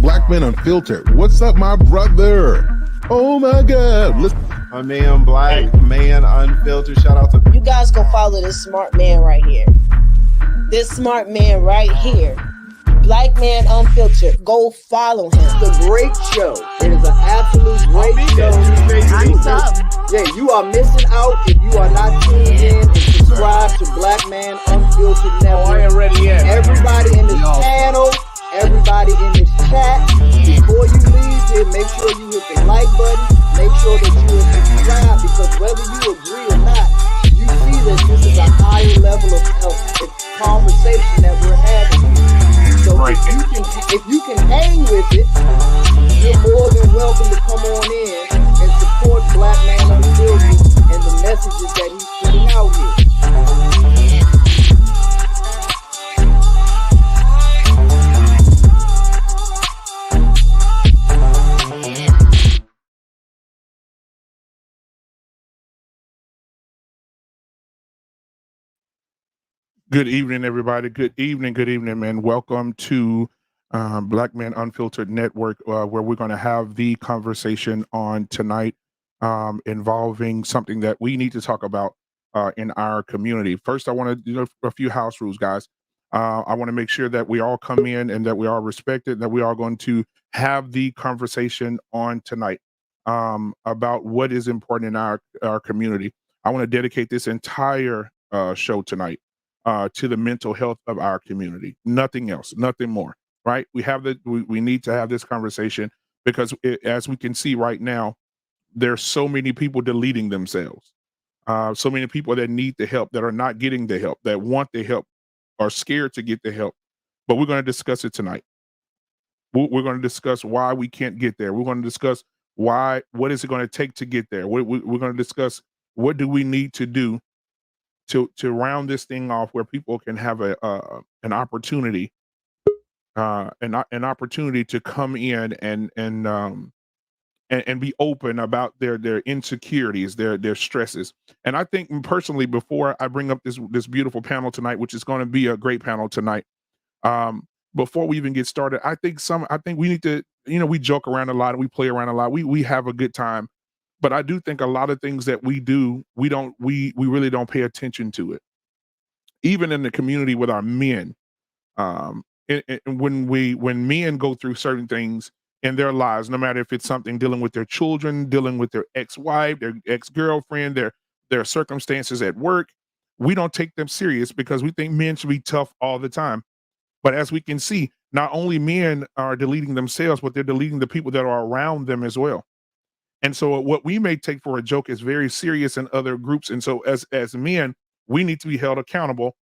Black Men Unfiltered. What's up, my brother? Oh my God. Listen. My man, Black Man Unfiltered. Shout out to you guys. Go follow this smart man right here. This smart man right here. Black Man Unfiltered. Go follow him. It's a great show. It is an absolute great show. Yeah, you are missing out if you are not tuned in and subscribe to Black Man Unfiltered Network. I am ready yet. Everybody in this channel, everybody in this chat, before you leave here, make sure you hit the like button. Make sure that you are subscribed, because whether you agree or not, you see that this is a higher level of conversation that we're having. So if you can hang with it, you're more than welcome to come on in and support Black Man Unfiltered and the messages that he's putting out here. Good evening, everybody. Good evening, man. Welcome to Black Man Unfiltered Network, where we're going to have the conversation on tonight involving something that we need to talk about in our community. First, I want to do a few house rules, guys. I want to make sure that we all come in and that we are respected, that we are going to have the conversation on tonight about what is important in our community. I want to dedicate this entire show tonight to the mental health of our community. Nothing else, nothing more, right? We need to have this conversation because as we can see right now, there's so many people deleting themselves. So many people that need the help that are not getting the help, that want the help, are scared to get the help. But we're going to discuss it tonight. We're going to discuss why we can't get there. We're going to discuss what is it going to take to get there. We're going to discuss what do we need to do to round this thing off, where people can have an opportunity to come in and be open about their insecurities, their stresses. And I think personally, before I bring up this beautiful panel tonight, which is going to be a great panel tonight, before we even get started, I think we need to, we joke around a lot, we play around a lot, we have a good time. But I do think a lot of things that we do, we really don't pay attention to it. Even in the community with our men, when men go through certain things in their lives, no matter if it's something dealing with their children, dealing with their ex-wife, their ex-girlfriend, their circumstances at work, we don't take them serious because we think men should be tough all the time. But as we can see, not only men are deleting themselves, but they're deleting the people that are around them as well. And so what we may take for a joke is very serious in other groups. And so as men, we need to be held accountable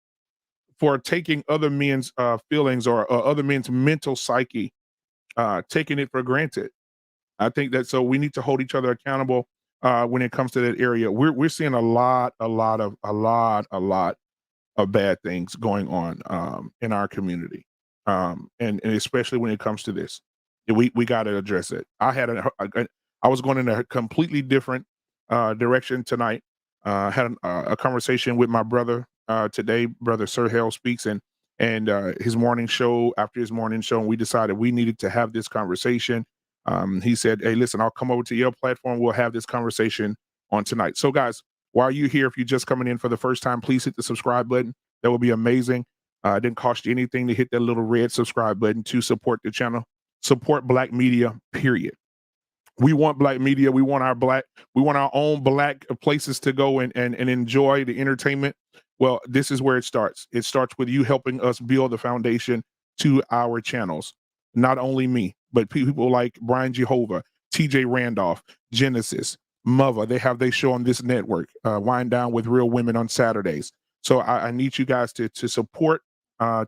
for taking other men's feelings or other men's mental psyche, taking it for granted. I think that so we need to hold each other accountable when it comes to that area. We're seeing a lot of bad things going on in our community, and especially when it comes to this, we got to address it. I was going in a completely different direction tonight. Had a conversation with my brother today, brother Sir Hell Speaks, and his morning show. After his morning show, and we decided we needed to have this conversation. He said, "Hey, listen, I'll come over to your platform. We'll have this conversation on tonight." So, guys, while you're here, if you're just coming in for the first time, please hit the subscribe button. That would be amazing. It didn't cost you anything to hit that little red subscribe button to support the channel. Support Black media, period. We want Black media. We want our own Black places to go and enjoy the entertainment. Well, this is where it starts. It starts with you helping us build the foundation to our channels. Not only me, but people like Brian Jehovah, TJ Randolph, Genesis, Mother. They have their show on this network, Wind Down with Real Women on Saturdays. So I need you guys to support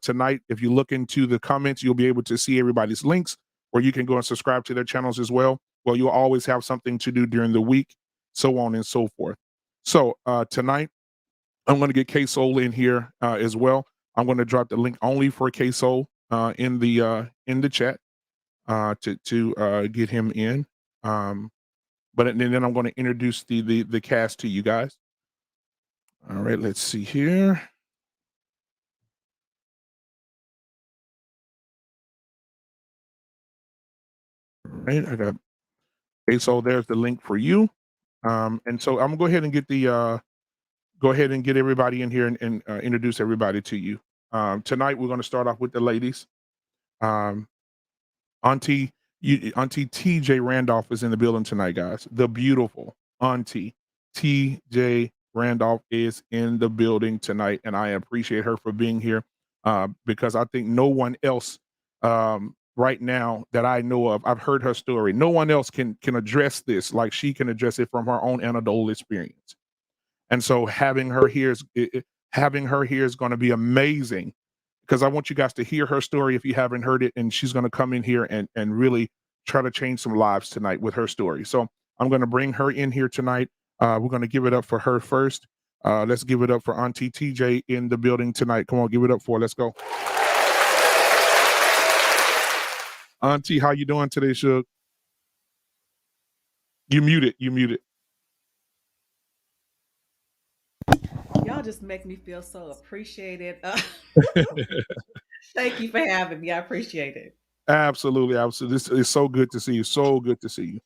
tonight. If you look into the comments, you'll be able to see everybody's links, or you can go and subscribe to their channels as well. Well, you'll always have something to do during the week, so on and so forth. So tonight, I'm going to get K-Soul in here as well. I'm going to drop the link only for K-Soul in the chat to get him in. But then I'm going to introduce the cast to you guys. All right, let's see here. All right, I got. Okay, so there's the link for you. And so I'm gonna go ahead and get everybody in here and introduce everybody to you. Tonight we're gonna start off with the ladies. Auntie TJ Randolph is in the building tonight, guys. The beautiful Auntie TJ Randolph is in the building tonight, and I appreciate her for being here because I think no one else right now that I know of, I've heard her story. No one else can address this like she can address it from her own anecdotal experience. And so having her here is going to be amazing, because I want you guys to hear her story if you haven't heard it, and she's going to come in here and really try to change some lives tonight with her story. So I'm going to bring her in here tonight. We're going to give it up for her first. Let's give it up for Auntie TJ in the building tonight. Come on, give it up for her. Let's go. Auntie, how you doing today, Suge? You muted. Y'all just make me feel so appreciated. Thank you for having me. I appreciate it. Absolutely. This is so good to see you. So good to see you.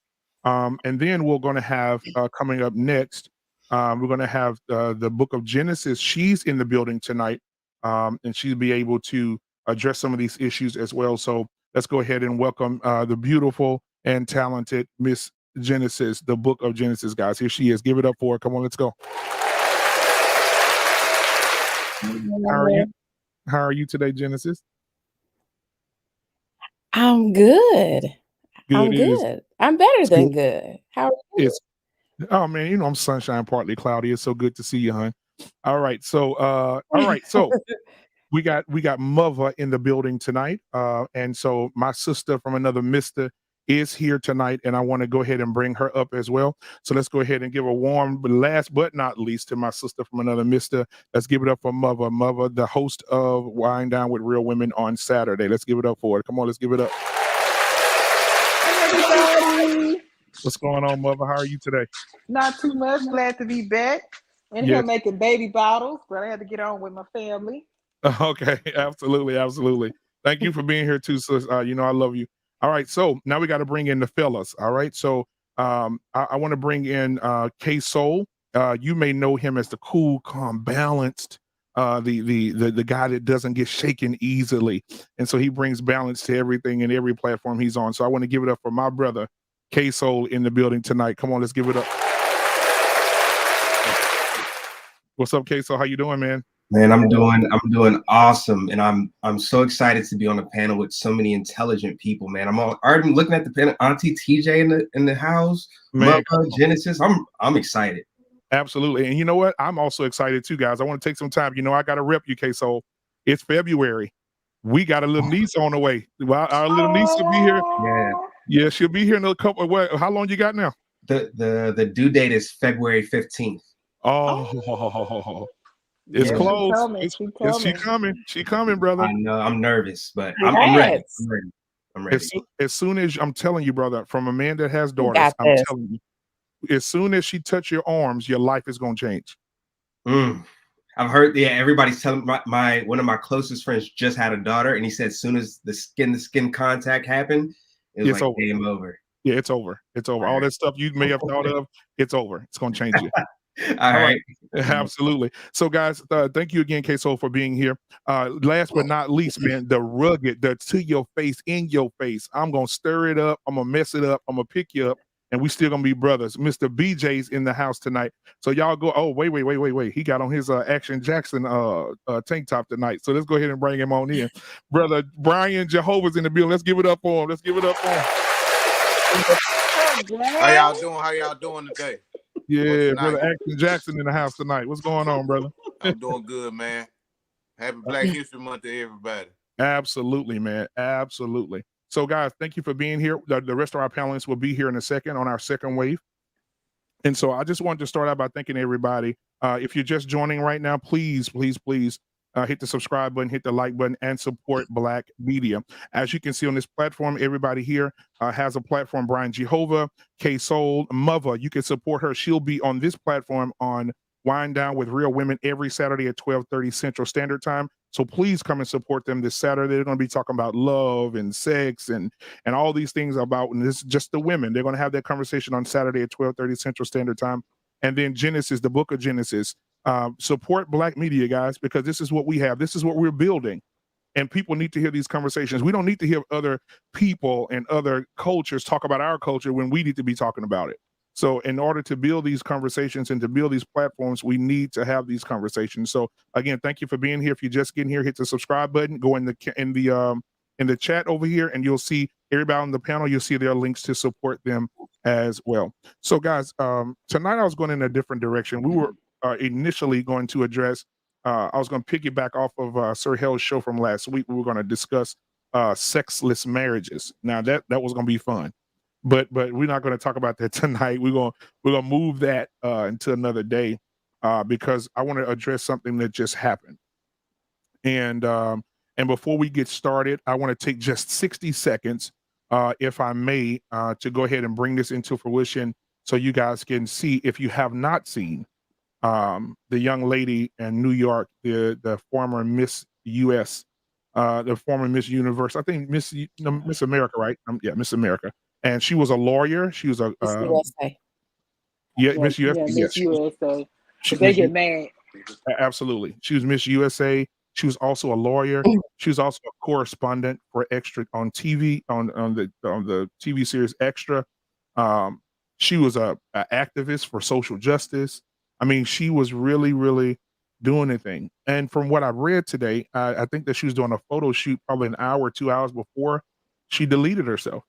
And then we're going to have coming up next, we're going to have the book of Genesis. She's in the building tonight, and she'll be able to address some of these issues as well. So let's go ahead and welcome the beautiful and talented Miss Genesis, the book of Genesis, guys. Here she is. Give it up for her. Come on, let's go. How are you today, Genesis? I'm good. I'm Good. good. I'm better than good. How are you? Oh man, you know I'm sunshine, partly cloudy. It's so good to see you, hon. All right, so we got Mother in the building tonight, and so my sister from another mister is here tonight, and I want to go ahead and bring her up as well. So let's go ahead and give a warm, last but not least, to my sister from another mister. Let's give it up for Mother. Mother, the host of Wind Down with Real Women on Saturday. Let's give it up for her. Come on, let's give it up. Everybody. What's going on, Mother? How are you today? Not too much. Glad to be back. In here making baby bottles, but I had to get on with my family. Okay, absolutely. Thank you for being here too, sis. You know I love you. All right, so now we got to bring in the fellas. All right, so I want to bring in K-Soul. You may know him as the cool, calm, balanced, the guy that doesn't get shaken easily, and so he brings balance to everything and every platform he's on. So I want to give it up for my brother K-Soul in the building tonight. Come on, let's give it up. What's up, K-Soul? How you doing, man? Man, I'm doing awesome, and I'm so excited to be on the panel with so many intelligent people, man. I'm already looking at the panel. Auntie TJ in the house, man. Mother, Genesis. I'm excited. Absolutely, and you know what? I'm also excited too, guys. I want to take some time. You know, I got to rep you, K-Soul. It's February. We got a little niece on the way. Well, our little niece will be here. Yeah. Yeah, she'll be here in a couple. How long you got now? The due date is February 15th. Oh, it's Yeah. close. She coming. She coming, brother. I know. I'm nervous, but I'm ready. I'm ready. As soon as I'm telling you, brother, from a man that has You daughters, got I'm this. telling you, as soon as she touch your arms, your life is gonna change. I've heard, everybody's telling my one of my closest friends just had a daughter, and he said as soon as the skin contact happened, it's like over. Game over. Yeah, it's over. It's over. All that stuff you may have thought of, it's over. It's gonna change you. All right. Absolutely. So, guys, thank you again, K-Soul, for being here. Last but not least, man, the rugged, the to your face, in your face. I'm gonna stir it up. I'm gonna mess it up. I'm gonna pick you up, and we still gonna be brothers. Mr. BJ's in the house tonight. So y'all go. Oh, wait. He got on his Action Jackson tank top tonight. So let's go ahead and bring him on in. Brother Brian Jehovah's in the building. Let's give it up for him. How y'all doing today? Yeah, brother Action Jackson in the house tonight. What's going on, brother? I'm doing good, man. Happy Black History Month to everybody. Absolutely, man. Absolutely. So, guys, thank you for being here. The rest of our panelists will be here in a second on our second wave. And so I just wanted to start out by thanking everybody. If you're just joining right now, please hit the subscribe button, hit the like button, and support Black media. As you can see on this platform, everybody here has a platform. Brian Jehovah, K-Soul, Mother. You can support her. She'll be on this platform on Wind Down with Real Women every Saturday at 12:30 Central Standard Time. So please come and support them this Saturday. They're going to be talking about love and sex and all these things about, and this is just the women. They're going to have that conversation on Saturday at 12:30 Central Standard Time. And then Genesis, the book of Genesis. Support Black media, guys, because this is what we have. This is what we're building. And people need to hear these conversations. We don't need to hear other people and other cultures talk about our culture when we need to be talking about it. So in order to build these conversations and to build these platforms, we need to have these conversations. So again, thank you for being here. If you're just getting here, hit the subscribe button, go in the chat over here, and you'll see everybody on the panel. You'll see their links to support them as well. So guys, tonight I was going in a different direction. We were initially going to address, I was going to piggyback off of Sir Hell's show from last week. We were going to discuss sexless marriages. Now that was going to be fun. But we're not going to talk about that tonight. We're gonna move that into another day because I want to address something that just happened. And before we get started, I want to take just 60 seconds, if I may, to go ahead and bring this into fruition so you guys can see, if you have not seen the young lady in New York, the former Miss US, the former Miss Universe, I think Miss America, right? Yeah, Miss America. And she was a lawyer. She was a USA. Miss USA. Miss USA. She They get mad. Absolutely. She was Miss USA. She was also a lawyer. She was also a correspondent for Extra on TV on the TV series Extra. She was a activist for social justice. I mean, she was really, really doing a thing. And from what I read today, I think that she was doing a photo shoot probably an hour or 2 hours before she deleted herself.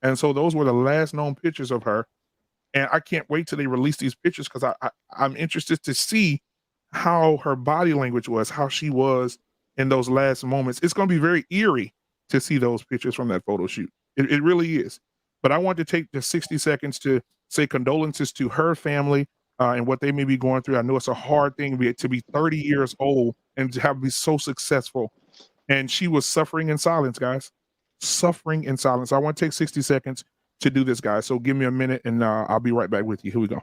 And so those were the last known pictures of her. And I can't wait till they release these pictures because I'm interested to see how her body language was, how she was in those last moments. It's going to be very eerie to see those pictures from that photo shoot. It really is. But I want to take the 60 seconds to say condolences to her family and what they may be going through. I know it's a hard thing to be 30 years old and to have be so successful. And she was suffering in silence, guys. Suffering in silence. I want to take 60 seconds to do this, guys. So give me a minute and I'll be right back with you. Here we go.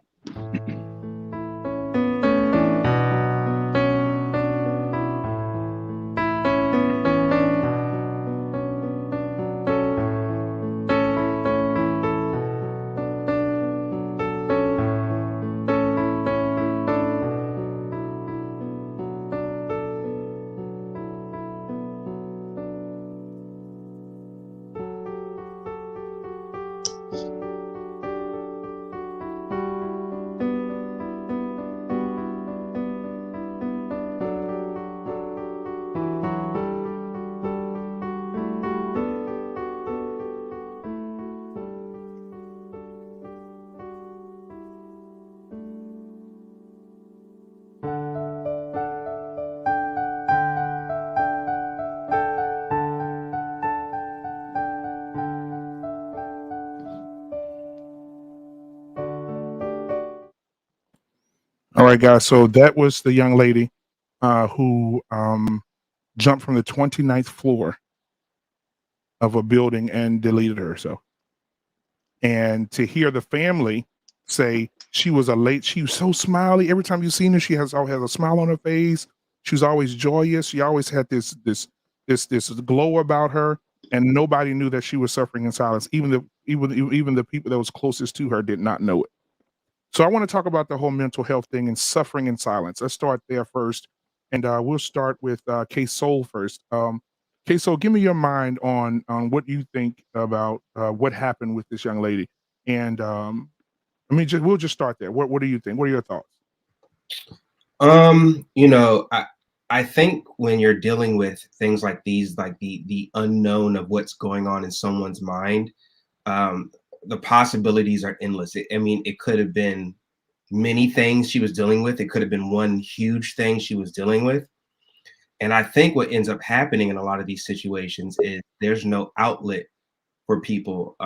right, guys. So that was the young lady who jumped from the 29th floor of a building and deleted herself. And to hear the family say she was so smiley. Every time you seen her, she always has a smile on her face. She was always joyous. She always had this glow about her, and nobody knew that she was suffering in silence. Even the people that was closest to her did not know it. So I want to talk about the whole mental health thing and suffering in silence. Let's start there first, and we'll start with K Soul first. K Soul, give me your mind on what you think about what happened with this young lady, and we'll just start there. What do you think? What are your thoughts? I think when you're dealing with things like these, like the unknown of what's going on in someone's mind, the possibilities are endless. It could have been many things she was dealing with. It could have been one huge thing she was dealing with. And I think what ends up happening in a lot of these situations is there's no outlet for people.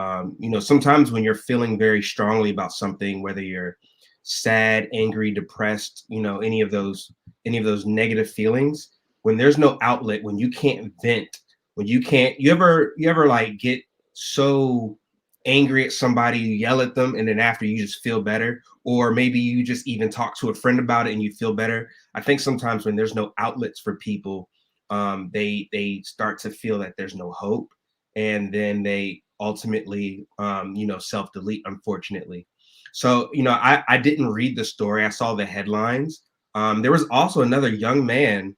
Sometimes when you're feeling very strongly about something, whether you're sad, angry, depressed, any of those negative feelings, when there's no outlet, when you can't vent, you ever like get so angry at somebody, you yell at them, and then after you just feel better, or maybe you just even talk to a friend about it and you feel better. I think sometimes when there's no outlets for people, they start to feel that there's no hope, and then they ultimately self-delete, unfortunately. So I didn't read the story. I saw the headlines. There was also another young man,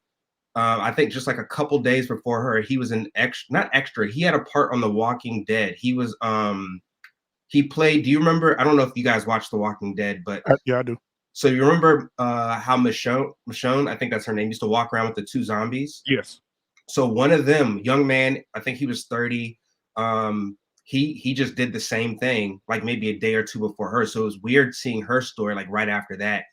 I think just like a couple days before her, he was not extra. He had a part on The Walking Dead. He was he played. Do you remember? I don't know if you guys watched The Walking Dead, but yeah, I do. So you remember how Michonne, I think that's her name, used to walk around with the two zombies? Yes. So one of them, young man, I think he was 30. He just did the same thing, like maybe a day or two before her. So it was weird seeing her story like right after that.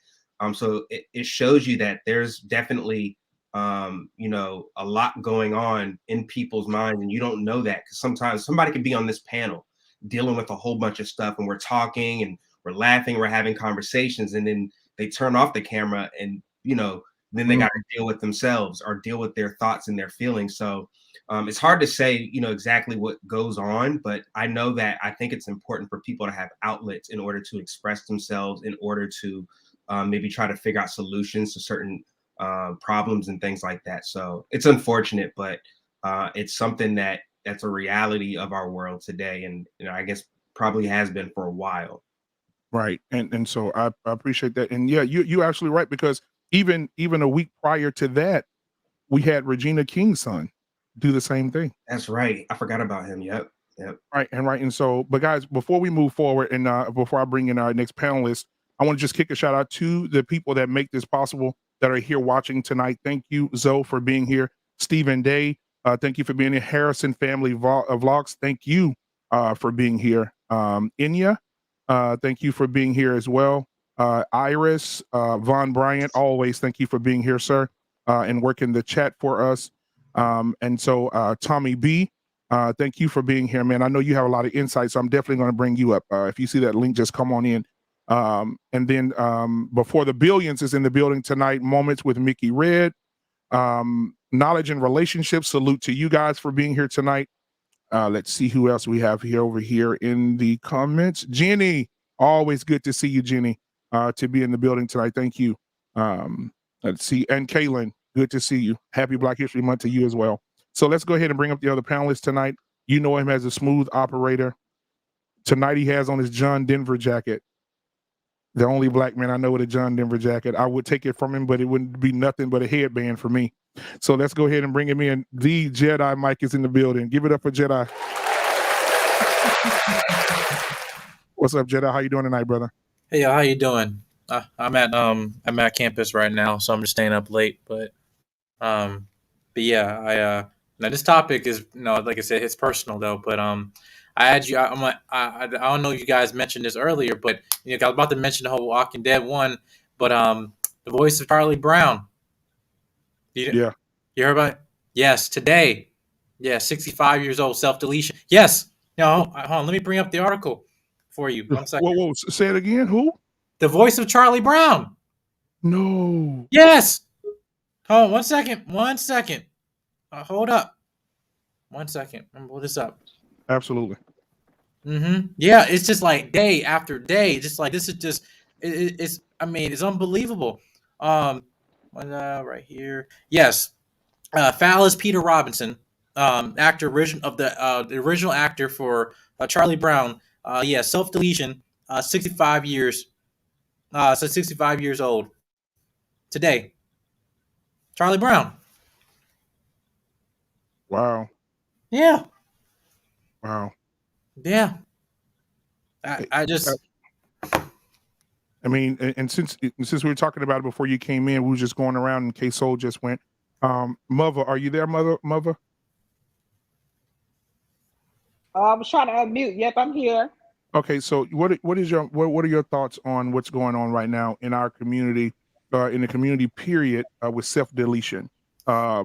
So it shows you that there's definitely a lot going on in people's minds, and you don't know that because sometimes somebody could be on this panel dealing with a whole bunch of stuff, and we're talking and we're laughing, we're having conversations, and then they turn off the camera, and then they got to deal with themselves or deal with their thoughts and their feelings. So it's hard to say exactly what goes on, but I know that I think it's important for people to have outlets in order to express themselves, in order to maybe try to figure out solutions to certain problems and things like that. So it's unfortunate, but it's something that's a reality of our world today, and I guess probably has been for a while. Right, and so I appreciate that, and yeah, you're absolutely right, because even a week prior to that, we had Regina King's son do the same thing. That's right. I forgot about him. Yep. Right, and so, but guys, before we move forward, and before I bring in our next panelist, I want to just kick a shout out to the people that make this possible, that are here watching tonight. Thank you, Zoe, for being here. Stephen Day, thank you for being here. Harrison Family Vlogs, thank you for being here. Inya, thank you for being here as well. Iris, Von Bryant, always thank you for being here, sir, and working the chat for us. And so Tommy B, thank you for being here, man. I know you have a lot of insight, so I'm definitely going to bring you up. If you see that link, just come on in. And then Before the Billions is in the building tonight. Moments with Mickey Red. Knowledge and Relationships. Salute to you guys for being here tonight. Let's see who else we have here over here in the comments. Jenny, always good to see you, Jenny, to be in the building tonight. Thank you. Let's see. And Kaylin, good to see you. Happy Black History Month to you as well. So let's go ahead and bring up the other panelists tonight. You know him as a smooth operator. Tonight he has on his John Denver jacket. The only black man I know with a John Denver jacket. I would take it from him, but it wouldn't be nothing but a headband for me. So let's go ahead and bring him in. The Jedi Mike is in the building. Give it up for Jedi. What's up, Jedi? How you doing tonight, brother? Hey, how you doing? I'm at campus right now, so I'm just staying up late. But yeah, now this topic is, like I said, it's personal though. But I had you. I don't know if you guys mentioned this earlier, but I was about to mention the whole Walking Dead one. But the voice of Charlie Brown. Yeah. You heard about it? Yes, today. Yeah, 65 years old, self-deletion. Yes. No, hold on. Let me bring up the article for you. 1 second. Whoa, say it again. Who? The voice of Charlie Brown. No. Yes. Hold on 1 second. 1 second. Hold up. 1 second. I'm gonna pull this up. Absolutely. Yeah, it's just like day after day. Just like this is just it's. I mean, it's unbelievable. Right here. Yes. Foul is Peter Robinson, actor the original actor for Charlie Brown. Yeah, self deletion. 65 years. So 65 years old today. Charlie Brown. Wow. Yeah. Wow. Yeah. I just. I mean, and since we were talking about it before you came in, we were just going around and K Soul just went. Mother, are you there, mother? I was trying to unmute. Yep, I'm here. Okay, so what are your thoughts on what's going on right now in our community, in the community period, with self deletion,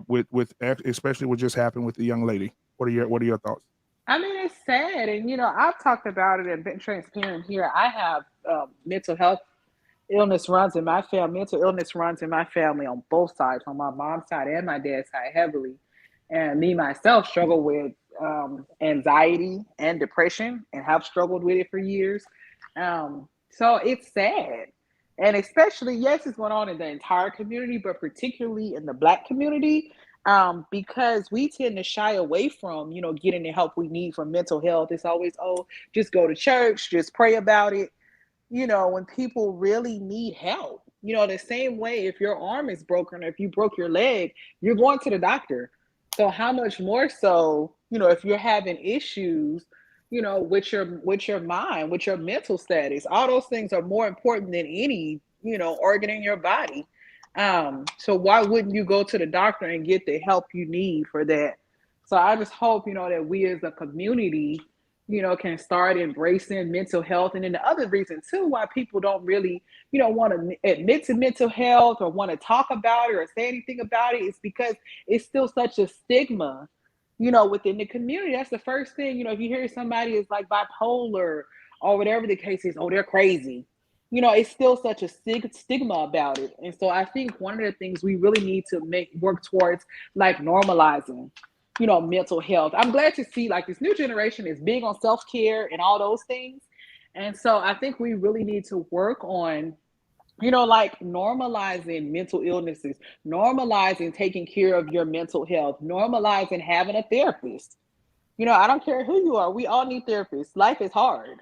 with especially what just happened with the young lady? What are your thoughts? I mean, it's sad, and I've talked about it and been transparent here. I have mental health illness runs in my family. Mental illness runs in my family on both sides, on my mom's side and my dad's side, heavily. And me myself struggle with anxiety and depression, and have struggled with it for years. So it's sad, and especially, yes, it's going on in the entire community, but particularly in the Black community. Because we tend to shy away from, getting the help we need for mental health. It's always, oh, just go to church, just pray about it. When people really need help, the same way if your arm is broken or if you broke your leg, you're going to the doctor. So how much more so, if you're having issues, with your mind, with your mental status, all those things are more important than any, organ in your body. So why wouldn't you go to the doctor and get the help you need for that? So I just hope, that we as a community, can start embracing mental health. And then the other reason too, why people don't really, want to admit to mental health or want to talk about it or say anything about it, is because it's still such a stigma, within the community. That's the first thing, if you hear somebody is like bipolar or whatever the case is, oh, they're crazy. It's still such a stigma about it. And so I think one of the things we really need to work towards, like, normalizing, mental health. I'm glad to see, like, this new generation is big on self-care and all those things. And so I think we really need to work on, like, normalizing mental illnesses, normalizing taking care of your mental health, normalizing having a therapist. I don't care who you are. We all need therapists. Life is hard.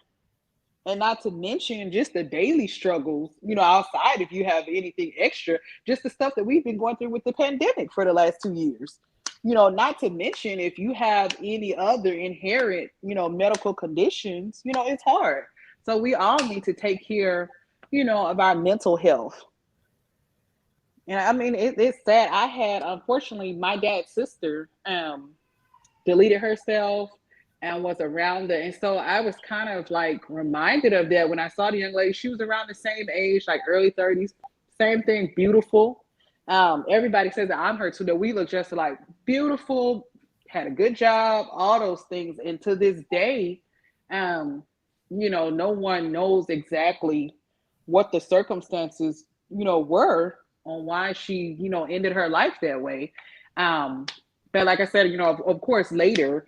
And not to mention just the daily struggles, outside, if you have anything extra, just the stuff that we've been going through with the pandemic for the last 2 years. Not to mention if you have any other inherent, medical conditions, it's hard. So we all need to take care, of our mental health. And I mean, it's sad. I had, unfortunately, my dad's sister deleted herself and was around it. And so I was kind of like reminded of that when I saw the young lady. She was around the same age, like early 30s. Same thing, beautiful. Everybody says that I'm her too, that we look just like beautiful, had a good job, all those things. And to this day, no one knows exactly what the circumstances, were on why she, ended her life that way. But like I said, of course, later,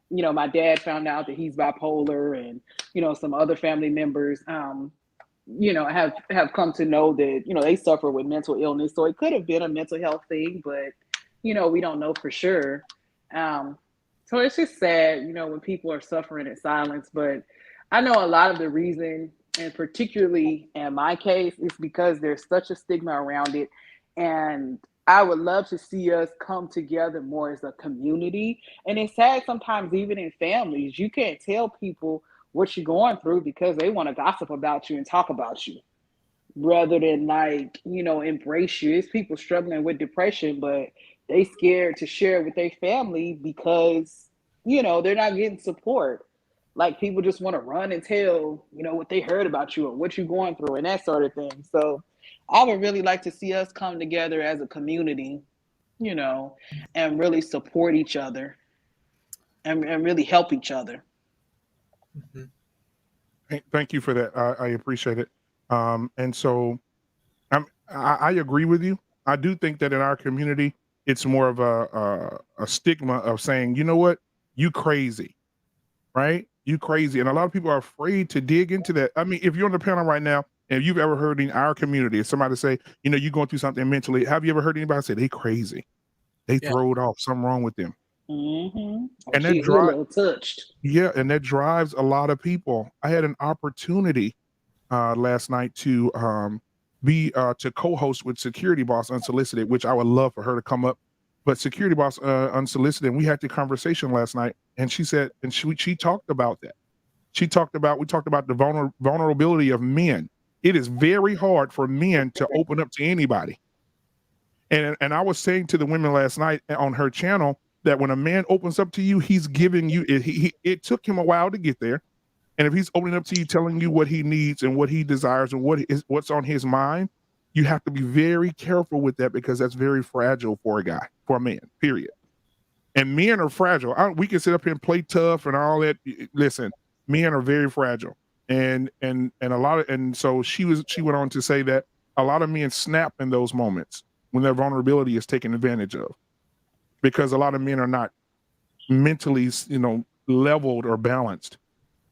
my dad found out that he's bipolar, and, some other family members, have come to know that, they suffer with mental illness. So it could have been a mental health thing, but, we don't know for sure. So it's just sad, when people are suffering in silence. But I know a lot of the reason, and particularly in my case, is because there's such a stigma around it. And I would love to see us come together more as a community. And it's sad sometimes, even in families, you can't tell people what you're going through because they want to gossip about you and talk about you rather than, like, embrace you. It's people struggling with depression, but they scared to share with their family because, they're not getting support. Like, people just want to run and tell, what they heard about you or what you're going through and that sort of thing. So I would really like to see us come together as a community, and really support each other and really help each other. Thank you for that. I appreciate it. And so I agree with you. I do think that in our community, it's more of a stigma of saying, you know what, you crazy, right? You crazy, and a lot of people are afraid to dig into that. I mean, if you're on the panel right now, and you've ever heard in our community, if somebody say, you know, you're going through something mentally, have you ever heard anybody say they crazy? They Yeah. throw it off, something wrong with them, Oh, and that geez, you're a drive, little touched. yeah, and that drives a lot of people. I had an opportunity last night to be to co-host with Security Boss Unsolicited, which I would love for her to come up. But Security Boss Unsolicited, and we had the conversation last night, and she said, and she talked about that. We talked about the vulnerability of men. It is very hard for men to open up to anybody. And I was saying to the women last night on her channel that when a man opens up to you, he's giving you it took him a while to get there. And if he's opening up to you, telling you what he needs and what he desires and what's on his mind, you have to be very careful with that because that's very fragile for a man, period. And men are fragile. We can sit up here and play tough and all that. Listen, men are very fragile. And so she went on to say that a lot of men snap in those moments when their vulnerability is taken advantage of, because a lot of men are not mentally, leveled or balanced.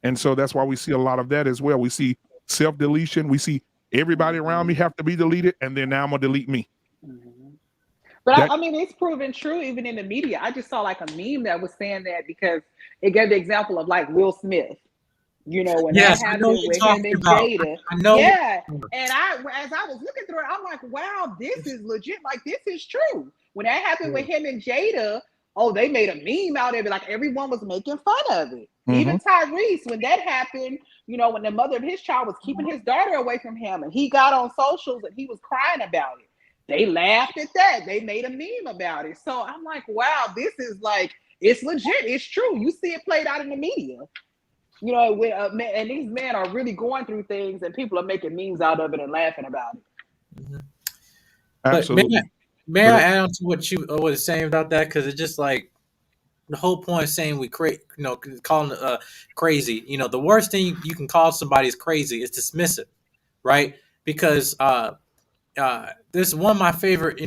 And so that's why we see a lot of that as well. We see self-deletion. We see everybody around me have to be deleted, and then now I'm gonna delete me. But I mean, it's proven true even in the media. I just saw like a meme that was saying that because it gave the example of like Will Smith. When Yes, that I happened know with what you're him talking and about. Jada. I know. Yeah. And as I was looking through it, I'm like, wow, this is legit. Like, this is true. When that happened with him and Jada, they made a meme out of it. Like, everyone was making fun of it. Even Tyrese, when that happened, when the mother of his child was keeping his daughter away from him and he got on socials and he was crying about it. They laughed at that. They made a meme about it. So I'm like, wow, this is like, it's legit. It's true. You see it played out in the media. And these men are really going through things and people are making memes out of it and laughing about it. Absolutely. May I add on to what you was saying about that? Because it's just like the whole point of saying calling crazy. The worst thing you can call somebody is crazy is dismissive, right? Because this is one of my favorite,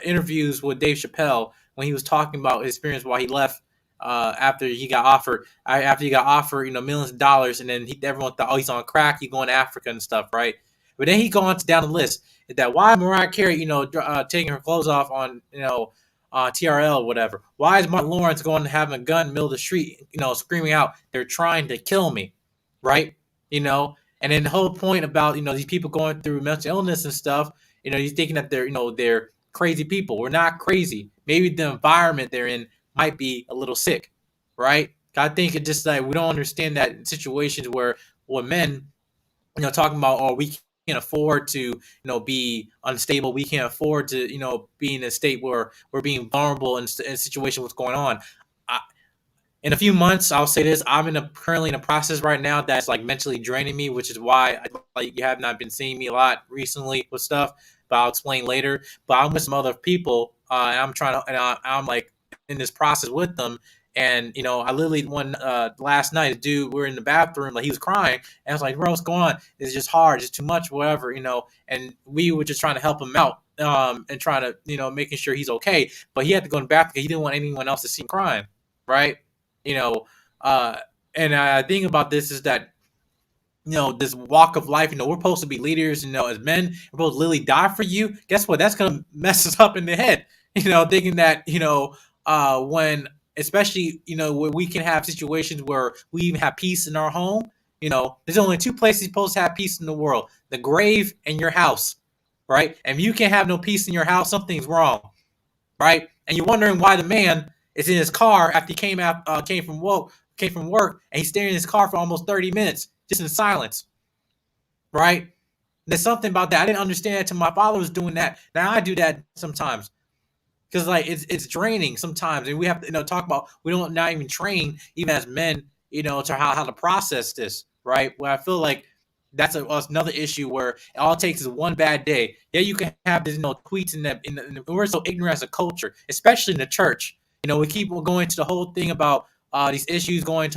interviews with Dave Chappelle when he was talking about his experience while he left after he got offered millions of dollars, and then everyone thought, he's on crack, he's going to Africa and stuff, right? But then he goes down the list that why Mariah Carey, taking her clothes off on TRL or whatever. Why is Martin Lawrence going to have a gun in the middle of the street, screaming out, "They're trying to kill me," right? And then the whole point about these people going through mental illness and stuff, you're thinking that they're crazy people. We're not crazy. Maybe the environment they're in might be a little sick, right? I think it just like we don't understand that in situations where men, talking about we can't afford to be unstable. We can't afford to be in a state where we're being vulnerable in a situation what's going on. In a few months, I'll say this: I'm currently in a process right now that's like mentally draining me, which is why you have not been seeing me a lot recently with stuff. But I'll explain later. But I'm with some other people, and I'm trying to, and I'm like in this process with them. And I literally last night, a dude, we're in the bathroom, like he was crying, and I was like, "Bro, what's going on? It's just hard, it's too much, whatever." And we were just trying to help him out, and trying to making sure he's okay. But he had to go in the bathroom because he didn't want anyone else to see him crying, right? And I think about this is that this walk of life, we're supposed to be leaders, as men, we're supposed to literally die for you. Guess what? That's gonna mess us up in the head, thinking that when especially where we can have situations where we even have peace in our home. There's only two places you're supposed to have peace in the world: the grave and your house, right? And if you can't have no peace in your house, something's wrong, right? And you're wondering why the man is in his car after he came from work, and he's staying in his car for almost 30 minutes just in silence, right? There's something about that I didn't understand until my father was doing that. Now I do that sometimes because like it's draining sometimes, and we have to talk about we don't not even train even as men to how to process this, right? Where I feel like that's another issue where it all it takes is one bad day. Yeah, you can have this tweets in we're so ignorant as a culture, especially in the church. We keep going to the whole thing about these issues talking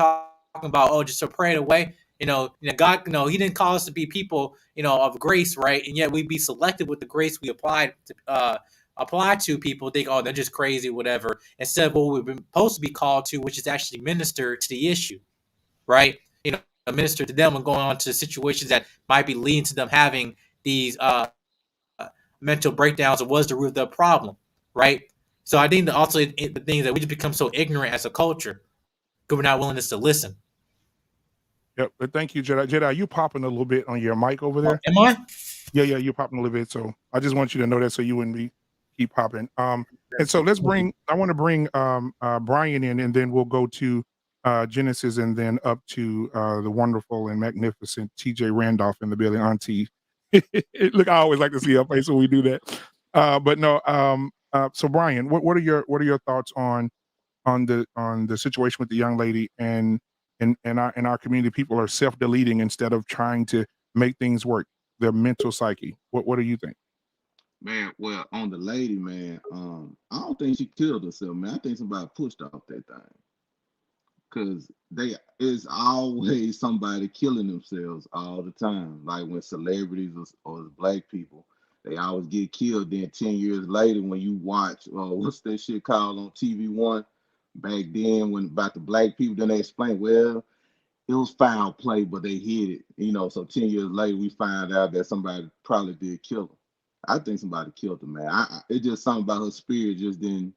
about just to pray it away. God, He didn't call us to be people, of grace, right? And yet we be selective with the grace we apply to people. Think, oh, they're just crazy, whatever. Instead of what we've been supposed to be called to, which is actually minister to the issue, right? Minister to them and going on to situations that might be leading to them having these mental breakdowns, or was the root of the problem, right? So I think that also the thing is that we just become so ignorant as a culture because we're not willing to listen. Yep. But thank you, Jedi. Jedi, you popping a little bit on your mic over there. Am I? Yeah, you're popping a little bit. So I just want you to know that so you wouldn't keep popping. And so I want to bring Brian in, and then we'll go to Genesis, and then up to the wonderful and magnificent TJ Randolph in the building, Auntie. Look, I always like to see her face when we do that. But no, so Brian, what are your thoughts on the situation with the young lady, and in our community, people are self-deleting instead of trying to make things work, their mental psyche. What do you think? Man, well, on the lady, man, I don't think she killed herself, man. I think somebody pushed off that thing. Cause it's always somebody killing themselves all the time. Like when celebrities or black people, they always get killed. Then 10 years later, when you watch what's that shit called on TV1 back then, when about the black people, then they explain, well, it was foul play, but they hid it. So 10 years later, we find out that somebody probably did kill her. I think somebody killed her, man. It's just something about her spirit just didn't.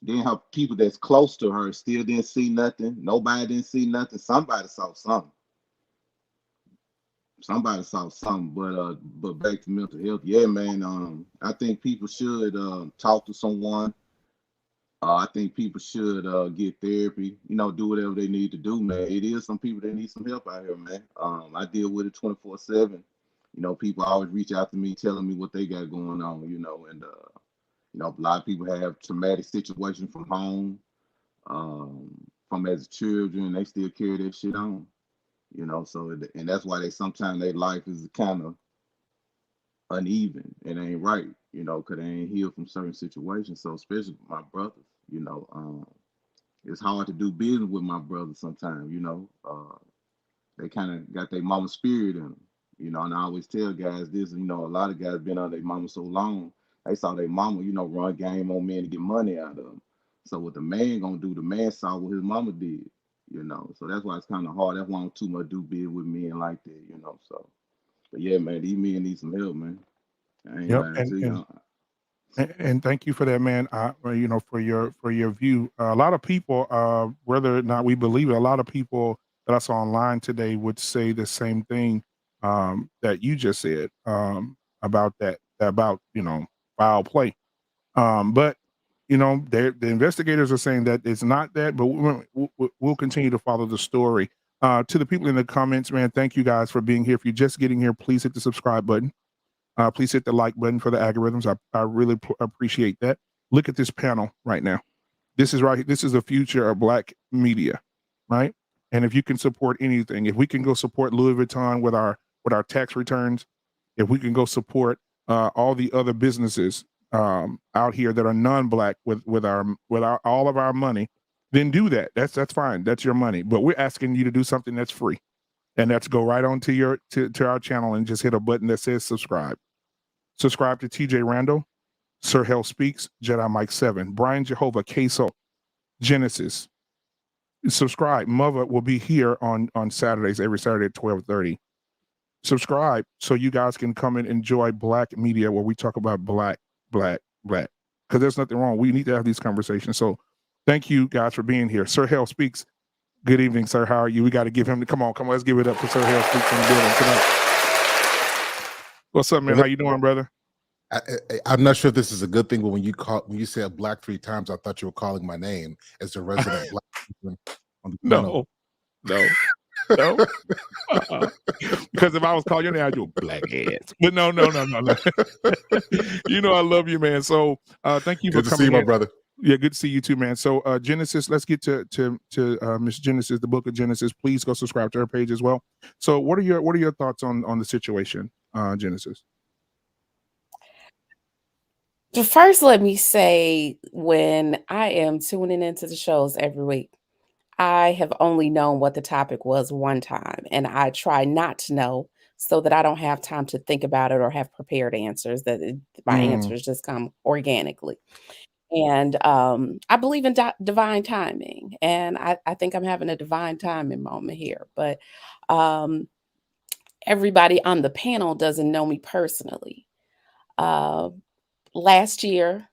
Then her people that's close to her still didn't see nothing. Nobody didn't see nothing. Somebody saw something. But back to mental health. Yeah, man. I think people should talk to someone. I think people should get therapy. Do whatever they need to do, man. It is some people that need some help out here, man. I deal with it 24/7. People always reach out to me telling me what they got going on. And a lot of people have traumatic situations from home, from as children. They still carry that shit on, So and that's why sometimes their life is kind of uneven. It ain't right, because they ain't healed from certain situations. So especially my brothers, it's hard to do business with my brothers sometimes. They kind of got their mama spirit in them, And I always tell guys this. A lot of guys been on their mama so long. They saw their mama, run game on men to get money out of them. So what the man gonna do? The man saw what his mama did, So that's why it's kind of hard. That's why I don't too much do business with men like that, So, but yeah, man, these men need some help, man. I ain't Yep. lying to you. And thank you for that, man. For your view. A lot of people, whether or not we believe it, a lot of people that I saw online today would say the same thing that you just said about foul play. But the investigators are saying that it's not that, but we'll continue to follow the story. To the people in the comments, man, thank you guys for being here. If you're just getting here, please hit the subscribe button. Please hit the like button for the algorithms. I really appreciate that. Look at this panel right now. This is the future of Black media, right? And if you can support anything, if we can go support Louis Vuitton with our tax returns, if we can go support all the other businesses out here that are non-Black with all of our money, then do that. That's fine. That's your money. But we're asking you to do something that's free. And that's go right on to our channel and just hit a button that says subscribe. Subscribe to TJ Randall, Sir Hell Speaks, Jedi Mike 7, Brian Jehovah, Queso, Genesis. Subscribe. Mother will be here on Saturdays, every Saturday at 12:30. Subscribe so you guys can come and enjoy Black media where we talk about Black. Because there's nothing wrong. We need to have these conversations. So thank you guys for being here. Sir Hell Speaks. Good evening, sir. How are you? We got to give him come on. Let's give it up for Sir Hell Speaks in the building tonight. What's up, man? How you doing, brother? I'm not sure if this is a good thing, but when you said Black 3 times, I thought you were calling my name as the resident Black person on the panel. No. Because if I was calling your name, I'd do Black ass. But no. I love you, man. So thank you for coming. Good to see you, my brother. Yeah, good to see you too, man. So Genesis, let's get to Miss Genesis, the book of Genesis. Please go subscribe to her page as well. So what are your thoughts on the situation, Genesis? First, let me say, when I am tuning into the shows every week, I have only known what the topic was one time, and I try not to know so that I don't have time to think about it or have prepared answers, my Mm, answers just come organically. And I believe in divine timing, and I think I'm having a divine timing moment here. But um, everybody on the panel doesn't know me personally. Uh, Last year,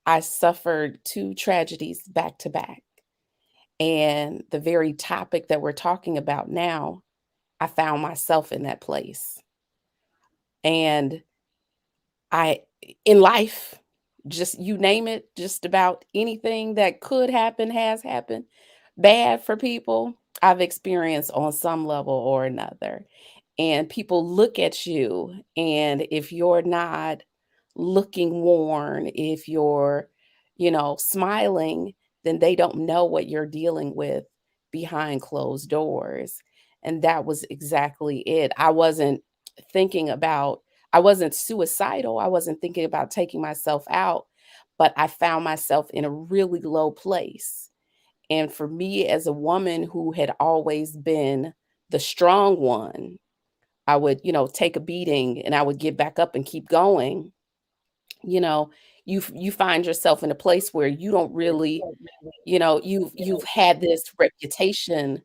I suffered two tragedies back to back. And the very topic that we're talking about now, I found myself in that place. And I, in life, just you name it, just about anything that could happen has happened. Bad for people, I've experienced on some level or another. And people look at you, and if you're not looking worn, if you're, smiling, then they don't know what you're dealing with behind closed doors. And that was exactly it. Thinking about I wasn't suicidal. I wasn't thinking about taking myself out, but I found myself in a really low place. And for me, as a woman who had always been the strong one, I would, take a beating and I would get back up and keep going. You know, you find yourself in a place where you don't really, you've had this reputation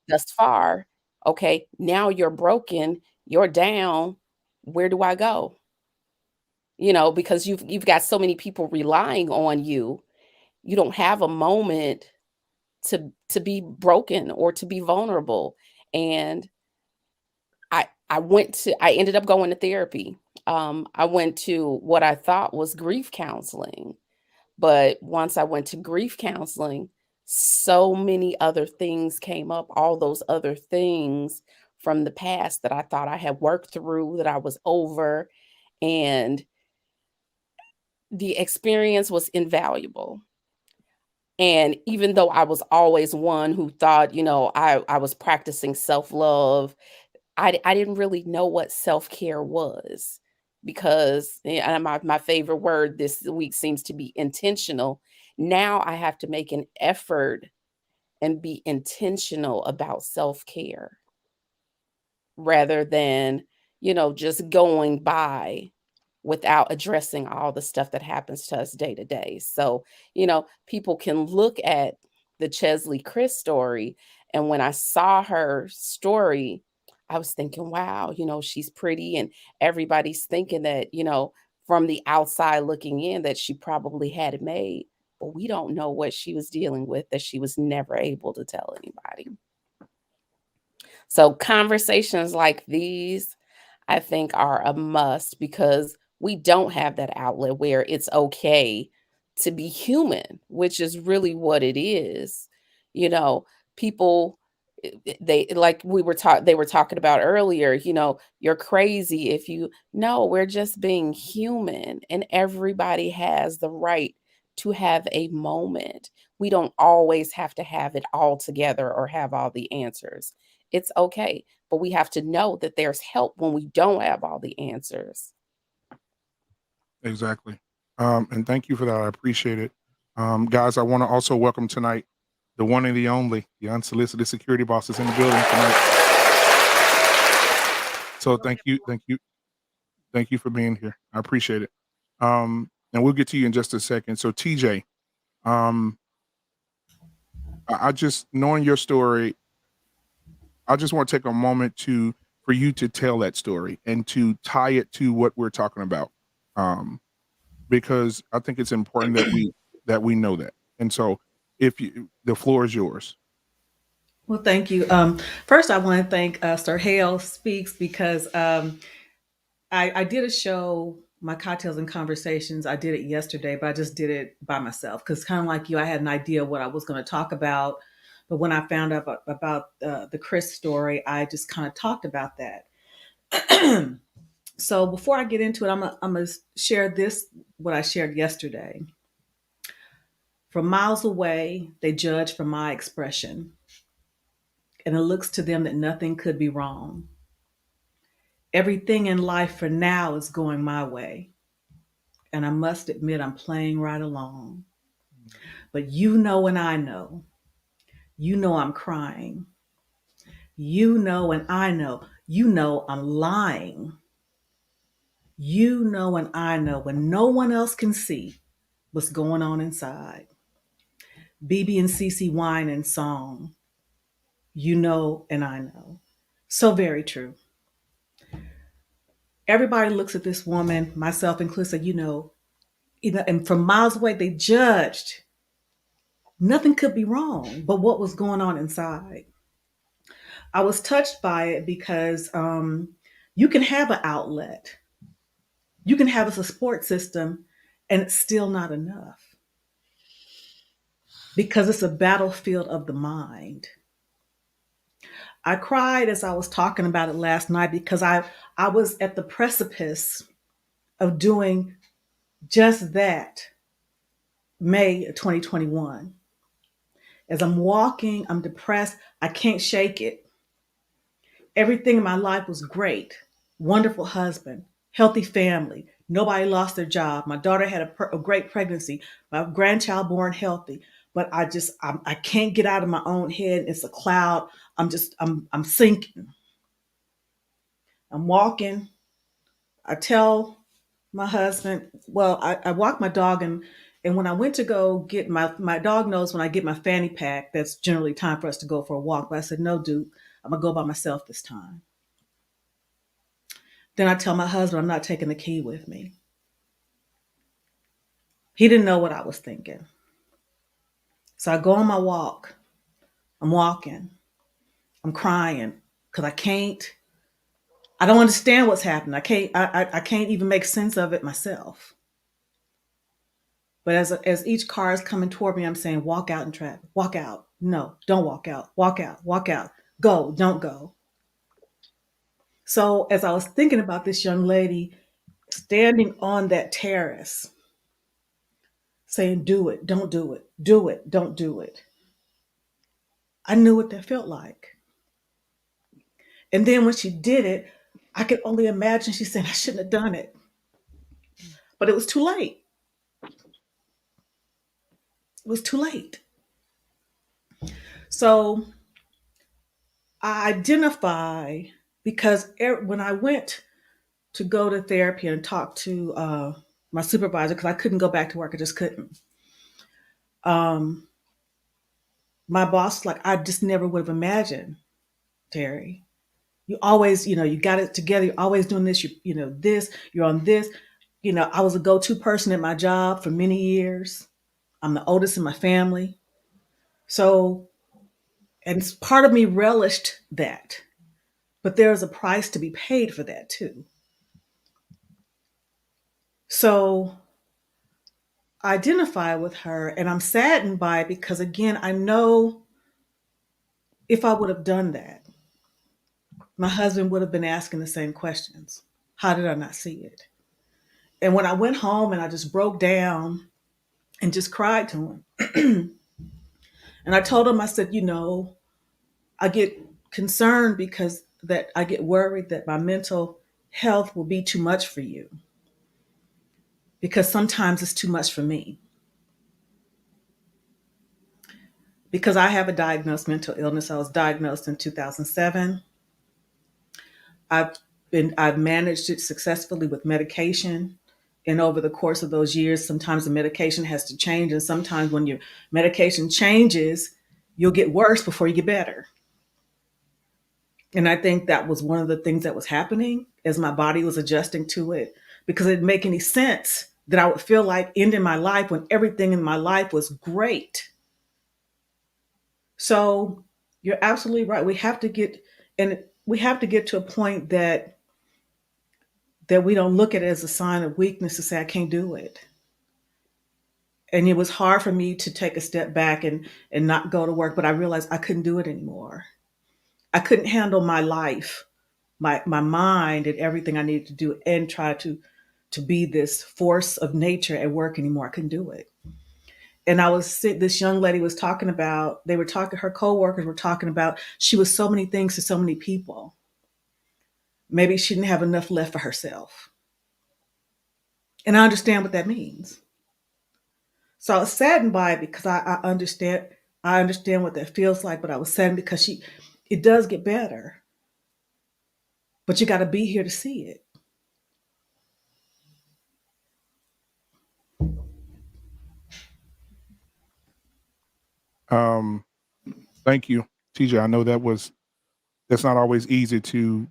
thus far. Okay, now you're broken, you're down. Where do I go? Because you've got so many people relying on you. You don't have a moment to be broken or to be vulnerable. And I ended up going to therapy. I went to what I thought was grief counseling, but once I went to grief counseling, so many other things came up, all those other things from the past that I thought I had worked through, that I was over, and the experience was invaluable. And even though I was always one who thought, I was practicing self-love, I didn't really know what self-care was, because and my favorite word this week seems to be intentional. Now I have to make an effort and be intentional about self-care rather than, just going by without addressing all the stuff that happens to us day to day. So, people can look at the Chesley Chris story. And when I saw her story, I was thinking, wow, she's pretty. And everybody's thinking that, from the outside looking in, that she probably had it made. But we don't know what she was dealing with that she was never able to tell anybody. So, conversations like these, I think, are a must because we don't have that outlet where it's okay to be human, which is really what it is. You know, people they like we were taught they were talking about earlier, you're crazy if you no, we're just being human, and everybody has the right to have a moment. We don't always have to have it all together or have all the answers. It's okay, but we have to know that there's help when we don't have all the answers. exactly. And thank you for that. I appreciate it. Guys, I want to also welcome tonight the one and the only, the unsolicited security boss is in the building tonight. So thank you for being here. I appreciate it. And we'll get to you in just a second. So TJ, um, I just knowing your story, I just want to take a moment for you to tell that story and to tie it to what we're talking about. Um, because I think it's important that we know that. And so the floor is yours. Well, thank you. First, I want to thank Sir Hale Speaks because I did a show, My Cocktails and Conversations. I did it yesterday, but I just did it by myself because kind of like you, I had an idea what I was going to talk about. But when I found out about the Chris story, I just kind of talked about that. So before I get into it, I'm gonna share what I shared yesterday. From miles away, they judge from my expression, and it looks to them that nothing could be wrong. Everything in life for now is going my way, and I must admit I'm playing right along. But you know and I know You know I'm crying. You know and I know. You know I'm lying. You know and I know when no one else can see what's going on inside. BB and CC wine and song. You know and I know. So very true. Everybody looks at this woman, myself included, say, and from miles away they judged. Nothing could be wrong, but what was going on inside? I was touched by it because you can have an outlet, you can have a support system, and it's still not enough because it's a battlefield of the mind. I cried as I was talking about it last night because I was at the precipice of doing just that May 2021. As I'm walking, I'm depressed. I can't shake it. Everything in my life was great. Wonderful husband, healthy family. Nobody lost their job. My daughter had a great pregnancy. My grandchild born healthy. But I can't get out of my own head. It's a cloud. I'm sinking. I'm walking. I tell my husband, well, I walk my dog, and when I went to go get my dog knows when I get my fanny pack, that's generally time for us to go for a walk. But I said, no, Duke, I'm gonna go by myself this time. Then I tell my husband I'm not taking the key with me. He didn't know what I was thinking. So I go on my walk. I'm walking. I'm crying because I don't understand what's happening. I can't even make sense of it myself. But as each car is coming toward me, I'm saying, walk out in traffic. Walk out. No, don't walk out. Walk out. Walk out. Go. Don't go. So as I was thinking about this young lady standing on that terrace, saying, do it, don't do it, do it, don't do it. I knew what that felt like. And then when she did it, I could only imagine she said, I shouldn't have done it. But it was too late. It was too late. So I identify because when I went to go to therapy and talk to my supervisor, because I couldn't go back to work, I just couldn't. My boss was like, I just never would have imagined, Terry. You always, you got it together. You're always doing this. This. You're on this. I was a go-to person at my job for many years. I'm the oldest in my family. So, and part of me relished that, but there is a price to be paid for that too. So I identify with her and I'm saddened by it because, again, I know if I would have done that, my husband would have been asking the same questions. How did I not see it? And when I went home and I just broke down and just cried to him, and I told him, I said, I get concerned because that I get worried that my mental health will be too much for you because sometimes it's too much for me. Because I have a diagnosed mental illness. I was diagnosed in 2007. I've managed it successfully with medication. And over the course of those years, sometimes the medication has to change. And sometimes when your medication changes, you'll get worse before you get better. And I think that was one of the things that was happening as my body was adjusting to it, because it didn't make any sense that I would feel like ending my life when everything in my life was great. So you're absolutely right. We have to get to a point that we don't look at it as a sign of weakness to say, I can't do it. And it was hard for me to take a step back and not go to work, but I realized I couldn't do it anymore. I couldn't handle my life, my mind and everything I needed to do and try to be this force of nature at work anymore. I couldn't do it. And this young lady was talking about, her coworkers were talking about, she was so many things to so many people. Maybe she didn't have enough left for herself. And I understand what that means. So I was saddened by it because I I understand what that feels like, but I was saddened because it does get better, but you got to be here to see it. Thank you, TJ. I know that's not always easy to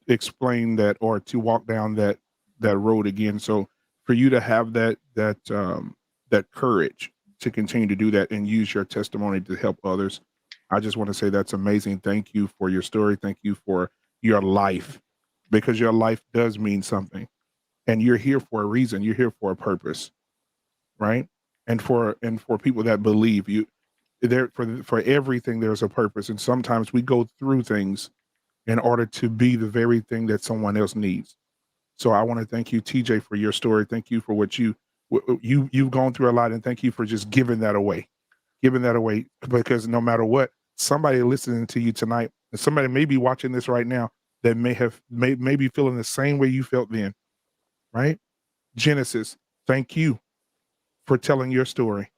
explain that or to walk down that road again. So for you to have that courage to continue to do that and use your testimony to help others, I just want to say that's amazing. Thank you for your story. Thank you for your life, because your life does mean something, and you're here for a reason. You're here for a purpose, right? And for people that believe you, there for everything there's a purpose, and sometimes we go through things in order to be the very thing that someone else needs. So I want to thank you, TJ, for your story. Thank you for what you've gone through a lot, and thank you for just giving that away, because no matter what, somebody listening to you tonight, and somebody may be watching this right now that may be feeling the same way you felt then, right? Genesis, thank you for telling your story,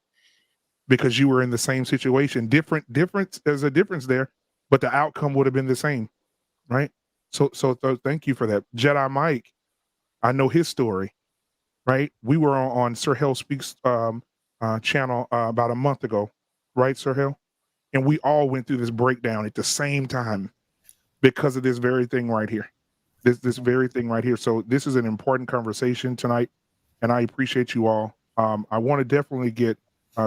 because you were in the same situation. There's a difference there, but the outcome would have been the same, right? So thank you for that. Jedi Mike, I know his story, right? We were on Sir Hell Speaks channel about a month ago, right, Sir Hell? And we all went through this breakdown at the same time because of this very thing right here. This very thing right here. So this is an important conversation tonight, and I appreciate you all. I want to definitely get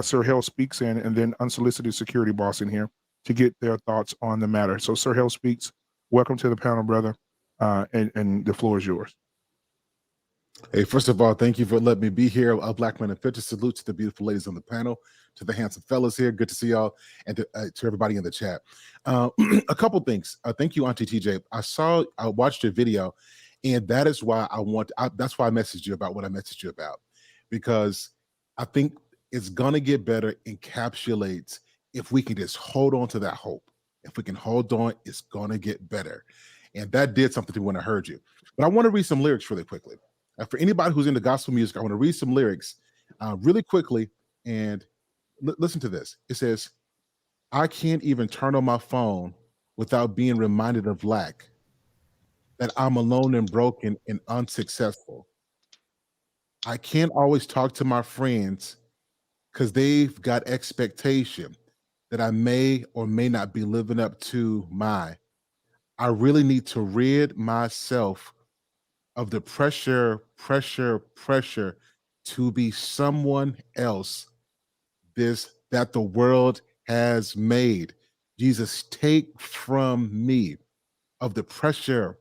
Sir Hell Speaks in, and then Unsolicited Security Boss in here to get their thoughts on the matter. So Sir Hell Speaks, welcome to the panel, brother, and the floor is yours. Hey, first of all, thank you for letting me be here. A Black Man Unfiltered. Salute to the beautiful ladies on the panel, to the handsome fellas here. Good to see y'all, and to everybody in the chat. A couple things. Thank you, Auntie TJ. I watched your video, and that is why that's why I messaged you about what I messaged you about, because I think it's gonna get better. Encapsulates if we can just hold on to that hope. If we can hold on, it's gonna get better, and that did something to me when I heard you. But I want to read some lyrics really quickly. For anybody who's into gospel music, I want to read some lyrics really quickly, and listen to this. It says, I can't even turn on my phone without being reminded of lack, that I'm alone and broken and unsuccessful. I can't always talk to my friends because they've got expectation that I may or may not be living up to my. I really need to rid myself of the pressure to be someone else that the world has made. Jesus, take from me of the pressure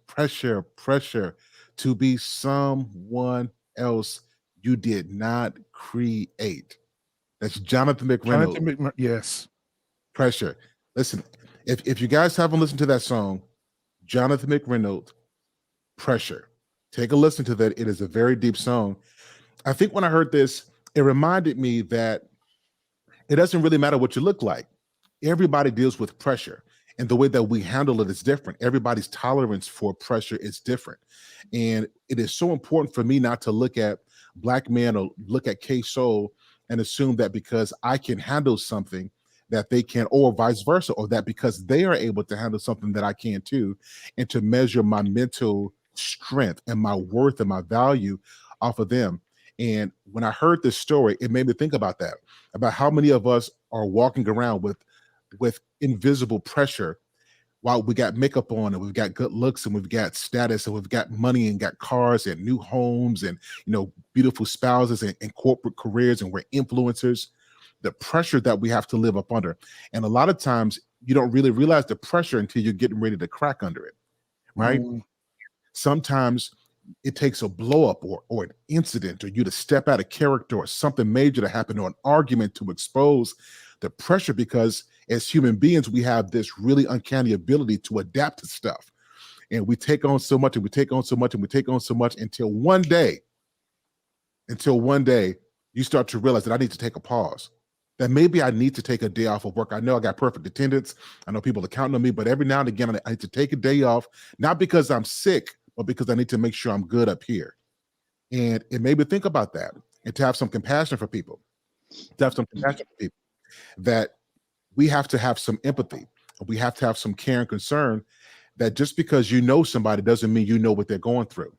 to be someone else you did not create. That's Jonathan McReynolds. Yes. Pressure. Listen, if you guys haven't listened to that song, Jonathan McReynolds, Pressure. Take a listen to that. It is a very deep song. I think when I heard this, it reminded me that it doesn't really matter what you look like. Everybody deals with pressure, and the way that we handle it is different. Everybody's tolerance for pressure is different. And it is so important for me not to look at Black men or look at K-Soul and assume that because I can handle something that they can, or vice versa, or that because they are able to handle something that I can too, and to measure my mental strength and my worth and my value off of them. And when I heard this story, it made me think about that, about how many of us are walking around with invisible pressure while we got makeup on and we've got good looks and we've got status and we've got money and got cars and new homes and beautiful spouses and corporate careers, and we're influencers. The pressure that we have to live up under. And a lot of times you don't really realize the pressure until you're getting ready to crack under it, right? Sometimes it takes a blow up or an incident, or you to step out of character, or something major to happen, or an argument to expose the pressure, because as human beings, we have this really uncanny ability to adapt to stuff. And we take on so much, and we take on so much, and we take on so much until one day you start to realize that I need to take a pause. That maybe I need to take a day off of work. I know I got perfect attendance. I know people are counting on me, but every now and again, I need to take a day off, not because I'm sick, but because I need to make sure I'm good up here. And it made me think about that, and to have some compassion for people, that we have to have some empathy. We have to have some care and concern that just because you know somebody doesn't mean you know what they're going through,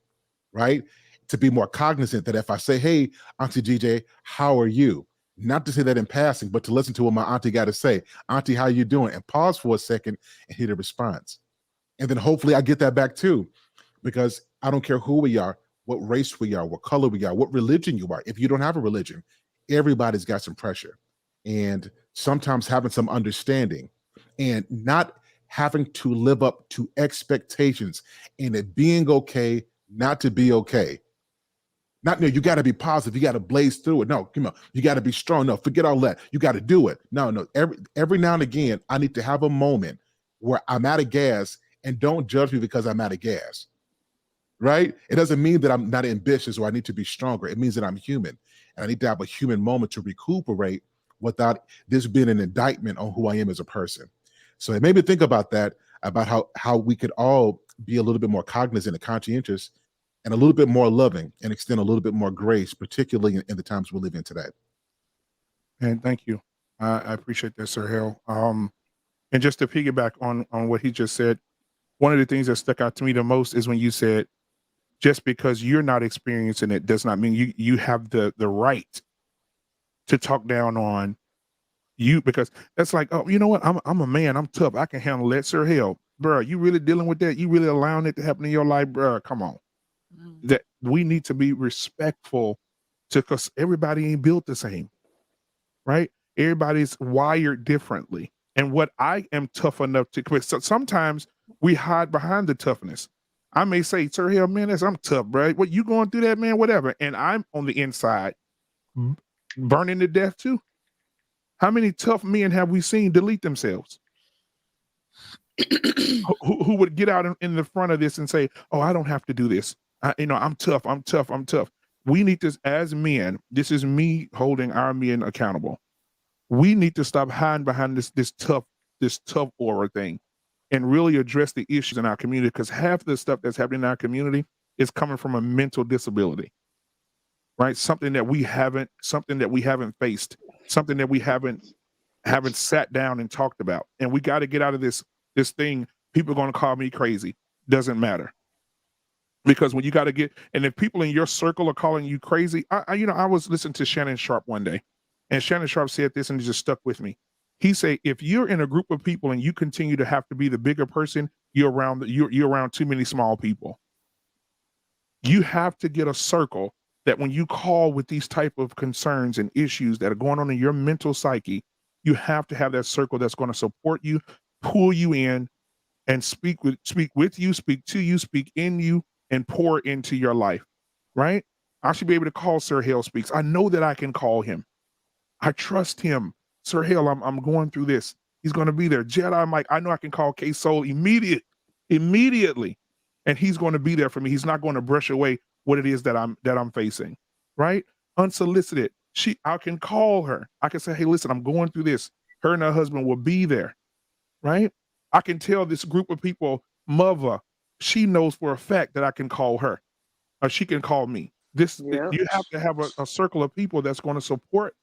right? To be more cognizant that if I say, hey, Auntie DJ, how are you? Not to say that in passing, but to listen to what my auntie got to say. Auntie, how you doing? And pause for a second and hear the response. And then hopefully I get that back too, because I don't care who we are, what race we are, what color we are, what religion you are. If you don't have a religion, everybody's got some pressure. And sometimes having some understanding and not having to live up to expectations and it being okay not to be okay. Not, no, you got to be positive. You got to blaze through it. No, come on. You got to be strong. No, forget all that. You got to do it. No. Every now and again, I need to have a moment where I'm out of gas, and don't judge me because I'm out of gas. Right? It doesn't mean that I'm not ambitious or I need to be stronger. It means that I'm human, and I need to have a human moment to recuperate without this being an indictment on who I am as a person. So it made me think about that, about how we could all be a little bit more cognizant and conscientious and a little bit more loving and extend a little bit more grace, particularly in the times we live in today. And thank you. I appreciate that, Sir Hale. And just to piggyback on what he just said, one of the things that stuck out to me the most is when you said, just because you're not experiencing it does not mean you have the right to talk down on you, because that's like, oh, you know what? I'm a man. I'm tough. I can handle that. Sir Hale, bro, you really dealing with that? You really allowing it to happen in your life, bro? Come on. That we need to be respectful to, because everybody ain't built the same, right? Everybody's wired differently. And what I am tough enough to quit. So sometimes we hide behind the toughness. I may say, Sir Hale, man, I'm tough, bro. What you going through that, man? Whatever. And I'm on the inside burning to death too. How many tough men have we seen delete themselves? who would get out in the front of this and say, oh, I don't have to do this. I'm tough. I'm tough. I'm tough. We need to, as men, this is me holding our men accountable. We need to stop hiding behind this tough aura thing and really address the issues in our community, because half the stuff that's happening in our community is coming from a mental disability, right? Something that we haven't faced, something that we haven't sat down and talked about. And we got to get out of this thing. People are going to call me crazy. Doesn't matter. Because when you got to get, and if people in your circle are calling you crazy, I was listening to Shannon Sharp one day, and Shannon Sharp said this, and it just stuck with me. He said, if you're in a group of people and you continue to have to be the bigger person, you're around too many small people. You have to get a circle that when you call with these type of concerns and issues that are going on in your mental psyche, you have to have that circle that's going to support you, pull you in, and speak with you, speak to you, speak in you, and pour into your life, right? I should be able to call Sir Hale Speaks. I know that I can call him. I trust him. Sir Hale, I'm going through this. He's going to be there. Jedi Mike, I know I can call K-Soul immediately, and he's going to be there for me. He's not going to brush away what it is that I'm facing, right? Unsolicited. I can call her. I can say, hey, listen, I'm going through this. Her and her husband will be there, right? I can tell this group of people, mother, she knows for a fact that I can call her, or she can call me. You have to have a circle of people that's going to support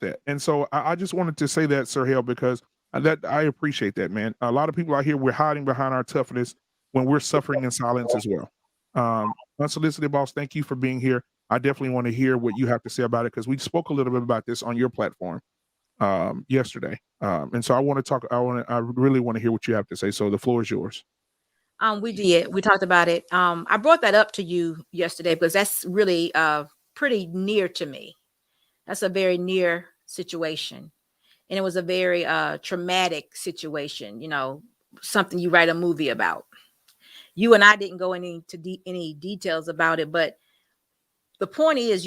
that. And so I just wanted to say that, Sir Hale, because that I appreciate that, man. A lot of people out here, we're hiding behind our toughness when we're suffering in silence as well. Unsolicited Boss, thank you for being here. I definitely want to hear what you have to say about it, because we spoke a little bit about this on your platform yesterday. And so I really want to hear what you have to say. So the floor is yours. We did. We talked about it. I brought that up to you yesterday because that's really pretty near to me. That's a very near situation. And it was a very traumatic situation, something you write a movie about. You and I didn't go into any details about it, but the point is,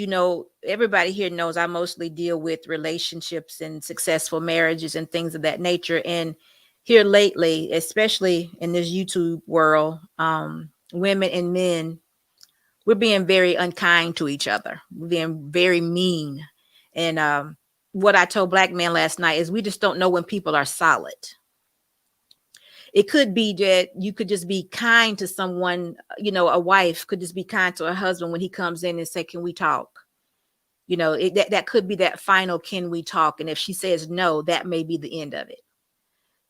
everybody here knows I mostly deal with relationships and successful marriages and things of that nature. And here lately, especially in this YouTube world, women and men, we're being very unkind to each other. We're being very mean. And what I told Black Man last night is we just don't know when people are solid. It could be that you could just be kind to someone, a wife could just be kind to her husband when he comes in and say, can we talk? You know, that could be that final, can we talk? And if she says no, that may be the end of it.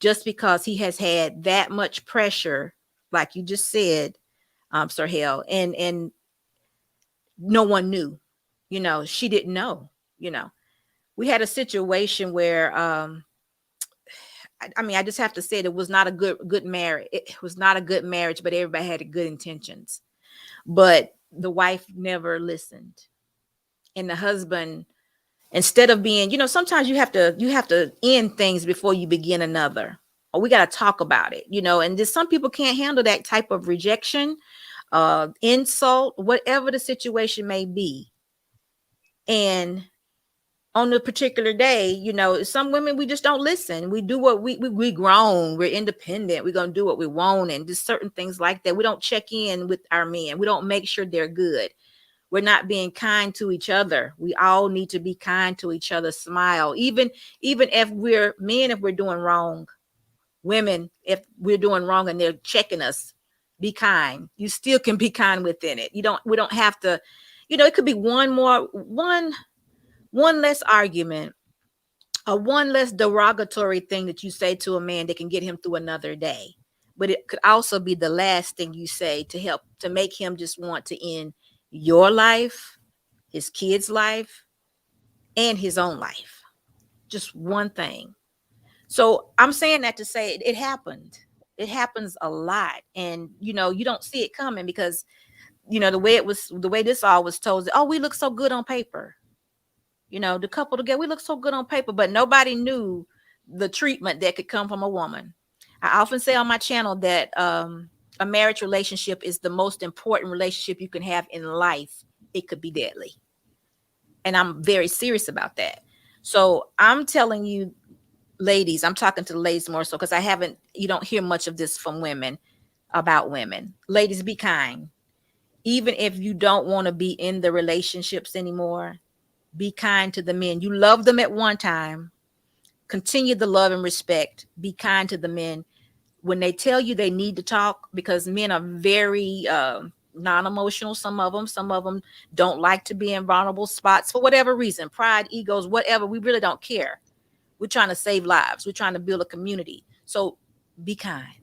Just because he has had that much pressure, like you just said, Sir Hale, and no one knew, you know, she didn't know, you know. We had a situation where, I mean, I just have to say it was not a good marriage. It was not a good marriage, but everybody had good intentions. But the wife never listened. And the husband, instead of being, you know, sometimes you have to end things before you begin another. Or we got to talk about it, you know, and just some people can't handle that type of rejection, insult, whatever the situation may be. And on the particular day, you know, some women, we just don't listen. We do what we grown, we're independent, we're going to do what we want. And just certain things like that. We don't check in with our men. We don't make sure they're good. We're not being kind to each other. We all need to be kind to each other, smile. Even if we're men, if we're doing wrong, women, if we're doing wrong and they're checking us, be kind. You still can be kind within it. We don't have to, you know, it could be one less argument, or one less derogatory thing that you say to a man that can get him through another day. But it could also be the last thing you say to help to make him just want to end your life, his kid's life, and his own life. Just one thing. So I'm saying that to say it happened. It happens a lot. And, you know, you don't see it coming because, you know, the way this all was told, oh, we look so good on paper. You know, the couple together, we look so good on paper, but nobody knew the treatment that could come from a woman. I often say on my channel that a marriage relationship is the most important relationship you can have in life. It could be deadly. And I'm very serious about that. So I'm telling you, ladies, I'm talking to the ladies more so because you don't hear much of this from women about women. Ladies, be kind. Even if you don't want to be in the relationships anymore, be kind to the men. You love them at one time. Continue the love and respect. Be kind to the men. When they tell you they need to talk, because men are very non-emotional, some of them don't like to be in vulnerable spots for whatever reason, pride, egos, whatever. We really don't care. We're trying to save lives. We're trying to build a community. So be kind,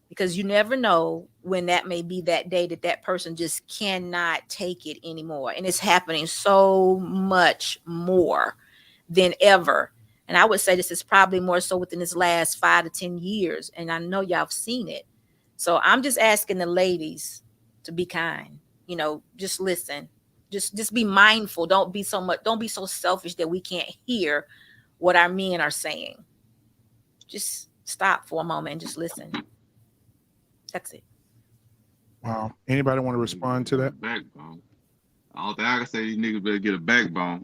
because you never know when that may be that day that person just cannot take it anymore. And it's happening so much more than ever. And I would say this is probably more so within this last 5 to 10 years. And I know y'all have seen it. So I'm just asking the ladies to be kind, you know, just listen, just be mindful. Don't be so selfish that we can't hear what our men are saying. Just stop for a moment and just listen. That's it. Wow. Anybody want to respond to that? Backbone. I don't think I can say these niggas better get a backbone.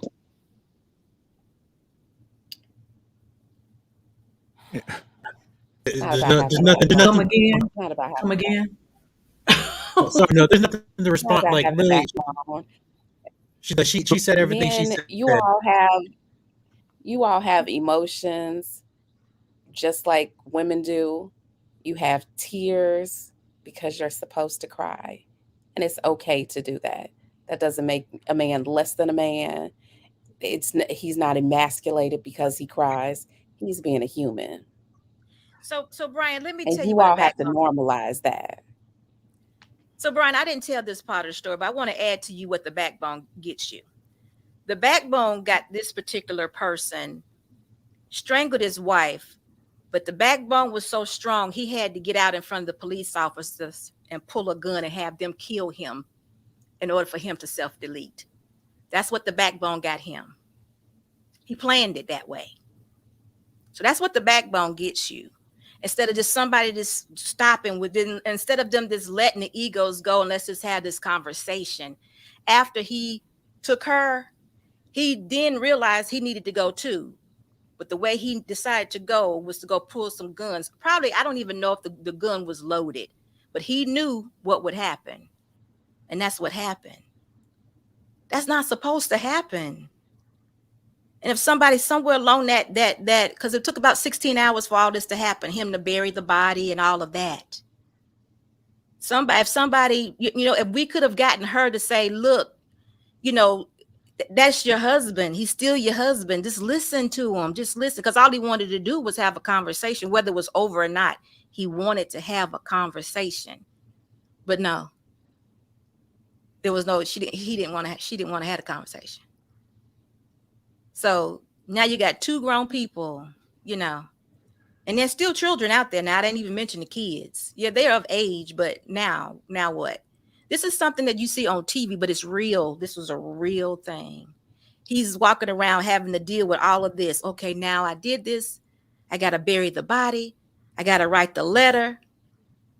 There's nothing. Come again. Not about Come again. Sorry, no, there's nothing to respond. Not about Like having a really, backbone. she said everything she Men, said. you all have emotions just like women do. You have tears because you're supposed to cry, and it's okay to do that. That doesn't make a man less than a man. He's not emasculated because he cries. He's being a human. So Brian, let me And tell you you what all a have to backbone. normalize that. So Brian, I didn't tell this part of the story, but I want to add to you what the backbone gets you. The backbone got this particular person strangled his wife, but the backbone was so strong he had to get out in front of the police officers and pull a gun and have them kill him in order for him to self-delete. That's what the backbone got him. He planned it that way. So that's what the backbone gets you. Instead of just somebody just stopping within, instead of them just letting the egos go and let's just have this conversation. After he took her, he then realized he needed to go too. But the way he decided to go was to go pull some guns. Probably, I don't even know if the gun was loaded, but he knew what would happen. And that's what happened. That's not supposed to happen. And if somebody somewhere along that, because it took about 16 hours for all this to happen, him to bury the body and all of that. If somebody, if we could have gotten her to say, look, That's your husband. He's still your husband. Just listen to him. Just listen. Because all he wanted to do was have a conversation, whether it was over or not. He wanted to have a conversation. But no, there was no, she didn't want to have a conversation. So now you got two grown people, you know, and there's still children out there. Now I didn't even mention the kids. Yeah, they're of age, but now what? This is something that you see on TV, but it's real. This was a real thing. He's walking around having to deal with all of this. Okay, now I did this. I got to bury the body. I got to write the letter.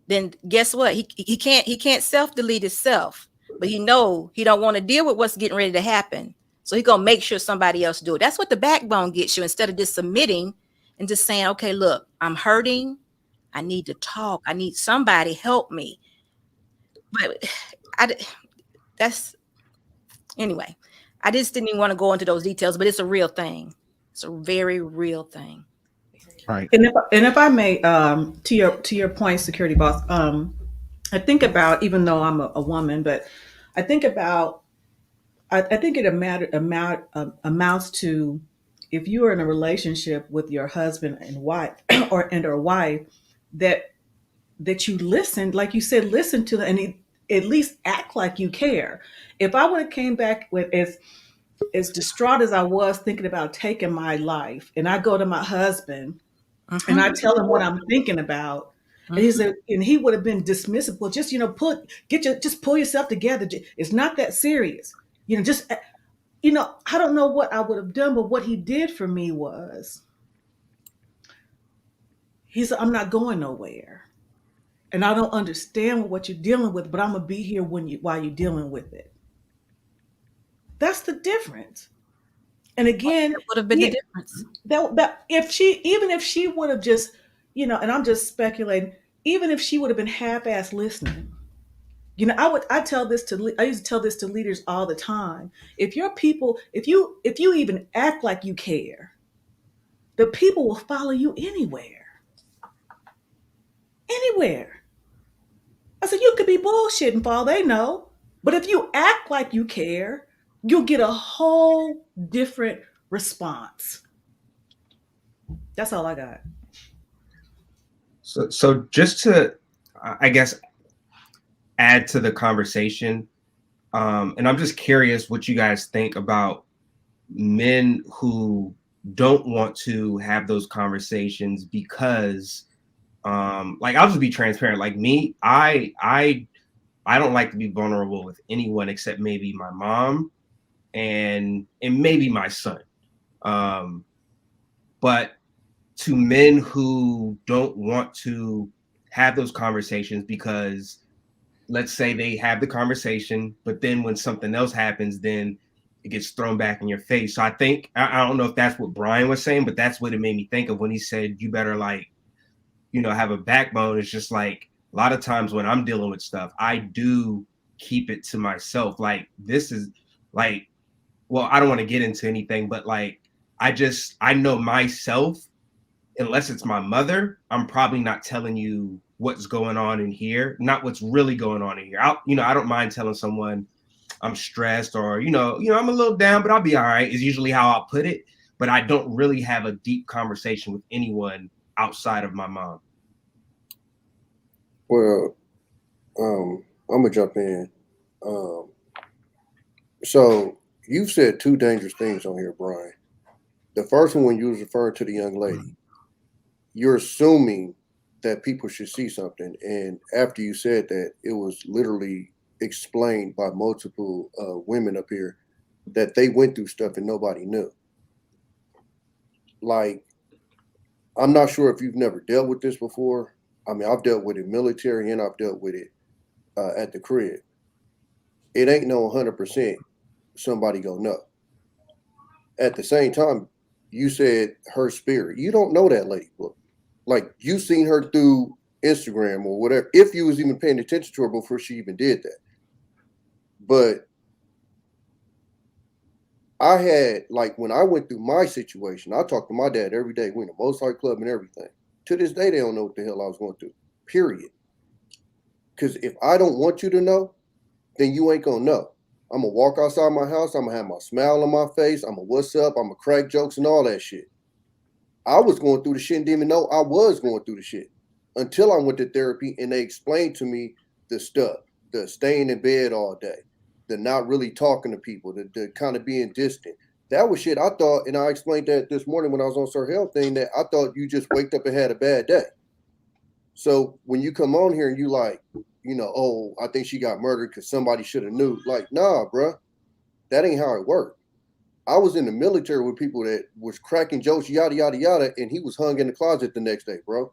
Then guess what? He can't self-delete himself, but he don't want to deal with what's getting ready to happen. So he's going to make sure somebody else do it. That's what the backbone gets you, instead of just submitting and just saying, okay, look, I'm hurting. I need to talk. I need somebody help me. But anyway, I just didn't even want to go into those details, but it's a real thing. It's a very real thing. Right. And if I may, to your point, security boss, I think about, even though I'm a woman, but I think about, I think it amounts to, if you are in a relationship with your husband and wife or wife, that you listen, like you said, listen to them and at least act like you care. If I would have came back with as distraught as I was thinking about taking my life, and I go to my husband and I tell him what I'm thinking about, and he said, and he would have been dismissive. Well, just just pull yourself together. It's not that serious. I don't know what I would have done, but what he did for me was, he said, I'm not going nowhere. And I don't understand what you're dealing with, but I'm gonna be here while you're dealing with it. That's the difference. And again, That would have been the difference. That if she would have just, and I'm just speculating, even if she would have been half-ass listening, I used to tell this to leaders all the time. If your people, if you even act like you care, the people will follow you anywhere. Anywhere. I said, you could be bullshitting for all they know, but if you act like you care, you'll get a whole different response. That's all I got. So just to, I guess, add to the conversation, and I'm just curious what you guys think about men who don't want to have those conversations because, like, I'll just be transparent. Like me, I don't like to be vulnerable with anyone except maybe my mom and maybe my son. But to men who don't want to have those conversations because, let's say they have the conversation, but then when something else happens, then it gets thrown back in your face. So I think, I don't know if that's what Brian was saying, but that's what it made me think of when he said, you better have a backbone. It's just like, a lot of times when I'm dealing with stuff, I do keep it to myself. Like, this is like, well, I don't want to get into anything, but like, I know myself, unless it's my mother, I'm probably not telling you what's going on in here, not what's really going on in here. I don't mind telling someone I'm stressed or, I'm a little down, but I'll be all right, is usually how I'll put it. But I don't really have a deep conversation with anyone outside of my mom. Well, I'm gonna jump in. So you've said two dangerous things on here, Brian. The first one, when you was referring to the young lady, you're assuming that people should see something. And after you said that, it was literally explained by multiple women up here that they went through stuff and nobody knew. Like, I'm not sure if you've never dealt with this before. I mean, I've dealt with it military and I've dealt with it at the crib. It ain't no 100% somebody gonna know. At the same time, you said her spirit. You don't know that lady, book. Like, you seen her through Instagram or whatever, if you was even paying attention to her before she even did that. But I had, like, when I went through my situation, I talked to my dad every day. We in a motorcycle club and everything. To this day, they don't know what the hell I was going through, period. Because if I don't want you to know, then you ain't going to know. I'm gonna walk outside my house. I'm gonna have my smile on my face. I'm gonna what's up. I'm gonna crack jokes and all that shit. I was going through the shit and didn't even know I was going through the shit until I went to therapy and they explained to me the stuff, the staying in bed all day, the not really talking to people, the kind of being distant. That was shit I thought, and I explained that this morning when I was on Sir Health thing, that I thought you just waked up and had a bad day. So when you come on here and you like, oh, I think she got murdered because somebody should have knew. Like, nah, bruh, that ain't how it worked. I was in the military with people that was cracking jokes, yada, yada, yada, and he was hung in the closet the next day, bro.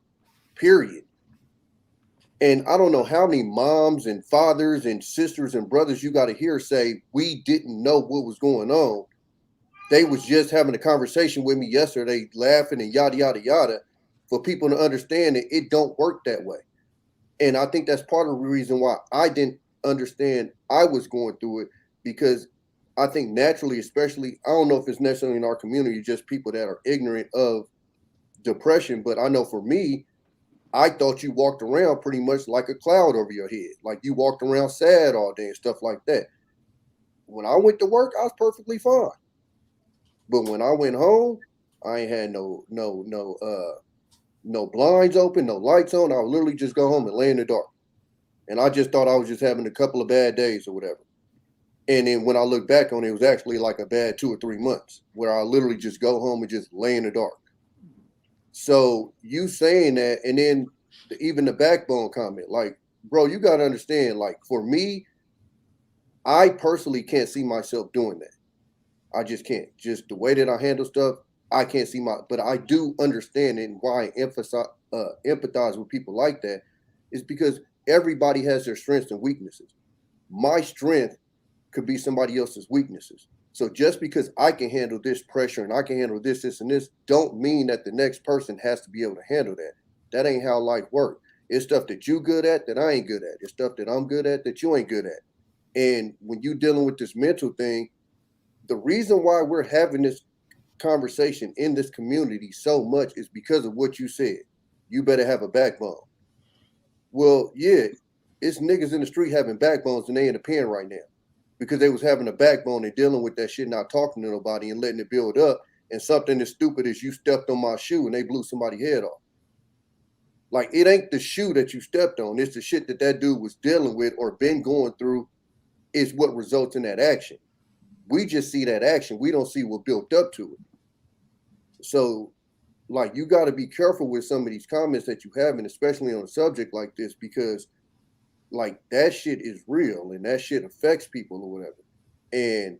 Period. And I don't know how many moms and fathers and sisters and brothers you got to hear say, we didn't know what was going on. They was just having a conversation with me yesterday, laughing and yada, yada, yada, for people to understand that it don't work that way. And I think that's part of the reason why I didn't understand I was going through it, because I think naturally, especially, I don't know if it's necessarily in our community, just people that are ignorant of depression. But I know for me, I thought you walked around pretty much like a cloud over your head. Like you walked around sad all day and stuff like that. When I went to work, I was perfectly fine. But when I went home, I ain't had no blinds open, no lights on. I would literally just go home and lay in the dark. And I just thought I was just having a couple of bad days or whatever. And then when I look back on it, it was actually like a bad 2 or 3 months where I literally just go home and just lay in the dark. So you saying that, and then even the backbone comment, like, bro, you got to understand, like, for me, I personally can't see myself doing that. I just can't. Just the way that I handle stuff, I can't see but I do understand, and why I empathize with people like that is because everybody has their strengths and weaknesses. My strength could be somebody else's weaknesses. So just because I can handle this pressure and I can handle this, and this, don't mean that the next person has to be able to handle that. That ain't how life works. It's stuff that you good at that I ain't good at. It's stuff that I'm good at that you ain't good at. And when you dealing with this mental thing, the reason why we're having this conversation in this community so much is because of what you said. You better have a backbone. Well, yeah, it's niggas in the street having backbones and they in the pen right now because they was having a backbone and dealing with that shit, not talking to nobody and letting it build up. And something as stupid as you stepped on my shoe and they blew somebody's head off. Like, it ain't the shoe that you stepped on. It's the shit that dude was dealing with or been going through is what results in that action. We just see that action. We don't see what built up to it. So, like, you got to be careful with some of these comments that you have, and especially on a subject like this, because, like, that shit is real and that shit affects people or whatever. And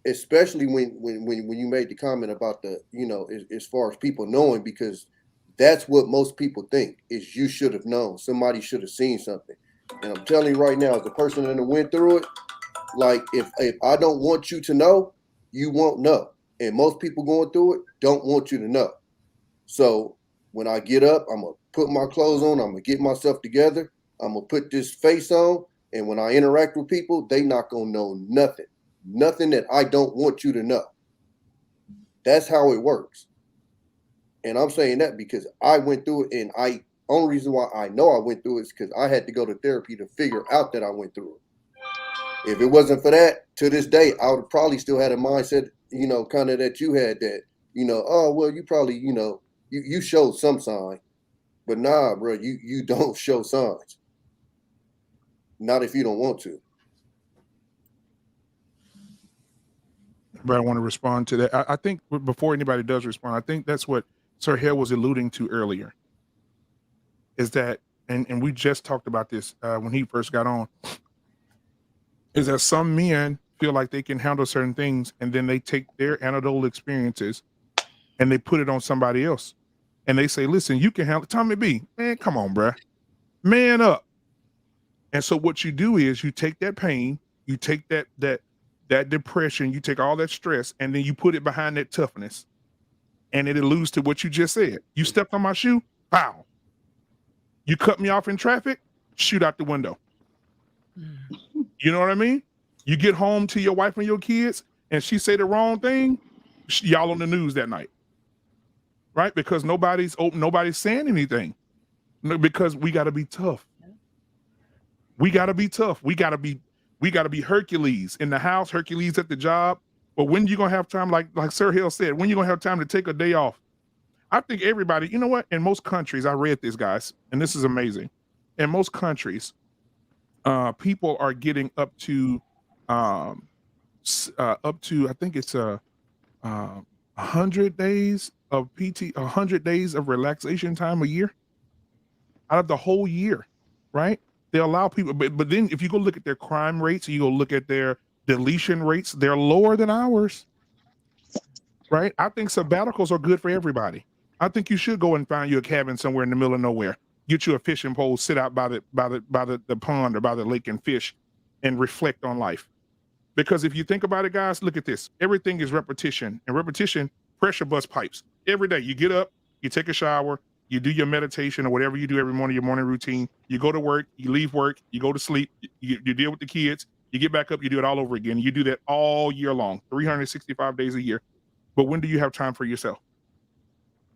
especially when you made the comment about the, as far as people knowing, because that's what most people think is you should have known. Somebody should have seen something. And I'm telling you right now, as a person that went through it, like, if I don't want you to know, you won't know. And most people going through it don't want you to know. So when I get up, I'm going to put my clothes on. I'm going to get myself together. I'm going to put this face on. And when I interact with people, they not going to know nothing. Nothing that I don't want you to know. That's how it works. And I'm saying that because I went through it, and only reason why I know I went through it is because I had to go to therapy to figure out that I went through it. If it wasn't for that, to this day, I would probably still had a mindset, kind of that you had that, oh, well, you probably, you showed some sign. But nah, bro, you don't show signs. Not if you don't want to. But I want to respond to that. I think before anybody does respond, I think that's what Sir Hale was alluding to earlier. Is that, and we just talked about this when he first got on, is that some men feel like they can handle certain things, and then they take their anecdotal experiences and they put it on somebody else. And they say, listen, you can handle it. Tommy B, man, come on, bruh. Man up. And so what you do is you take that pain, you take that depression, you take all that stress, and then you put it behind that toughness. And it alludes to what you just said. You stepped on my shoe, pow. You cut me off in traffic, shoot out the window. You know what I mean? You get home to your wife and your kids, and she say the wrong thing, y'all on the news that night. Right? Because nobody's saying anything. No, because we got to be tough. We got to be tough. We got to be We got to be Hercules in the house, Hercules at the job. But when you gonna have time, like Sir Hill said, when you gonna have time to take a day off? I think everybody, you know what? In most countries, I read this, guys, and this is amazing. In most countries, people are getting up to I think it's 100 days of 100 days of relaxation time a year out of the whole year, right? They allow people, but then if you go look at their crime rates, you go look at their deletion rates, they're lower than ours, right? I think sabbaticals are good for everybody. I think you should go and find you a cabin somewhere in the middle of nowhere, get you a fishing pole, sit out by the pond or by the lake and fish and reflect on life. Because if you think about it, guys, look at this. Everything is repetition, and repetition, pressure bust pipes. Every day you get up, you take a shower, you do your meditation or whatever you do every morning, your morning routine. You go to work, you leave work, you go to sleep, you deal with the kids, you get back up, you do it all over again. You do that all year long, 365 days a year. But when do you have time for yourself?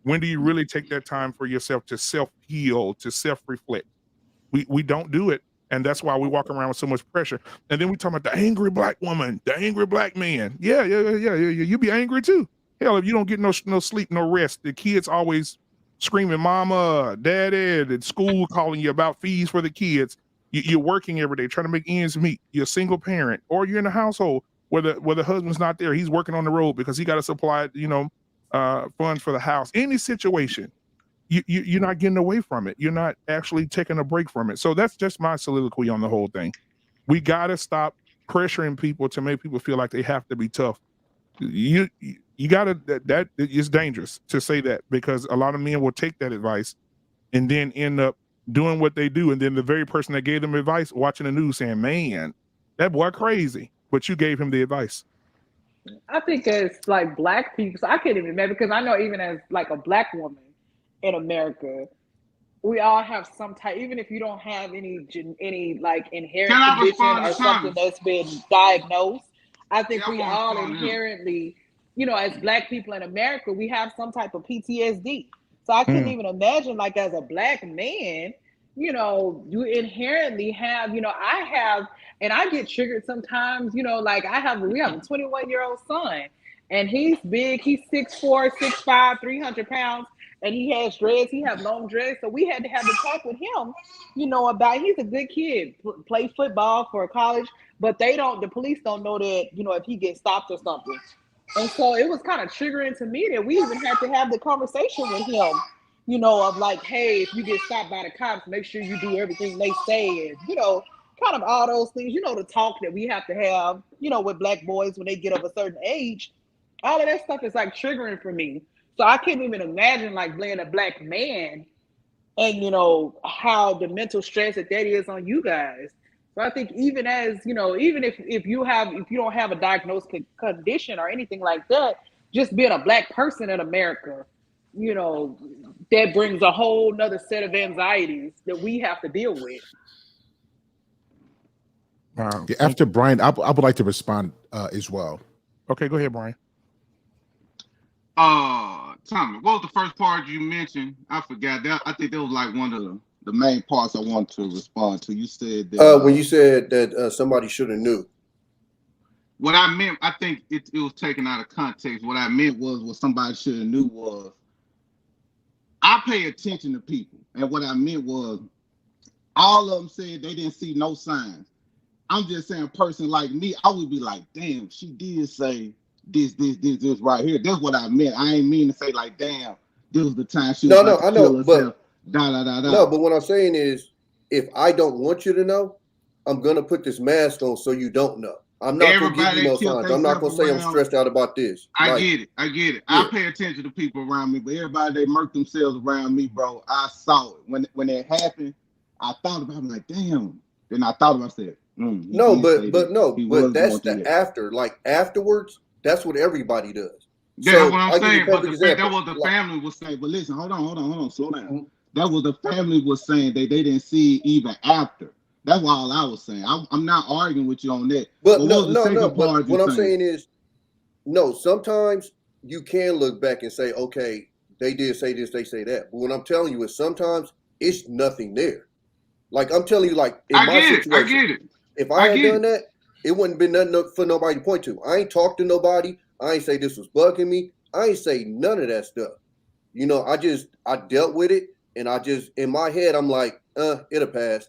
When do you really take that time for yourself to self-heal, to self-reflect? We don't do it. And that's why we walk around with so much pressure. And then we talk about the angry black woman, the angry black man. Yeah. You be angry too. Hell, if you don't get no sleep, no rest, the kids always screaming, mama, daddy, at school calling you about fees for the kids. You're working every day, trying to make ends meet. You're a single parent, or you're in a household where the husband's not there. He's working on the road because he got to supply, funds for the house. Any situation, you're not getting away from it. You're not actually taking a break from it. So that's just my soliloquy on the whole thing. We got to stop pressuring people to make people feel like they have to be tough. You got to, that is dangerous to say that, because a lot of men will take that advice and then end up doing what they do. And then the very person that gave them advice watching the news saying, man, that boy crazy, but you gave him the advice. I think as like black people, so I can't even imagine, because I know even as like a black woman in America, we all have some type, even if you don't have any like inherent condition or something that's been diagnosed, I think we all inherently, as black people in America, we have some type of PTSD. So I couldn't even imagine, like, as a black man, you inherently have, I have, and I get triggered sometimes, like we have a 21-year-old son, and he's big, he's 6'4", 6'5", 300 pounds, and he has dreads, he has long dreads. So we had to have a talk with him, about, he's a good kid, play football for college, but the police don't know that, if he gets stopped or something. And so it was kind of triggering to me that we even had to have the conversation with him, of like, hey, if you get stopped by the cops, make sure you do everything they say. And, kind of all those things, the talk that we have to have, with black boys when they get of a certain age. All of that stuff is like triggering for me. So I can't even imagine like being a black man and, how the mental stress that is on you guys. So I think even as, even if you don't have a diagnosed condition or anything like that, just being a black person in America, that brings a whole nother set of anxieties that we have to deal with. Wow. Yeah, after Brian, I would like to respond as well. Okay, go ahead, Brian. Tommy, what was the first part you mentioned? I forgot that. I think that was like one of the main parts I want to respond to. You said that when you said that somebody should have knew. What I meant, I think it was taken out of context. What I meant was what somebody should have knew was I pay attention to people, and what I meant was all of them said they didn't see no signs. I'm just saying, a person like me, I would be like, damn, she did say this right here. That's what I meant. I ain't mean to say like, damn, this was the time she was about to kill herself. No, but what I'm saying is, if I don't want you to know, I'm gonna put this mask on so you don't know. I'm not gonna give you no signs. I'm not gonna say I'm stressed out about this. I get it. Yeah. I pay attention to people around me, but everybody they murk themselves around me, bro. I saw it when it happened. I thought about it, like, damn. Then I thought about it. But that's the after. Like afterwards, that's what everybody does. Yeah, that's what I'm saying. But that was the family was saying. But listen, hold on, slow down. Mm-hmm. That was the family was saying they didn't see it even after. That's all I was saying. I'm not arguing with you on that. But what I'm saying is, no. Sometimes you can look back and say, okay, they did say this, they say that. But what I'm telling you is sometimes it's nothing there. Like I'm telling you, like in my situation, I get it. If I had done that, It wouldn't been nothing for nobody to point to. I ain't talked to nobody. I ain't say this was bugging me. I ain't say none of that stuff. You know, I dealt with it, and I just, in my head, I'm like, it'll pass.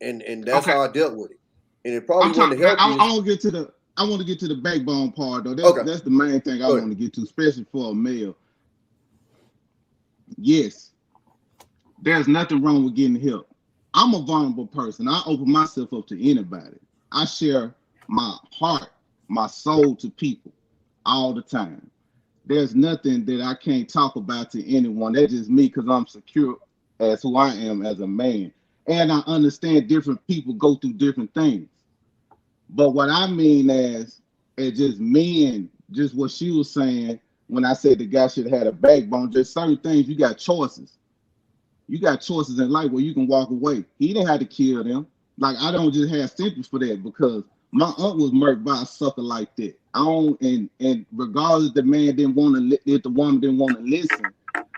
And that's how I dealt with it. And it probably wouldn't help you. I want to get to the backbone part though. That's the main thing I want to get to, especially for a male. Yes, there's nothing wrong with getting help. I'm a vulnerable person. I open myself up to anybody. I share my heart, my soul to people all the time. There's nothing that I can't talk about to anyone. That's just me because I'm secure as who I am as a man. And I understand different people go through different things. But what I mean is just men, just what she was saying when I said the guy should have had a backbone, just certain things, you got choices. You got choices in life where you can walk away. He didn't have to kill them. Like, I don't just have sympathy for that because my aunt was murdered by a sucker like that. And regardless if the man didn't want to, if the woman didn't want to listen,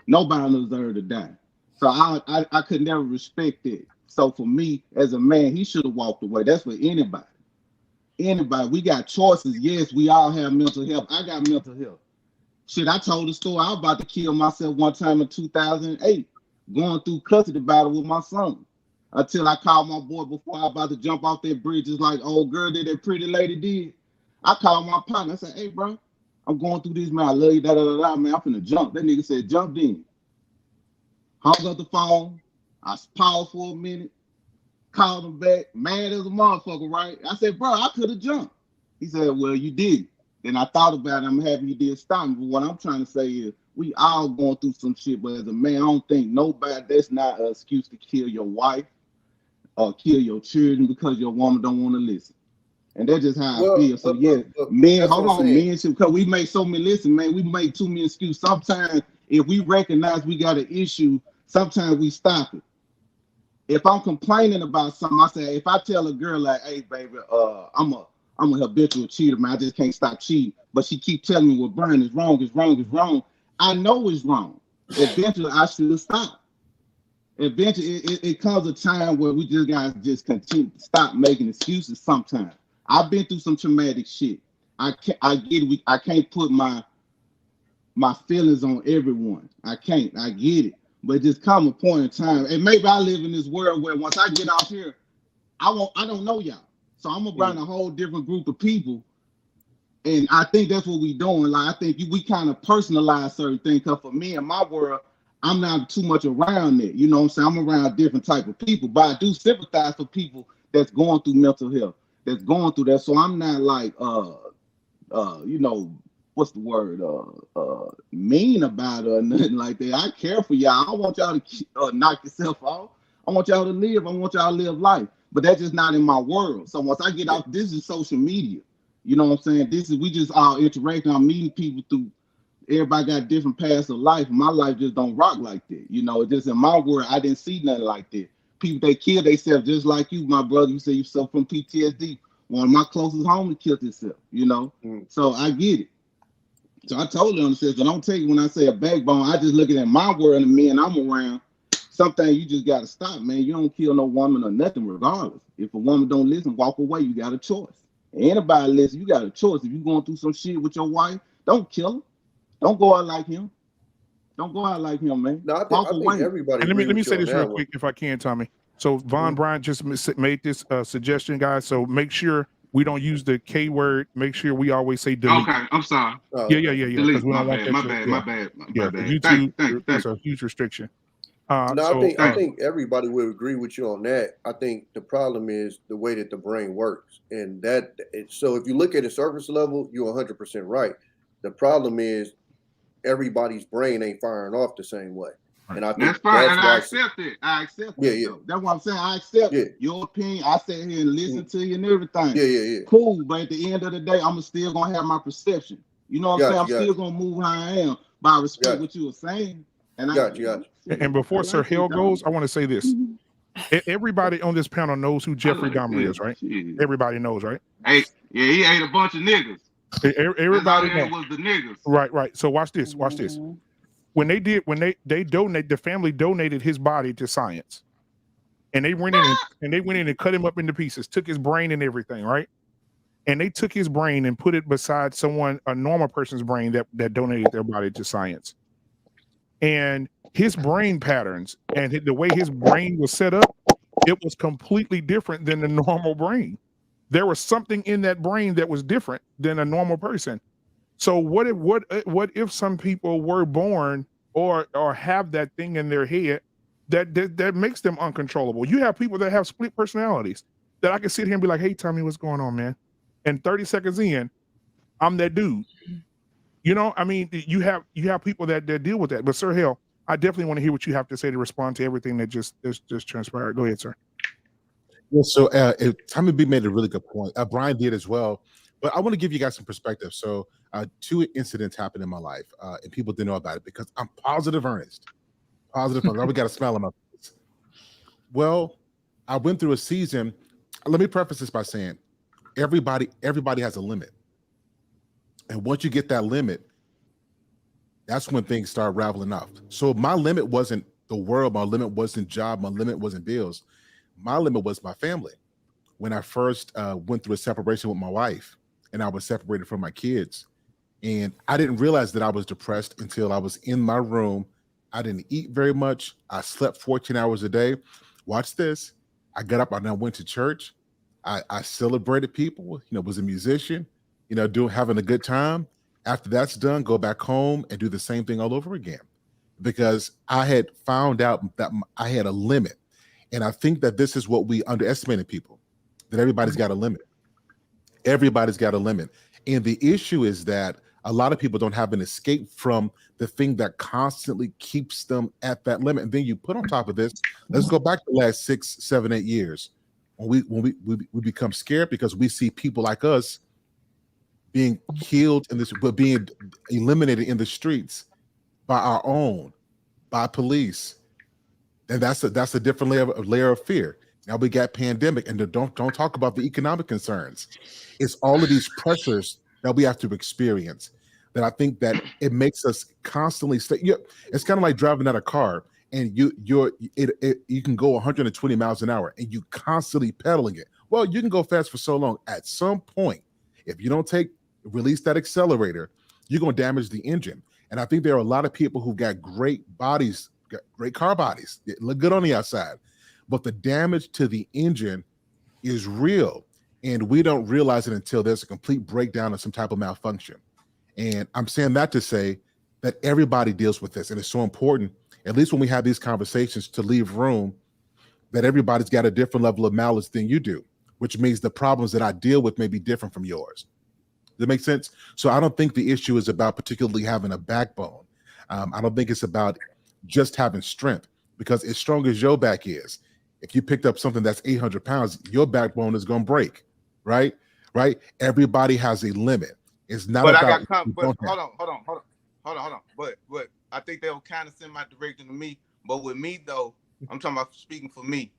nobody deserved to die. So I could never respect it. So for me, as a man, he should have walked away. That's for anybody. Anybody. We got choices. Yes, we all have mental health. I got mental health. Shit, I told the story. I was about to kill myself one time in 2008, going through custody battle with my son. Until I called my boy before I was about to jump off that bridge, just like old girl did, that pretty lady did. I called my partner. I said, hey, bro, I'm going through this, man. I love you, da-da-da-da, man. I'm finna jump. That nigga said, jump in. Hung up the phone. I paused for a minute. Called him back. Mad as a motherfucker, right? I said, bro, I could have jumped. He said, well, you didn't. Then I thought about it. I'm happy you did stop me. But what I'm trying to say is, we all going through some shit. But as a man, I don't think nobody, that's not an excuse to kill your wife or kill your children because your woman don't want to listen. And that's just how I feel. So men, hold on, men should, because we make so many, listen, man, we make too many excuses. Sometimes if we recognize we got an issue, sometimes we stop it. If I'm complaining about something, I say, if I tell a girl like, hey, baby, I'm a habitual cheater, man, I just can't stop cheating. But she keep telling me, well, Brian, it's wrong, it's wrong, it's wrong. I know it's wrong. Eventually, I should stop. Eventually, it comes a time where we just gotta just continue to stop making excuses sometimes. I've been through some traumatic shit. I get it. I can't put my feelings on everyone. I can't. I get it. But just come a point in time, and maybe I live in this world where once I get out here, I don't know y'all. So I'm around a whole different group of people. And I think that's what we're doing. Like, I think we kind of personalize certain things. Because for me in my world, I'm not too much around it. You know what I'm saying? I'm around different type of people. But I do sympathize for people that's going through mental health, that's going through that. So I'm not like, you know, what's the word? Mean about it or nothing like that. I care for y'all. I don't want y'all to knock yourself off. I want y'all to live. I want y'all to live life. But that's just not in my world. So once I get out, this is social media. You know what I'm saying? We just all interacting. I'm meeting people through, everybody got different paths of life. My life just don't rock like that. You know, just in my world, I didn't see nothing like that. People, they kill themselves just like you, my brother. You say you suffer from PTSD. One of my closest homies killed himself, you know? So I get it. So I totally understand. So don't take it when I say a backbone. I just looking at my world and the men I'm around. Something you just got to stop, man. You don't kill no woman or nothing regardless. If a woman don't listen, walk away. You got a choice. Anybody listen, you got a choice. If you're going through some shit with your wife, don't kill her. Don't go out like him. Don't go out like him, man. No, I think everybody. And let me say this real quick, if I can, Tommy. So Von Bryant just made this suggestion, guys. So make sure we don't use the K word. Make sure we always say delete. Okay, I'm sorry. Yeah. Delete. My bad. YouTube, that's a huge restriction. I think everybody would agree with you on that. I think the problem is the way that the brain works, and so if you look at a surface level, you're 100% right. The problem is everybody's brain ain't firing off the same way, and I think that's fine. And I accept it. I accept it. Yeah. That's what I'm saying. I accept your opinion. I sit here and listen to you and everything. Yeah. Cool, but at the end of the day, I'm still gonna have my perception. You know what I'm saying? I'm still gonna move how I am, but I respect what you were saying. And got you. And before Sir Hale goes, I want to say this. Everybody on this panel knows who Jeffrey Dahmer is, right? Everybody knows, right? He ate a bunch of niggas. Everybody knows. Was the niggas. Right. So watch this. When they donate, the family donated his body to science. And they went in and cut him up into pieces, took his brain and everything, right? and they took his brain and put it beside a normal person's brain that donated their body to science. And his brain patterns and the way his brain was set up, it was completely different than the normal brain. There was something in that brain that was different than a normal person. So what if some people were born or have that thing in their head that makes them uncontrollable? You have people that have split personalities that I can sit here and be like, hey, Tommy, what's going on, man? And 30 seconds in, I'm that dude. You know, I mean, you have people that deal with that. But Sir Hale, I definitely want to hear what you have to say to respond to everything that just transpired. Go ahead, sir. Yeah, so Tommy B made a really good point. Brian did as well. But I want to give you guys some perspective. So 2 incidents happened in my life, and people didn't know about it because I'm positive earnest. Positive earnest. We got a smile on my face. Well, I went through a season. Let me preface this by saying everybody has a limit. And once you get that limit, that's when things start raveling up. So my limit wasn't the world. My limit wasn't job. My limit wasn't bills. My limit was my family. When I first went through a separation with my wife and I was separated from my kids, and I didn't realize that I was depressed until I was in my room. I didn't eat very much. I slept 14 hours a day. Watch this. I got up and I went to church. I celebrated people, was a musician, having a good time. After that's done, go back home and do the same thing all over again, because I had found out that I had a limit. And I think that this is what we underestimate in people, that everybody's got a limit. Everybody's got a limit. And the issue is that a lot of people don't have an escape from the thing that constantly keeps them at that limit. And then you put on top of this, let's go back to the last 6, 7, 8 years when we become scared because we see people like us being killed but being eliminated in the streets by police. And that's a different layer of fear. Now we got pandemic, and don't talk about the economic concerns. It's all of these pressures that we have to experience that I think that it makes us constantly stay. It's kind of like driving out a car, and you can go 120 miles an hour, and you constantly pedaling it. Well, you can go fast for so long. At some point, if you don't release that accelerator, you're going to damage the engine. And I think there are a lot of people who got great bodies, great car bodies. They look good on the outside, but the damage to the engine is real. And we don't realize it until there's a complete breakdown of some type of malfunction. And I'm saying that to say that everybody deals with this. And it's so important, at least when we have these conversations, to leave room that everybody's got a different level of malice than you do, which means the problems that I deal with may be different from yours. Does that make sense? So I don't think the issue is about particularly having a backbone. I don't think it's about just having strength, because as strong as your back is, if you picked up something that's 800 pounds, your backbone is going to break, right? Everybody has a limit. It's not about. Hold on. But I think they were kind of semi-directing to me. But with me though, I'm talking about speaking for me.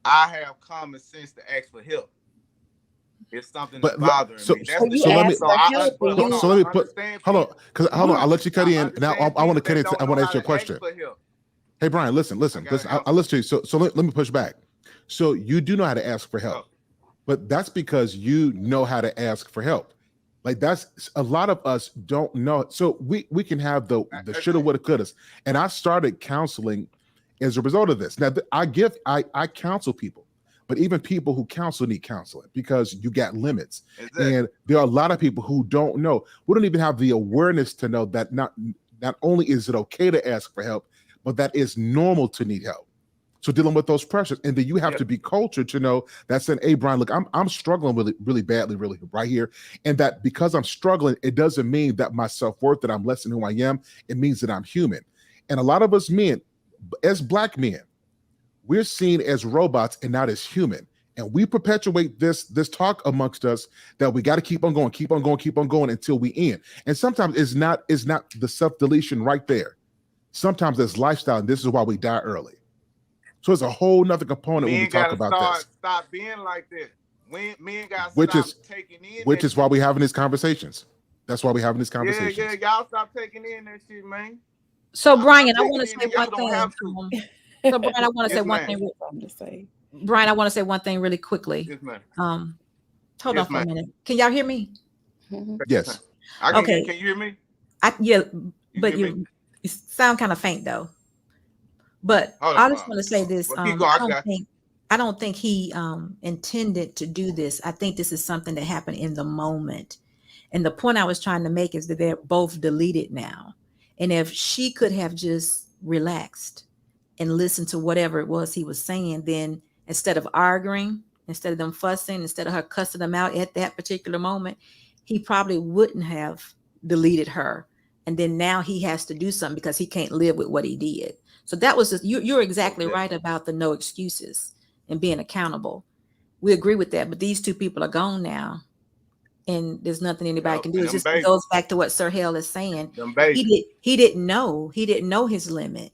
I have common sense to ask for help. It's something that's bothering me. Hold on. I'll let you cut in. Now I want to cut in. I want to ask you a question. Hey Brian, listen. I'll listen to you. So let me push back. So you do know how to ask for help, but that's because you know how to ask for help. Like that's a lot of us don't know. So we can have the shoulda, woulda, couldas. And I started counseling as a result of this. Now I counsel people, but even people who counsel need counseling because you got limits. Exactly. And there are a lot of people who don't know. We don't even have the awareness to know that not only is it okay to ask for help, but that it's normal to need help. So dealing with those pressures, and then you have to be cultured to know that saying, "Hey, Brian, look, I'm struggling really, really badly, really right here," and that because I'm struggling, it doesn't mean that my self-worth, that I'm less than who I am. It means that I'm human. And a lot of us men, as Black men, we're seen as robots and not as human, and we perpetuate this talk amongst us that we got to keep on going until we end. And sometimes it's not the self-deletion right there. Sometimes it's lifestyle, and this is why we die early. So it's a whole nother component when we talk about this. Stop being like this. Men got taking in. Which is why we're having these conversations. That's why we're having these conversations. Yeah, y'all stop taking in that shit, man. So Brian, I want to say one thing. So Brian, I want to say one thing. Brian, I want to say one thing really quickly. Yes, ma'am. Hold Yes, on for a ma'am. minute. Can y'all hear me? Yes. I can. Okay. Can you hear me? Yeah, You but hear me? you sound kind of faint though. But Hold I on. just want to say this. Well, keep going. I don't think he intended to do this. I think this is something that happened in the moment. And the point I was trying to make is that they're both deleted now. And if she could have just relaxed and listened to whatever it was he was saying, then instead of arguing, instead of them fussing, instead of her cussing them out at that particular moment, he probably wouldn't have deleted her. And then now he has to do something because he can't live with what he did. So that was just, you're exactly right about the no excuses and being accountable. We agree with that, but these two people are gone now. And there's nothing anybody can do. It goes back to what Sir Hale is saying. He didn't know his limit,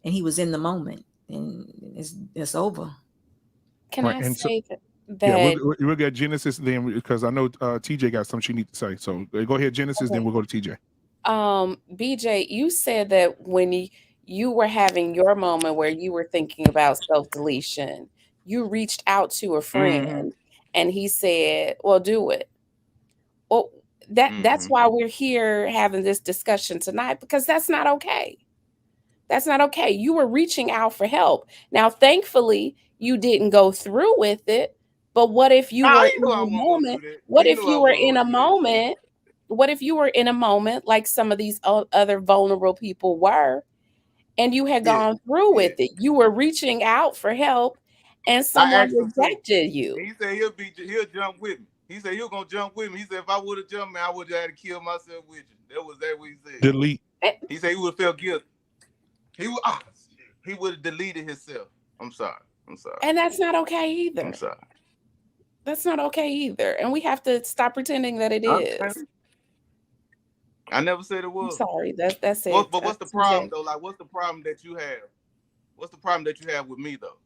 and he was in the moment, and it's over. Can I say that? Yeah, we'll get Genesis then, because I know TJ got something she needs to say. So go ahead, Genesis, then we'll go to TJ. BJ, you said that when you were having your moment where you were thinking about self-deletion, you reached out to a friend and he said, well, do it. Well, that's why we're here having this discussion tonight, because that's not okay. That's not okay. You were reaching out for help. Now, thankfully, you didn't go through with it. But what if you were in a moment? What if you were in a moment? What if you were in a moment like some of these other vulnerable people were, and you had gone through with it? You were reaching out for help, and someone rejected you. He said he'll jump with me. He said he was gonna jump with me. He said if I would have jumped, man, I would have had to kill myself with you. That what he said. Delete. He said he would have felt guilty. He would have deleted himself. I'm sorry. And that's not okay either. I'm sorry. That's not okay either. And we have to stop pretending that it is. I never said it was. I'm sorry. That's it. But what's the problem though? Like, what's the problem that you have? What's the problem that you have with me though?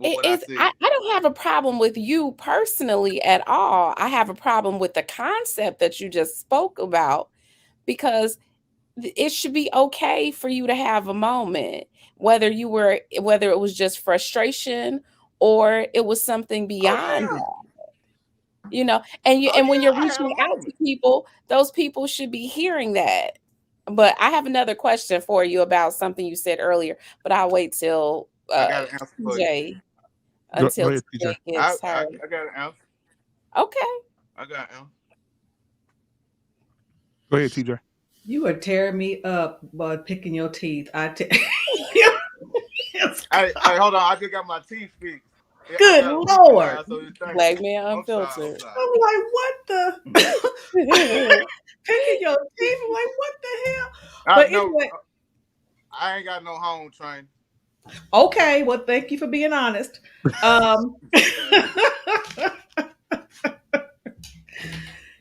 I don't have a problem with you personally at all. I have a problem with the concept that you just spoke about, because it should be okay for you to have a moment, whether it was just frustration or it was something beyond that. You know, and when you're reaching out to people, those people should be hearing that. But I have another question for you about something you said earlier, but I'll wait till TJ until TJ gets I heard. got an answer. Okay. I got an answer. Go ahead, TJ. You are tearing me up by picking your teeth. Hey, hold on. I just got my teeth fixed. Good Lord. Black Man Unfiltered. I'm like, what the? Picking your teeth. I'm like, what the hell? But anyway, I ain't got no home train. Okay, well, thank you for being honest.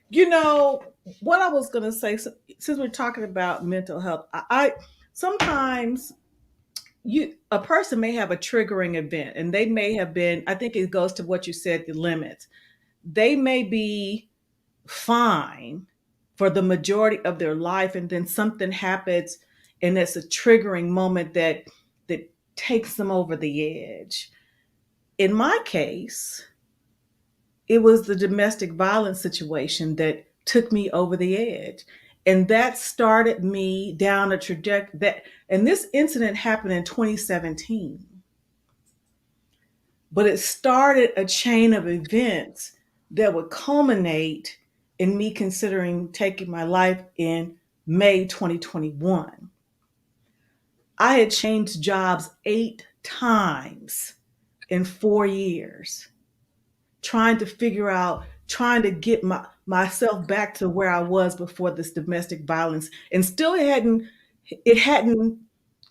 You know what I was gonna say, since we're talking about mental health, I sometimes a person may have a triggering event, and they may have been, I think it goes to what you said, the limits. They may be fine for the majority of their life, and then something happens, and it's a triggering moment that takes them over the edge. In my case, it was the domestic violence situation that took me over the edge. And that started me down a trajectory and this incident happened in 2017. But it started a chain of events that would culminate in me considering taking my life in May 2021. I had changed jobs 8 times in 4 years, trying to get myself back to where I was before this domestic violence. And still it hadn't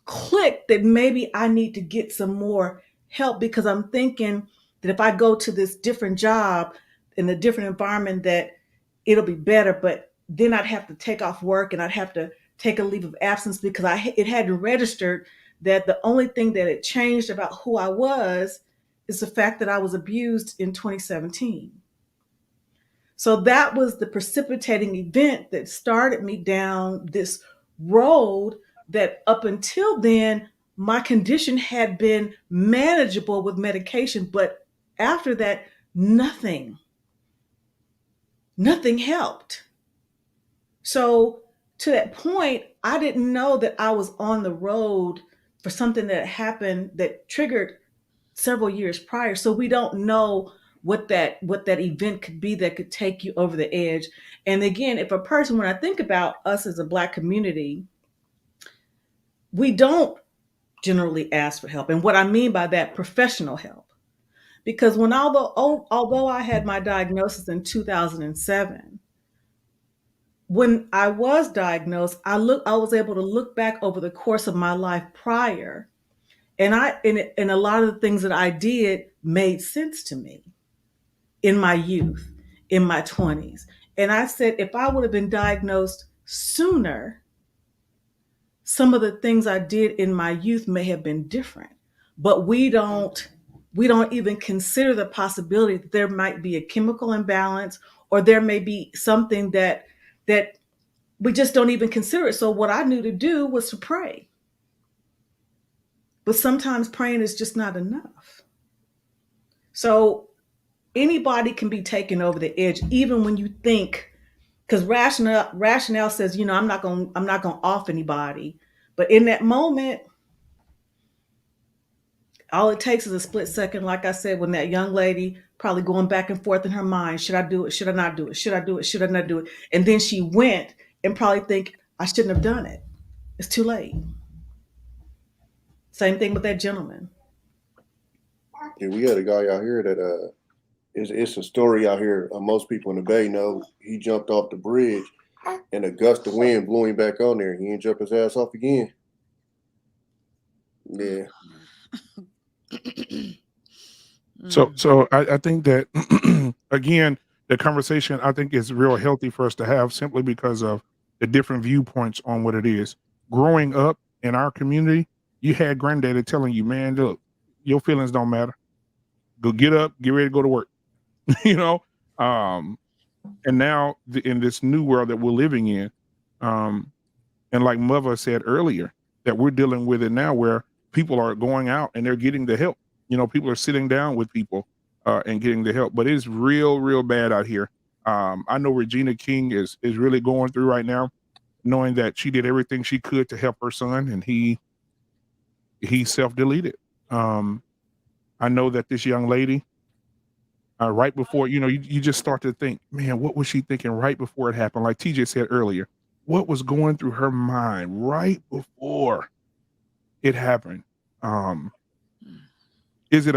clicked that maybe I need to get some more help, because I'm thinking that if I go to this different job in a different environment that it'll be better, but then I'd have to take off work and I'd have to take a leave of absence, because it hadn't registered that the only thing that had changed about who I was is the fact that I was abused in 2017. So that was the precipitating event that started me down this road that up until then, my condition had been manageable with medication. But after that, nothing nothing helped. So to that point, I didn't know that I was on the road for something that happened that triggered several years prior. So we don't know what that event could be that could take you over the edge. And again, if a person, when I think about us as a Black community, we don't generally ask for help. And what I mean by that, professional help. Because although I had my diagnosis in 2007, when I was diagnosed, I was able to look back over the course of my life prior, and a lot of the things that I did made sense to me in my youth, in my 20s. And I said, if I would have been diagnosed sooner, some of the things I did in my youth may have been different. But we don't even consider the possibility that there might be a chemical imbalance, or there may be something that we just don't even consider it. So what I knew to do was to pray. But sometimes praying is just not enough. So anybody can be taken over the edge, even when you think, because rationale says, I'm not gonna off anybody. But in that moment, all it takes is a split second, like I said, when that young lady probably going back and forth in her mind, should I do it? Should I not do it? Should I do it? Should I not do it? And then she went and probably think, I shouldn't have done it. It's too late. Same thing with that gentleman. Yeah, we had a guy out here that it's a story out here. Most people in the Bay know he jumped off the bridge and a gust of wind blew him back on there. He didn't jump his ass off again. Yeah. So I think that again, the conversation I think is real healthy for us to have, simply because of the different viewpoints on what it is. Growing up in our community, you had granddaddy telling you, man, look, your feelings don't matter. Go get up, get ready to go to work. you know, um, and now in this new world that we're living in, um, and like Mother said earlier, that we're dealing with it now, where people are going out and they're getting the help. People are sitting down with people and getting the help. But it's real, real bad out here. I know Regina King is really going through right now, knowing that she did everything she could to help her son, and he self-deleted. I know that this young lady, right before, you just start to think, man, what was she thinking right before it happened? Like TJ said earlier, what was going through her mind right before it happened? Is it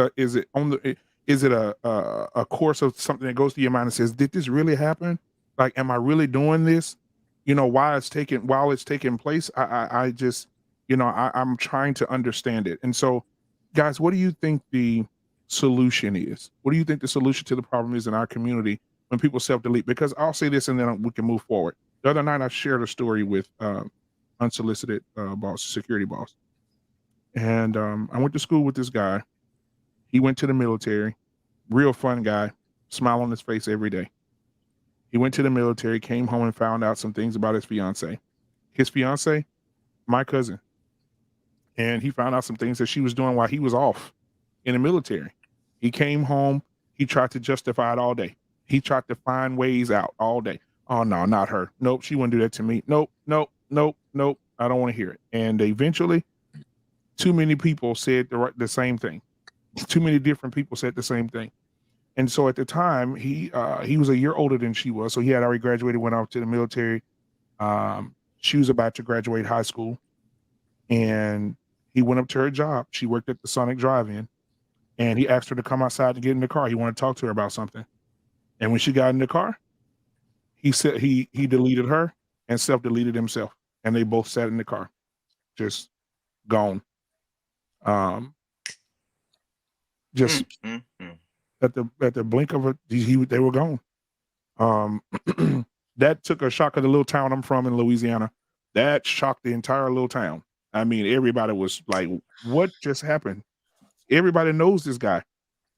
a course of something that goes through your mind and says, did this really happen? Like, am I really doing this? While it's taking place, I just, I'm trying to understand it. And so, guys, what do you think the solution is? What do you think the solution to the problem is in our community when people self-delete? Because I'll say this and then we can move forward. The other night I shared a story with unsolicited security boss. And I went to school with this guy. He went to the military, real fun guy, smile on his face every day. He went to the military, came home and found out some things about his fiance. His fiance, my cousin. And he found out some things that she was doing while he was off in the military. He came home. He tried to justify it all day. He tried to find ways out all day. Oh, no, not her. Nope, she wouldn't do that to me. Nope. I don't want to hear it. And eventually, too many people said the same thing. Too many different people said the same thing. And so at the time, he was a year older than she was. So he had already graduated, went off to the military. She was about to graduate high school. And he went up to her job. She worked at the Sonic Drive-In. And he asked her to come outside to get in the car. He wanted to talk to her about something. And when she got in the car, he said he deleted her and self-deleted himself. And they both sat in the car, just gone. Just at the blink of they were gone. That took a shock of the little town I'm from in Louisiana. That shocked the entire little town. I mean, everybody was like, what just happened? Everybody knows this guy.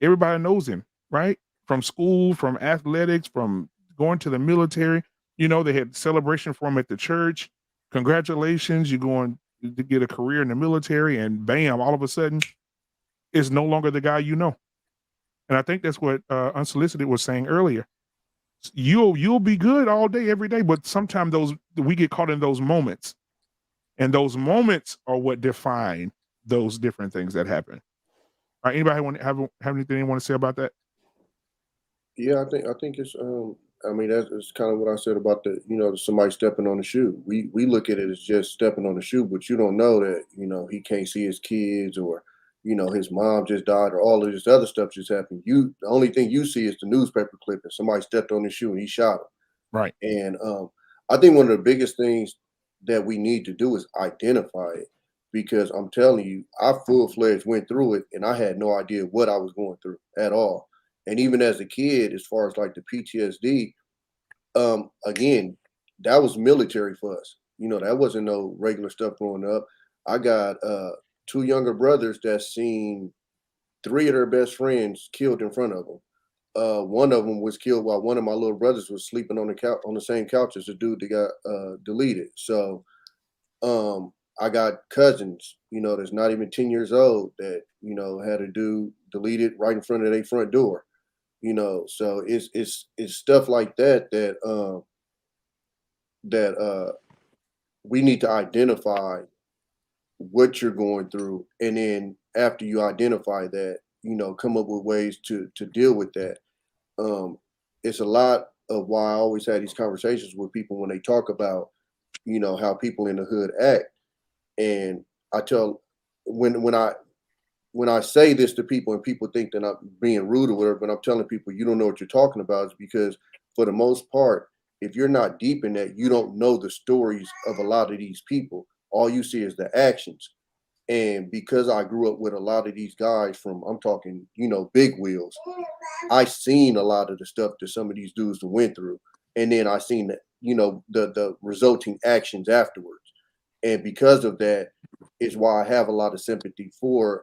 Everybody knows him, right? From school, from athletics, from going to the military. They had celebration for him at the church. Congratulations, you're going to get a career in the military, and bam, all of a sudden, is no longer the guy you know. And I think that's what Unsolicited was saying earlier. You'll be good all day, every day, but sometimes we get caught in those moments, and those moments are what define those different things that happen. All right, anybody want to have anything they want to say about that? Yeah, I think it's I mean that's kind of what I said about the somebody stepping on the shoe. We look at it as just stepping on the shoe, but you don't know that he can't see his kids, or his mom just died, or all of this other stuff just happened. The only thing you see is the newspaper clip and somebody stepped on his shoe and he shot him. Right. And I think one of the biggest things that we need to do is identify it, because I'm telling you, I full-fledged went through it and I had no idea what I was going through at all. And even as a kid, as far as like the PTSD, again, that was military for us. That wasn't no regular stuff growing up. I got 2 younger brothers that seen 3 of their best friends killed in front of them. One of them was killed while one of my little brothers was sleeping on the couch, on the same couch as the dude that got deleted. So I got cousins, that's not even 10 years old that, had a dude deleted right in front of their front door. So it's stuff like that that we need to identify what you're going through, and then after you identify that, come up with ways to deal with that. It's a lot of why I always had these conversations with people when they talk about how people in the hood act, and I tell when I say this to people and people think that I'm being rude or whatever, but I'm telling people you don't know what you're talking about, is because for the most part, if you're not deep in that, you don't know the stories of a lot of these people. All you see is the actions. And because I grew up with a lot of these guys from, I'm talking, big wheels, I seen a lot of the stuff that some of these dudes went through. And then I seen that, the resulting actions afterwards. And because of that is why I have a lot of sympathy for,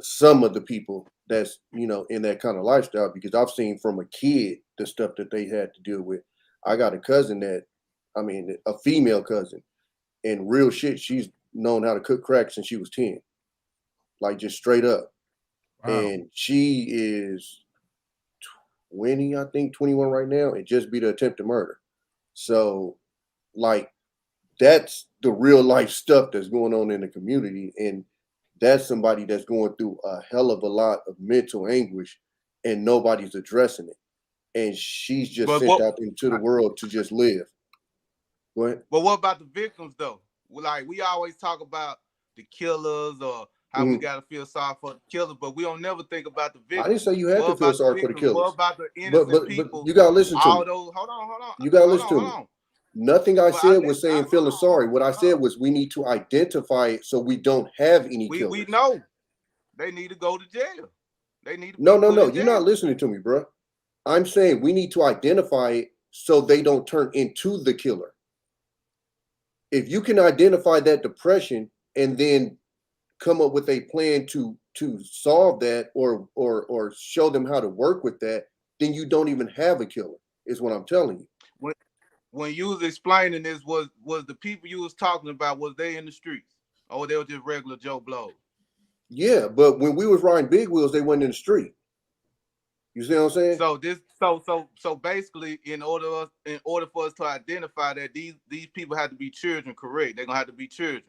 some of the people that's, in that kind of lifestyle, because I've seen from a kid the stuff that they had to deal with. I got a cousin a female cousin, and real shit, she's known how to cook crack since she was 10, like just straight up. Wow. And she is 20, I think 21 right now, and just beat an attempted murder. So like, that's the real life stuff that's going on in the community. And that's somebody that's going through a hell of a lot of mental anguish, and nobody's addressing it. And she's just sent out into the world to just live. Go ahead. But what about the victims though? Like, we always talk about the killers or how we gotta feel sorry for the killers, but we don't never think about the victims. I didn't say you had to feel sorry for the killers. What about the innocent people? But you gotta listen to me. Hold on. You gotta listen to me. Nothing I said was saying feeling sorry. What I said was we need to identify it so we don't have any killers. We know they need to go to jail. They need to No. You're not listening to me, bro. I'm saying we need to identify it so they don't turn into the killer. If you can identify that depression and then come up with a plan to solve that or show them how to work with that, then you don't even have a killer, is what I'm telling you. When you was explaining this, was the people you was talking about, was they in the streets, or they were just regular Joe Blows? Yeah, but when we was riding big wheels, they weren't in the street. You see what I'm saying? So basically, in order for us to identify that these people have to be children, correct? They're gonna have to be children.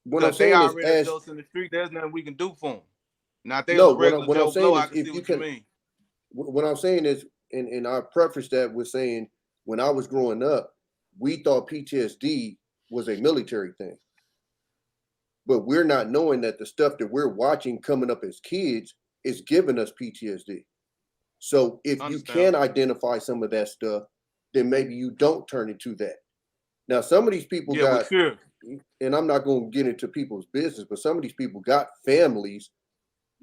What I'm saying is, adults in the street, there's nothing we can do for them. Now, if they was regular Joe Blow, I can see what you mean. What I'm saying is, and I preface that with saying, when I was growing up, we thought PTSD was a military thing. But we're not knowing that the stuff that we're watching coming up as kids is giving us PTSD. So if you can identify some of that stuff, then maybe you don't turn into that. Now, some of these people and I'm not going to get into people's business, but some of these people got families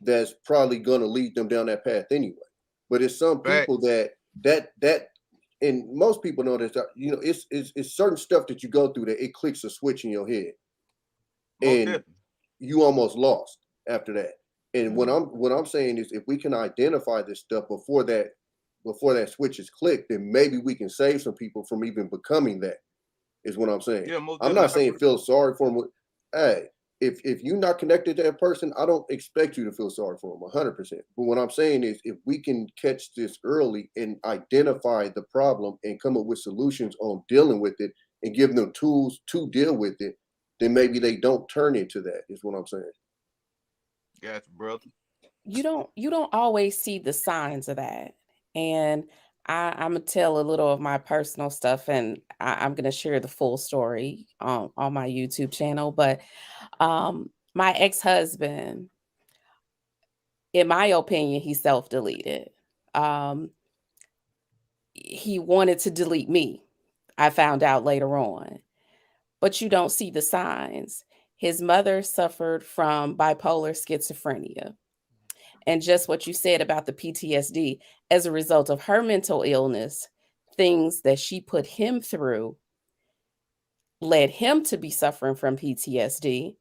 that's probably going to lead them down that path anyway. But it's some people that and most people know this, it's certain stuff that you go through that it clicks a switch in your head, and you almost lost after that. And what I'm saying is, if we can identify this stuff before that switch is clicked, then maybe we can save some people from even becoming that. Is what I'm saying. I'm not saying feel sorry for them. Hey, if you're not connected to that person, I don't expect you to feel sorry for them 100%. But what I'm saying is, if we can catch this early and identify the problem and come up with solutions on dealing with it and give them tools to deal with it, then maybe they don't turn into that, is what I'm saying. Gotcha, brother. You don't always see the signs of that. And I'm gonna tell a little of my personal stuff, and I'm gonna share the full story on my YouTube channel. But my ex-husband, in my opinion, he self-deleted. Um, he wanted to delete me. I found out later on, but you don't see the signs. His mother suffered from bipolar schizophrenia. And just what you said about the PTSD, as a result of her mental illness, things that she put him through led him to be suffering from PTSD.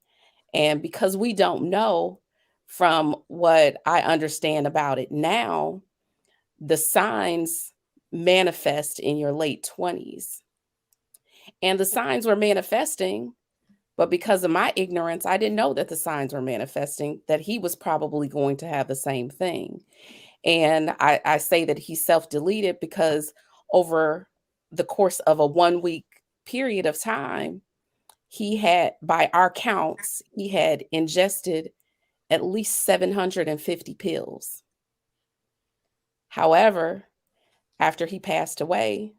And because we don't know, from what I understand about it now, the signs manifest in your late 20s. And the signs were manifesting, but because of my ignorance, I didn't know that the signs were manifesting, that he was probably going to have the same thing. And I say that he self-deleted because over the course of a 1 week period of time, he had, by our counts, he had ingested at least 750 pills. However, after he passed away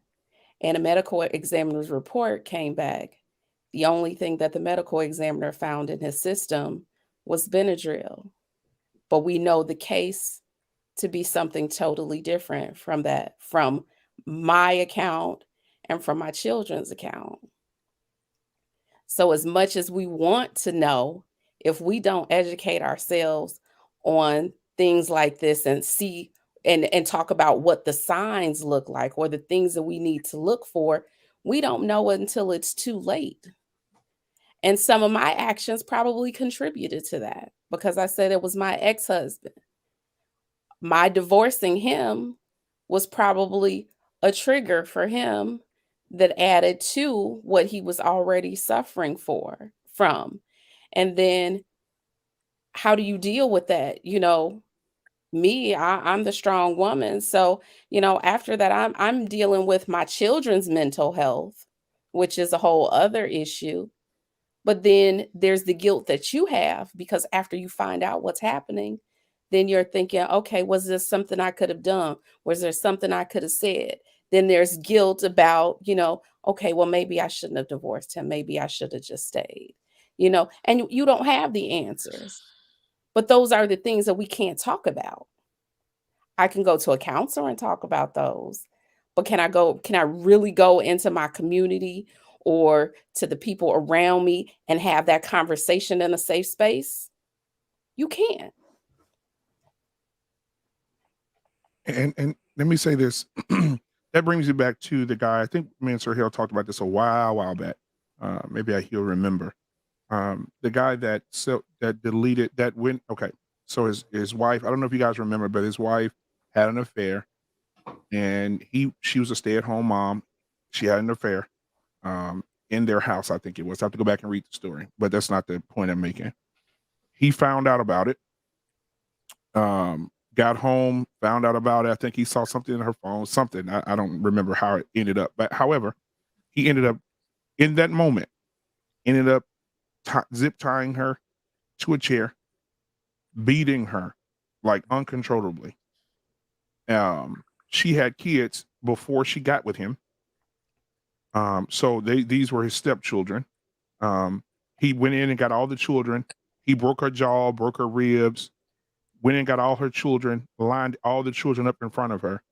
and a medical examiner's report came back, the only thing that the medical examiner found in his system was Benadryl. But we know the case to be something totally different from that, from my account and from my children's account. So as much as we want to know, if we don't educate ourselves on things like this and see and talk about what the signs look like or the things that we need to look for, we don't know it until it's too late. And some of my actions probably contributed to that because I said it was my ex-husband. My divorcing him was probably a trigger for him that added to what he was already suffering from. And then how do you deal with that? I'm the strong woman. So, after that, I'm dealing with my children's mental health, which is a whole other issue. But then there's the guilt that you have because after you find out what's happening, then you're thinking, okay, was there something I could have done? Was there something I could have said? Then there's guilt about, okay, well, maybe I shouldn't have divorced him. Maybe I should have just stayed, and you don't have the answers. But those are the things that we can't talk about. I can go to a counselor and talk about those. But can I really go into my community or to the people around me and have that conversation in a safe space? You can't. And let me say this. That brings you back to the guy. I think me and Sir Hill talked about this a while back. Maybe he'll remember. The guy that deleted that went. Okay, so his wife. I don't know if you guys remember, but his wife had an affair, and she was a stay-at-home mom. She had an affair in their house. I think it was. I have to go back and read the story, but that's not the point I'm making. He found out about it. Got home, found out about it. I think he saw something in her phone, something. I don't remember how it ended up. But however, he ended up in that moment, zip tying her to a chair, beating her like uncontrollably. She had kids before she got with him. So these were his stepchildren. He went in and got all the children. He broke her jaw, broke her ribs. Went and got all her children, lined all the children up in front of her,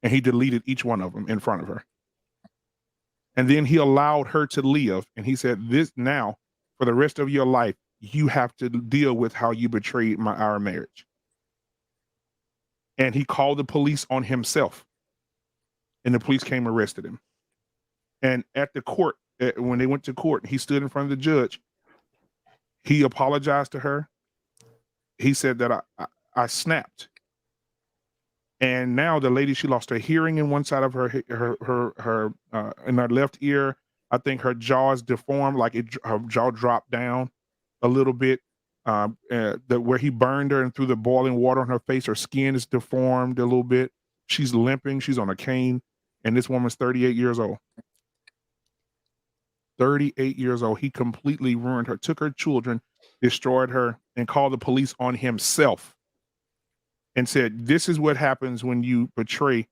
and he deleted each one of them in front of her. And then he allowed her to live. And he said, this now, for the rest of your life, you have to deal with how you betrayed our marriage. And he called the police on himself. And the police came and arrested him. And at the court, when they went to court, he stood in front of the judge. He apologized to her. He said that I snapped. And now the lady, she lost her hearing in one side of her in her left ear. I think her jaw is deformed, like her jaw dropped down. a little bit. Where he burned her and threw the boiling water on her face, her skin is deformed a little bit. She's limping. She's on a cane, and this woman's 38 years old. 38 years old. He completely ruined her, took her children, destroyed her, and called the police on himself and said, this is what happens when you betray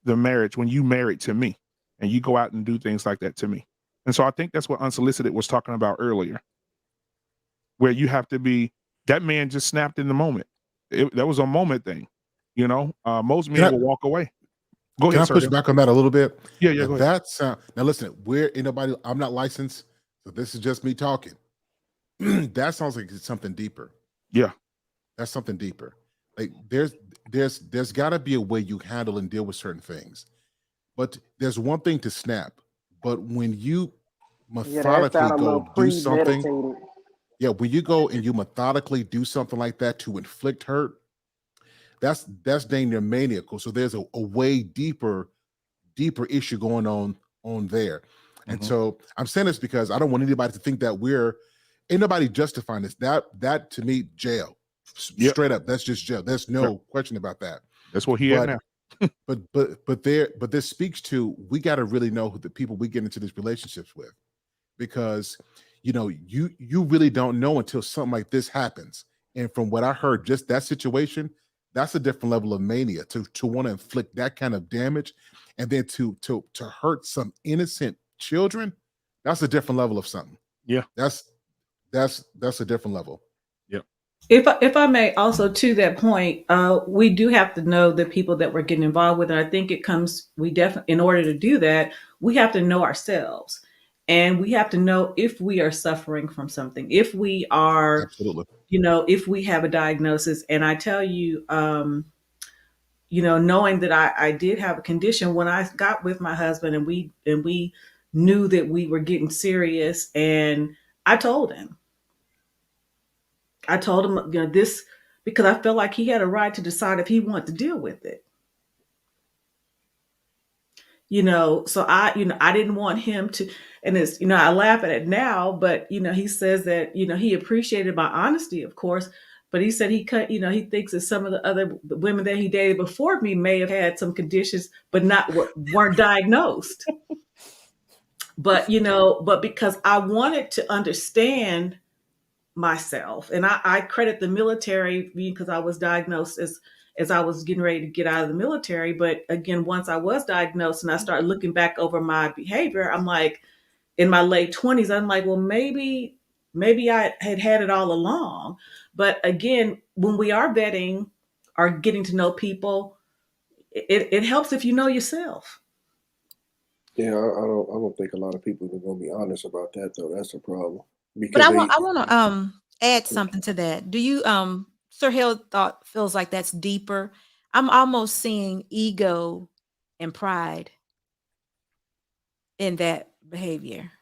the marriage, when you married to me and you go out and do things like that to me. And so I think that's what Unsolicited was talking about earlier, where you have to be, that man just snapped in the moment. That was a moment thing. You know, most men will walk away. Go ahead, Can I sir. push back on that a little bit? Yeah, go ahead. That's now listen, I'm not licensed, so this is just me talking. That sounds like it's something deeper. Yeah. That's something deeper. Like there's gotta be a way you handle and deal with certain things. But there's one thing to snap, but when you methodically go do something, when you go and you methodically do something like that to inflict hurt, that's dang near maniacal. So there's a way deeper issue going on there. And so I'm saying this because I don't want anybody to think that ain't nobody justifying this. That to me, jail. Straight up, that's just jail. There's no question about that. That's what he had now. but this speaks to, we got to really know who the people we get into these relationships with, because you really don't know until something like this happens. And from what I heard, just that situation, that's a different level of mania to want to inflict that kind of damage, and then to hurt some innocent children. That's a different level of something. Yeah, that's a different level. Yeah. If I may also, to that point, we do have to know the people that we're getting involved with, and I think it comes. In order to do that, we have to know ourselves, and we have to know if we are suffering from something, if we are, absolutely, if we have a diagnosis. And I tell you, knowing that I did have a condition when I got with my husband, and we knew that we were getting serious, and I told him, this, because I felt like he had a right to decide if he wanted to deal with it. So I didn't want him to, and it's, I laugh at it now, but, he says that, he appreciated my honesty, of course, but he said he thinks that some of the other women that he dated before me may have had some conditions, but weren't diagnosed. But, but because I wanted to understand myself, and I credit the military, because I was diagnosed as I was getting ready to get out of the military. But again, once I was diagnosed and I started looking back over my behavior, I'm like, in my late 20s, I'm like, well, maybe I had it all along. But again, when we are vetting or getting to know people, it helps if you know yourself. Yeah, I don't think a lot of people are going to be honest about that, though. That's a problem. But I want to add something to that. Do you, Sir Hill feels like that's deeper? I'm almost seeing ego and pride in that behavior.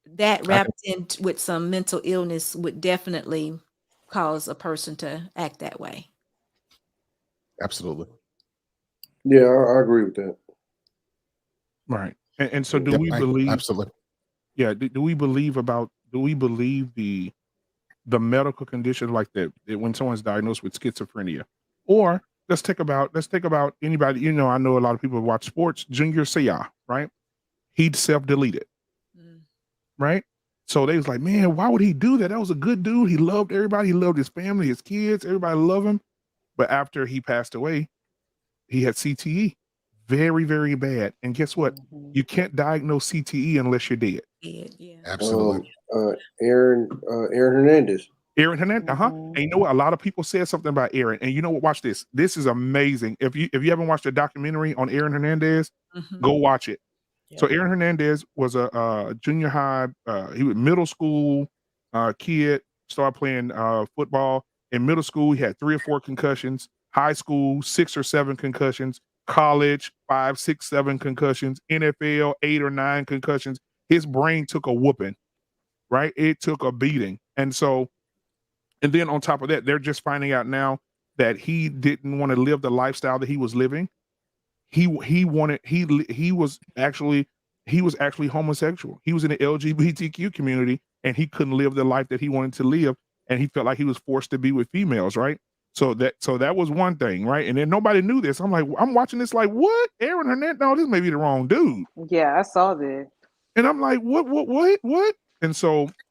That wrapped in with some mental illness would definitely cause a person to act that way. Absolutely. Yeah, I agree with that. Right. And so do we believe, absolutely. Yeah, do we believe the medical condition like that when someone's diagnosed with schizophrenia? Or let's think about anybody, I know a lot of people watch sports, Junior Seau, right? He'd self-deleted. Right? So they was like, man, why would he do that? That was a good dude. He loved everybody. He loved his family, his kids. Everybody loved him. But after he passed away, he had CTE. Very, very bad. And guess what? You can't diagnose CTE unless you're dead. Yeah. Absolutely. Aaron Hernandez. Aaron Hernandez. And you know what? A lot of people said something about Aaron. And you know what? Watch this. This is amazing. If you haven't watched a documentary on Aaron Hernandez, go watch it. Yeah. So Aaron Hernandez was a junior high, he was middle school kid, started playing football. In middle school, he had 3 or 4 concussions. High school, 6 or 7 concussions. College, 5, 6, 7 concussions. NFL, 8 or 9 concussions. His brain took a whooping, right? It took a beating. And then on top of that, they're just finding out now that he didn't want to live the lifestyle that he was living. He was actually he was actually homosexual. He was in the LGBTQ community and he couldn't live the life that he wanted to live. And he felt like he was forced to be with females, right? So that was one thing, right? And then nobody knew this. I'm like, I'm watching this like, what? Aaron Hernandez? No, this may be the wrong dude. Yeah, I saw that. And I'm like, what? And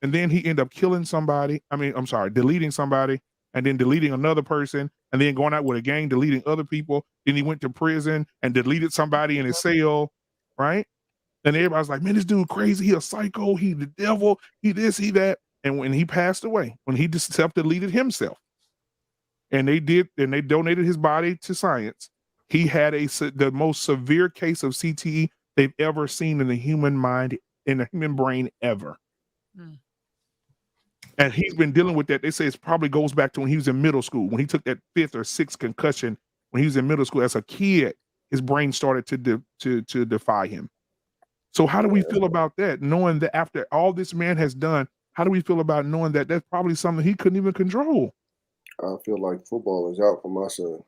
then he ended up killing somebody. I mean, I'm sorry, deleting somebody, and then deleting another person, and then going out with a gang, deleting other people. Then he went to prison and deleted somebody in his cell, right? And everybody's like, man, this dude crazy. He a psycho. He the devil. He this, he that. And when he passed away, when he just self-deleted himself, and they donated his body to science, he had the most severe case of CTE they've ever seen in the human mind, in the human brain ever. Mm. And he's been dealing with that. They say it probably goes back to when he was in middle school, when he took that 5th or 6th concussion when he was in middle school. As a kid, his brain started to defy him. So how do we feel about that? Knowing that after all this man has done, how do we feel about knowing that that's probably something he couldn't even control? I feel like football is out for my son.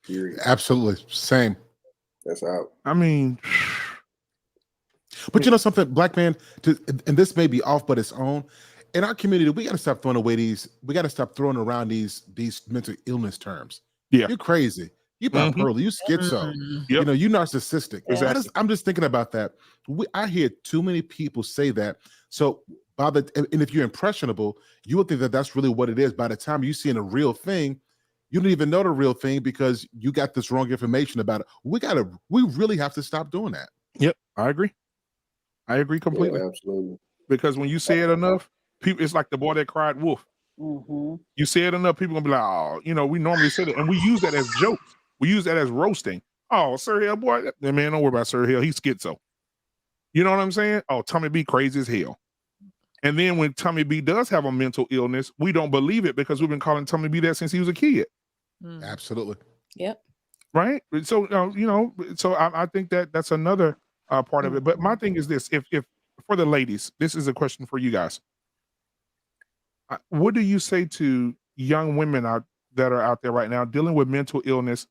Period. Absolutely. Same. That's out. I mean, but you know something, black man, and this may be off but its own. In our community, we got to stop throwing around these mental illness terms. Yeah. You're crazy. You bipolar, you schizo, you know, you narcissistic. Exactly. I'm just thinking about that. I hear too many people say that. So and if you're impressionable, you would think that that's really what it is. By the time you see in a real thing, you don't even know the real thing because you got this wrong information about it. We really have to stop doing that. Yep, I agree. I agree completely. Yeah, absolutely. Because when you say it enough, people, it's like the boy that cried wolf. Mm-hmm. You say it enough, people gonna be like, oh, you know, we normally say that, and we use that as jokes. We use that as roasting. Oh, Sir Hill, boy, man, don't worry about Sir Hill. He's schizo. You know what I'm saying? Oh, Tommy B crazy as hell. And then when Tommy B does have a mental illness, we don't believe it because we've been calling Tommy B that since he was a kid. Absolutely. Yep. Right. So you know, so I think that's another part of it. But my thing is this: if for the ladies, this is a question for you guys. What do you say to young women that are out there right now dealing with mental illness,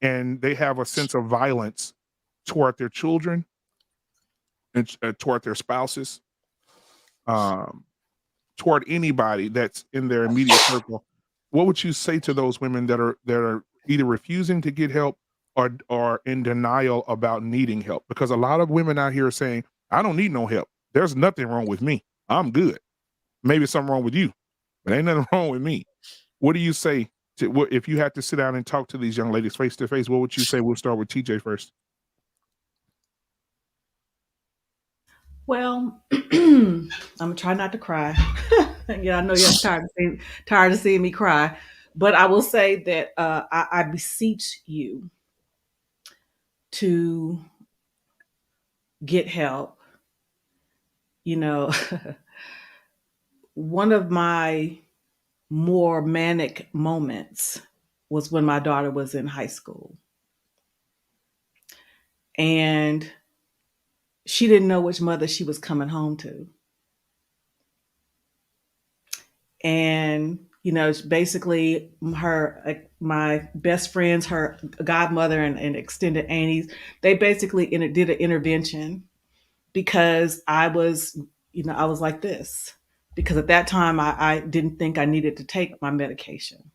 and they have a sense of violence toward their children and toward their spouses, toward anybody that's in their immediate circle? What would you say to those women that are either refusing to get help or in denial about needing help? Because a lot of women out here are saying, I don't need no help. There's nothing wrong with me. I'm good. Maybe something wrong with you, but ain't nothing wrong with me. What do you say if you had to sit down and talk to these young ladies face to face? What would you say? We'll start with TJ first. Well, I'm gonna try not to cry. Yeah, I know you're tired of seeing me cry, but I will say that I beseech you to get help. You know, one of my more manic moments was when my daughter was in high school, and she didn't know which mother she was coming home to. And you know, it's basically my best friends, her godmother and extended aunties, they basically did an intervention because I was like this, because at that time I didn't think I needed to take my medication.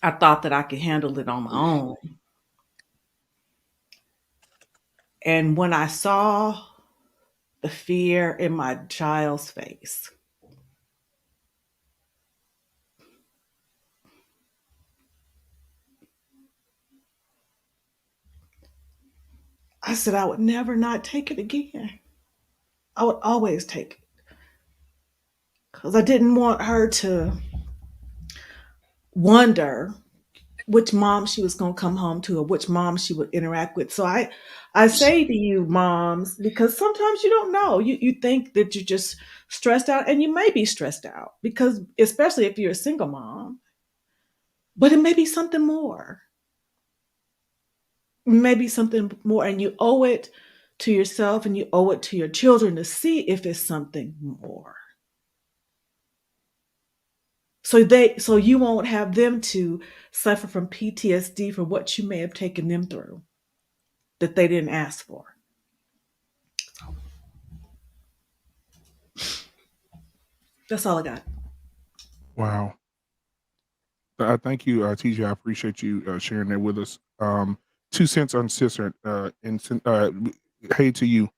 I thought that I could handle it on my own. And when I saw the fear in my child's face, I said I would never not take it again. I would always take it. Because I didn't want her to wonder which mom she was going to come home to or which mom she would interact with. So I say to you moms, because sometimes you don't know, you think that you're just stressed out, and you may be stressed out because, especially if you're a single mom, but it may be something more. Maybe something more, and you owe it to yourself and you owe it to your children to see if it's something more. So you won't have them to suffer from PTSD for what you may have taken them through. that they didn't ask for. That's all I got. Wow. Thank you, TJ. I appreciate you sharing that with us. 2 Cents Uncensored. Hey to you.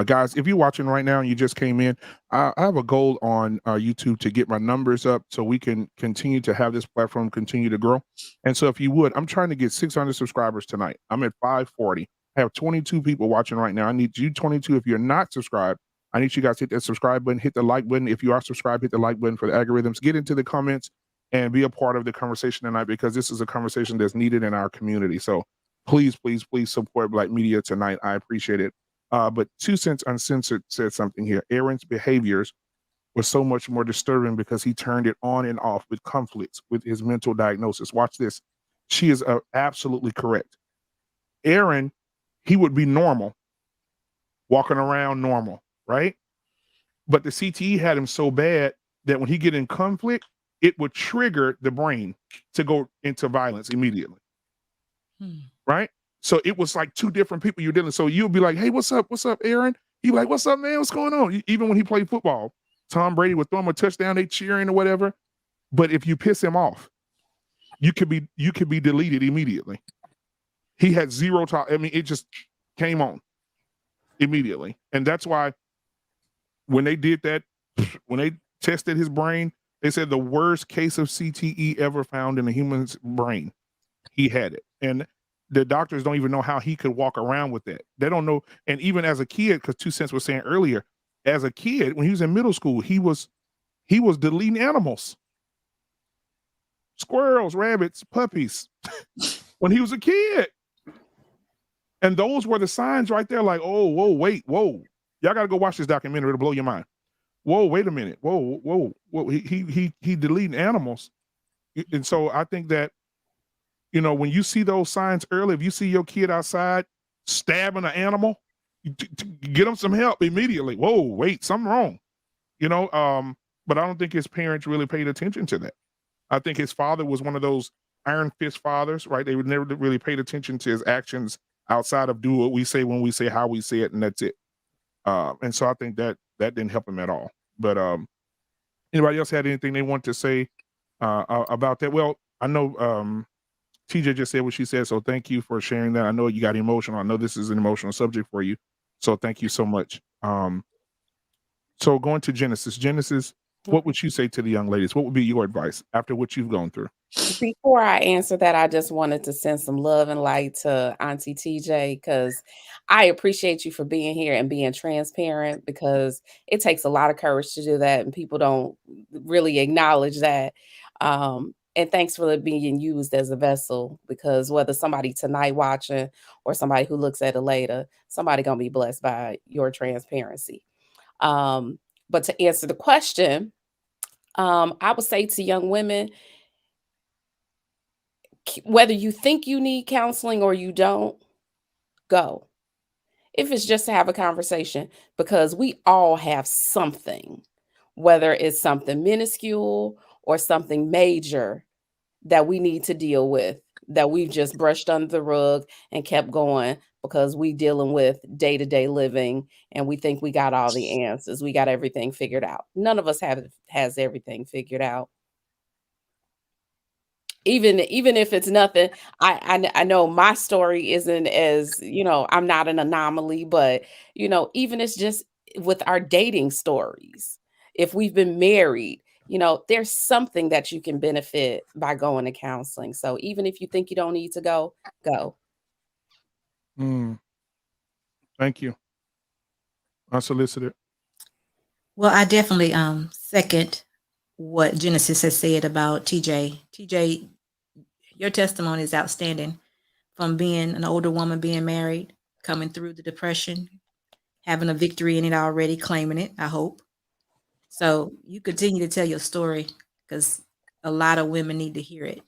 Guys, if you're watching right now and you just came in, I have a goal on YouTube to get my numbers up so we can continue to have this platform continue to grow. And so if you would, I'm trying to get 600 subscribers tonight. I'm at 540. I have 22 people watching right now. I need you 22. If you're not subscribed, I need you guys to hit that subscribe button, hit the like button. If you are subscribed, hit the like button for the algorithms. Get into the comments and be a part of the conversation tonight, because this is a conversation that's needed in our community. So please, please, please support Black media tonight. I appreciate it. But 2 Cents Uncensored said something here. Aaron's behaviors were so much more disturbing because he turned it on and off with conflicts with his mental diagnosis. Watch this. She is absolutely correct. Aaron, he would be normal, walking around normal, right? But the CTE had him so bad that when he get in conflict, it would trigger the brain to go into violence immediately. Right? So it was like two different people you're dealing. So you'll be like, hey, what's up? What's up, Aaron? He'd be like, what's up, man? What's going on? Even when he played football, Tom Brady would throw him a touchdown, they cheering or whatever. But if you piss him off, you could be deleted immediately. He had zero talk. I mean, it just came on immediately. And that's why when they did that, when they tested his brain, they said the worst case of CTE ever found in a human's brain. He had it. And the doctors don't even know how he could walk around with that. They don't know. And even as a kid, because 2 Cents was saying earlier, as a kid, when he was in middle school, he was deleting animals. Squirrels, rabbits, puppies, when he was a kid. And those were the signs right there, like, oh, whoa, wait, whoa. Y'all got to go watch this documentary. It'll blow your mind. Whoa, wait a minute. Whoa. He deleting animals. And so I think that, you know, when you see those signs early, if you see your kid outside stabbing an animal, get them some help immediately. Whoa, wait, something wrong. You know, but I don't think his parents really paid attention to that. I think his father was one of those iron fist fathers, right? They would never really paid attention to his actions outside of do what we say when we say how we say it, and that's it. And so I think that didn't help him at all. But anybody else had anything they want to say about that? Well, I know TJ just said what she said, so thank you for sharing that. I know you got emotional. I know this is an emotional subject for you, so thank you so much. So going to Genesis, what would you say to the young ladies? What would be your advice after what you've gone through? Before I answer that, I just wanted to send some love and light to Auntie TJ, because I appreciate you for being here and being transparent, because it takes a lot of courage to do that, and people don't really acknowledge that. And thanks for being used as a vessel, because whether somebody tonight watching or somebody who looks at it later, somebody gonna be blessed by your transparency. But to answer the question, I would say to young women, whether you think you need counseling or you don't, go. If it's just to have a conversation, because we all have something, whether it's something minuscule or something major that we need to deal with, that we've just brushed under the rug and kept going because we dealing with day-to-day living and we think we got all the answers. We got everything figured out. None of us has everything figured out. Even if it's nothing, I know my story isn't as, you know, I'm not an anomaly, but, you know, even it's just with our dating stories, if we've been married, you know, there's something that you can benefit by going to counseling. So even if you think you don't need to go. Thank you. Unsolicited. Well, I definitely second what Genesis has said about TJ. TJ, your testimony is outstanding. From being an older woman, being married, coming through the depression, having a victory in it already, claiming it, I hope. So you continue to tell your story, because a lot of women need to hear it.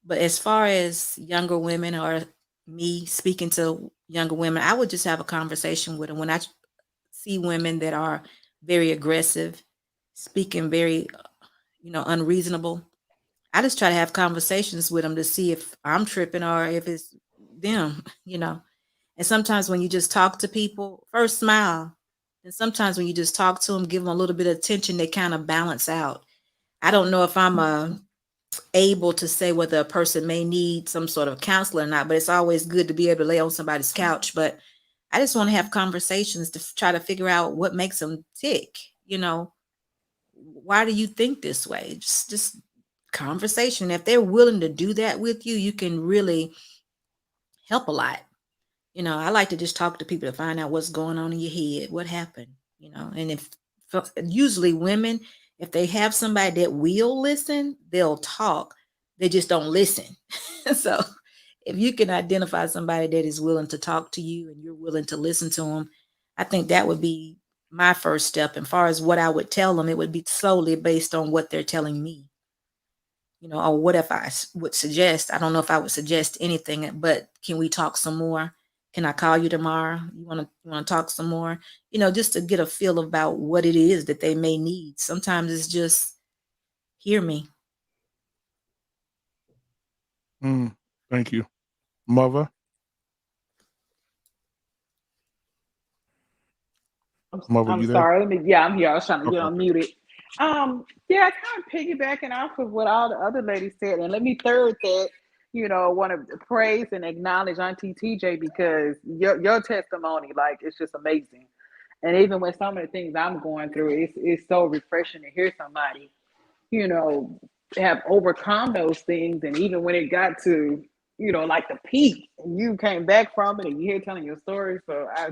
But as far as younger women, or me speaking to younger women, I would just have a conversation with them. When I see women that are very aggressive, speaking very, unreasonable, I just try to have conversations with them to see if I'm tripping or if it's them, And sometimes when you just talk to people, first smile. And sometimes when you just talk to them, give them a little bit of attention, they kind of balance out. I don't know if I'm able to say whether a person may need some sort of counselor or not, but it's always good to be able to lay on somebody's couch. But I just want to have conversations to try to figure out what makes them tick. You know, why do you think this way? Just conversation. If they're willing to do that with you, you can really help a lot. You know, I like to just talk to people to find out what's going on in your head, what happened, you know. And if usually women, if they have somebody that will listen, they'll talk. They just don't listen. So if you can identify somebody that is willing to talk to you and you're willing to listen to them, I think that would be my first step. And far as what I would tell them, it would be solely based on what they're telling me. You know, or what if I would suggest? I don't know if I would suggest anything, but can we talk some more? Can I call you tomorrow? You want to talk some more? You know, just to get a feel about what it is that they may need. Sometimes it's just hear me. Thank you, Mother. Mother, I'm you there? sorry. I'm here. I was trying to get Okay. unmuted. Yeah, kind of piggybacking off of what all the other ladies said, and let me third that. You know, want to praise and acknowledge Auntie TJ because your testimony, like, it's just amazing. And even with some of the things I'm going through, it's so refreshing to hear somebody, you know, have overcome those things. And even when it got to, you know, like the peak, and you came back from it, and you're here telling your story. So I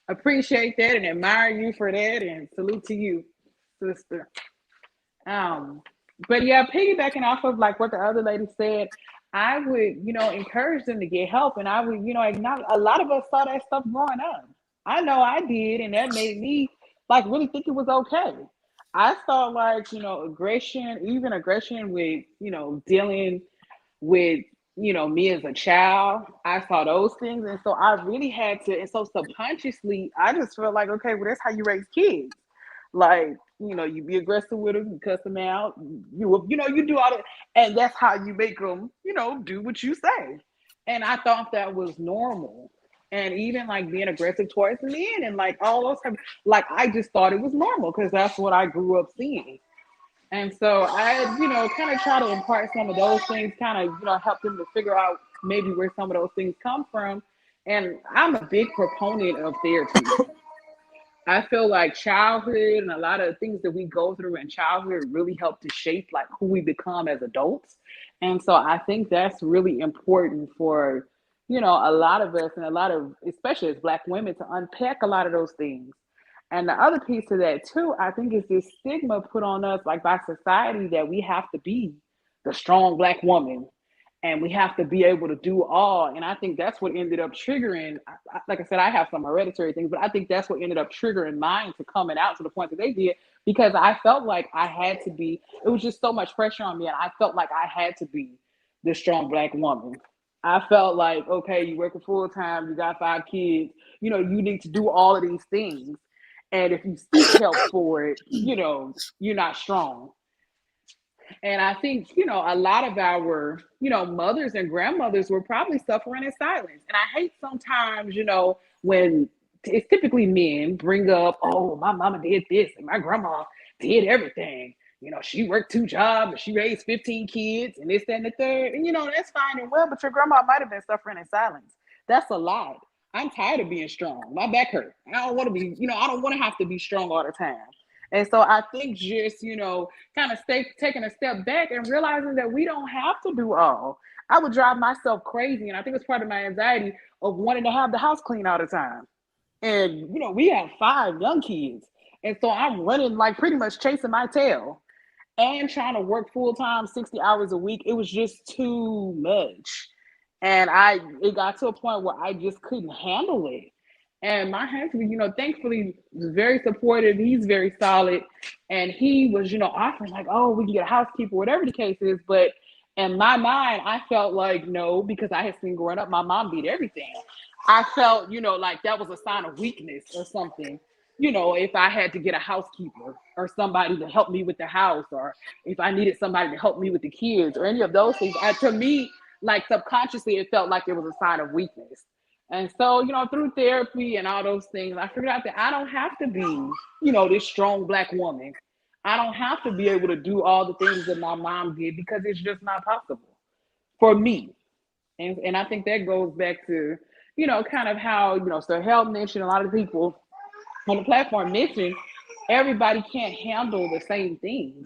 appreciate that and admire you for that, and salute to you, sister. But yeah, piggybacking off of like what the other lady said, I would, you know, encourage them to get help, and I would, you know, acknowledge a lot of us saw that stuff growing up. I know I did, and that made me like really think it was okay. I saw like, you know, aggression, even aggression with, you know, dealing with, you know, me as a child. I saw those things, and so I really had to, and so subconsciously I just felt like, okay, well, that's how you raise kids. Like, you know, you be aggressive with them, you cuss them out, you know, you do all that, and that's how you make them, you know, do what you say. And I thought that was normal. And even like being aggressive towards men and like all those types, like I just thought it was normal because that's what I grew up seeing. And so I, you know, kind of try to impart some of those things, kind of, you know, help them to figure out maybe where some of those things come from. And I'm a big proponent of therapy. I feel like childhood and a lot of the things that we go through in childhood really help to shape like who we become as adults. And so I think that's really important for, you know, a lot of us and a lot of, especially as Black women, to unpack a lot of those things. And the other piece of that too, I think, is this stigma put on us like by society that we have to be the strong Black woman and we have to be able to do all. And I think that's what ended up triggering, like I said, I have some hereditary things, but I think that's what ended up triggering mine to coming out to the point that they did, because I felt like I had to be, it was just so much pressure on me. And I felt like I had to be the strong Black woman. I felt like, okay, you working full time, you got 5 kids, you know, you need to do all of these things. And if you seek help for it, you know, you're not strong. And I think, you know, a lot of our, you know, mothers and grandmothers were probably suffering in silence. And I hate sometimes, you know, when it's typically men bring up, oh, my mama did this and my grandma did everything. You know, she worked 2 jobs and she raised 15 kids and this, that, and the third. And, you know, that's fine and well, but your grandma might have been suffering in silence. That's a lot. I'm tired of being strong. My back hurt. I don't want to be, you know, I don't want to have to be strong all the time. And so I think just, you know, kind of taking a step back and realizing that we don't have to do all. I would drive myself crazy. And I think it's part of my anxiety of wanting to have the house clean all the time. And, you know, we have 5 young kids. And so I'm running like pretty much chasing my tail and trying to work full time, 60 hours a week. It was just too much. And it got to a point where I just couldn't handle it. And my husband, you know, thankfully was very supportive. He's very solid. And he was, you know, offering like, oh, we can get a housekeeper, whatever the case is. But in my mind, I felt like no, because I had seen growing up, my mom did everything. I felt, you know, like that was a sign of weakness or something. You know, if I had to get a housekeeper or somebody to help me with the house, or if I needed somebody to help me with the kids or any of those things, to me, like subconsciously, it felt like it was a sign of weakness. And so, through therapy and all those things, I figured out that I don't have to be, this strong Black woman. I don't have to be able to do all the things that my mom did because it's just not possible for me. And I think that goes back to, kind of how, Sir Hell mentioned, a lot of people on the platform mentioned, everybody can't handle the same things.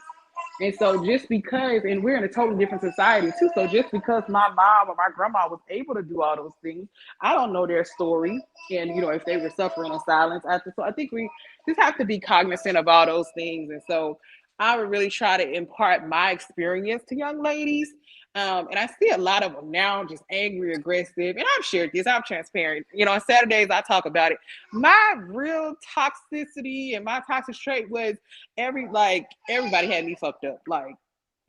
And so just because, and we're in a totally different society too. So just because my mom or my grandma was able to do all those things, I don't know their story. And, if they were suffering in silence after. So I think we just have to be cognizant of all those things. And so I would really try to impart my experience to young ladies. And I see a lot of them now just angry, aggressive. And I've shared this, I'm transparent. On Saturdays, I talk about it. My real toxicity and my toxic trait was everybody had me fucked up. Like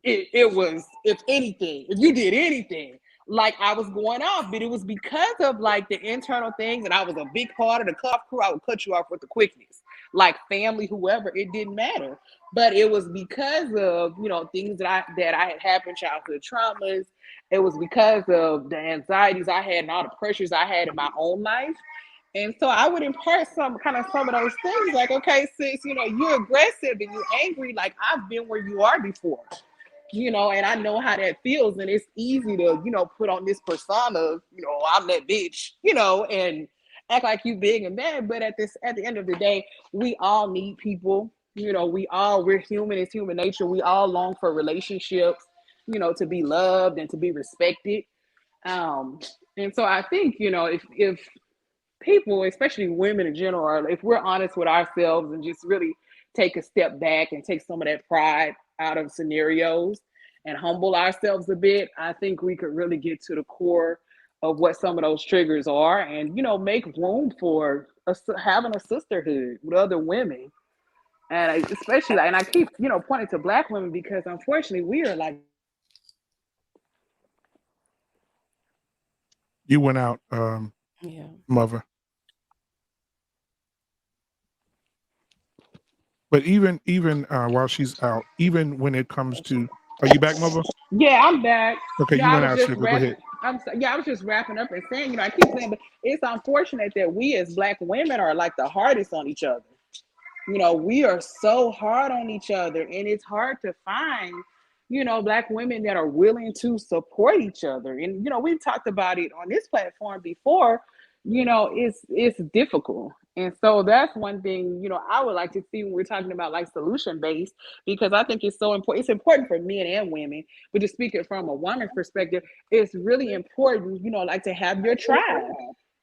it was, if anything, if you did anything, like I was going off, but it was because of like the internal things, and I was a big part of the cuff crew. I would cut you off with the quickness, like family, whoever, it didn't matter. But it was because of things that I had happened, childhood traumas. It was because of the anxieties I had and all the pressures I had in my own life. And so I would impart some of those things, like, okay, sis, you're aggressive and you're angry. Like I've been where you are before, and I know how that feels. And it's easy to, put on this persona of, I'm that bitch, and act like you big and bad. But at the end of the day, we all need people. We're human. It's human nature. We all long for relationships, to be loved and to be respected. And so I think, if people, especially women in general, if we're honest with ourselves and just really take a step back and take some of that pride out of scenarios and humble ourselves a bit, I think we could really get to the core of what some of those triggers are, and make room for having a sisterhood with other women. And especially, and I keep pointing to Black women because unfortunately we are like. You went out, Yeah. mother. But even while she's out, even when it comes to, are you back, mother? Yeah, I'm back. Okay, you I went was out, just sugar. Go wrapping. ahead. I was just wrapping up and saying, I keep saying, but it's unfortunate that we as Black women are like the hardest on each other. We are so hard on each other, and it's hard to find, Black women that are willing to support each other. And, we've talked about it on this platform before, it's difficult. And so that's one thing, I would like to see when we're talking about like solution based, because I think it's so important. It's important for men and women, but to speak it from a woman's perspective, it's really important, like to have your tribe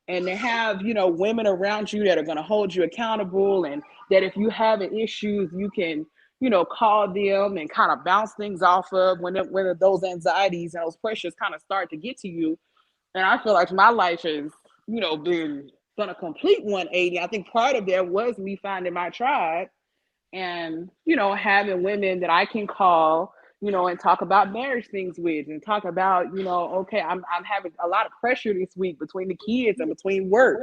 and to have, women around you that are going to hold you accountable, and that if you have an issues, you can, call them and kind of bounce things off of when those anxieties and those pressures kind of start to get to you. And I feel like my life has, been done a complete 180. I think part of that was me finding my tribe and, having women that I can call, and talk about marriage things with, and talk about, okay, I'm having a lot of pressure this week between the kids and between work.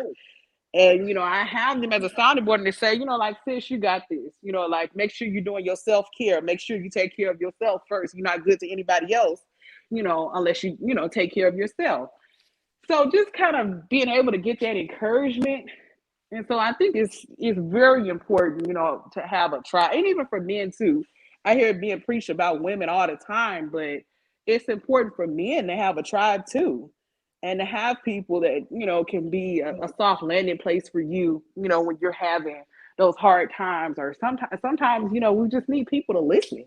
And, I have them as a sounding board and they say, like, sis, you got this, like, make sure you're doing your self-care. Make sure you take care of yourself first. You're not good to anybody else, unless you, take care of yourself. So just kind of being able to get that encouragement. And so I think it's very important, to have a tribe, and even for men too. I hear it being preached about women all the time, but it's important for men to have a tribe too, and to have people that can be a soft landing place for you, when you're having those hard times, or sometimes we just need people to listen.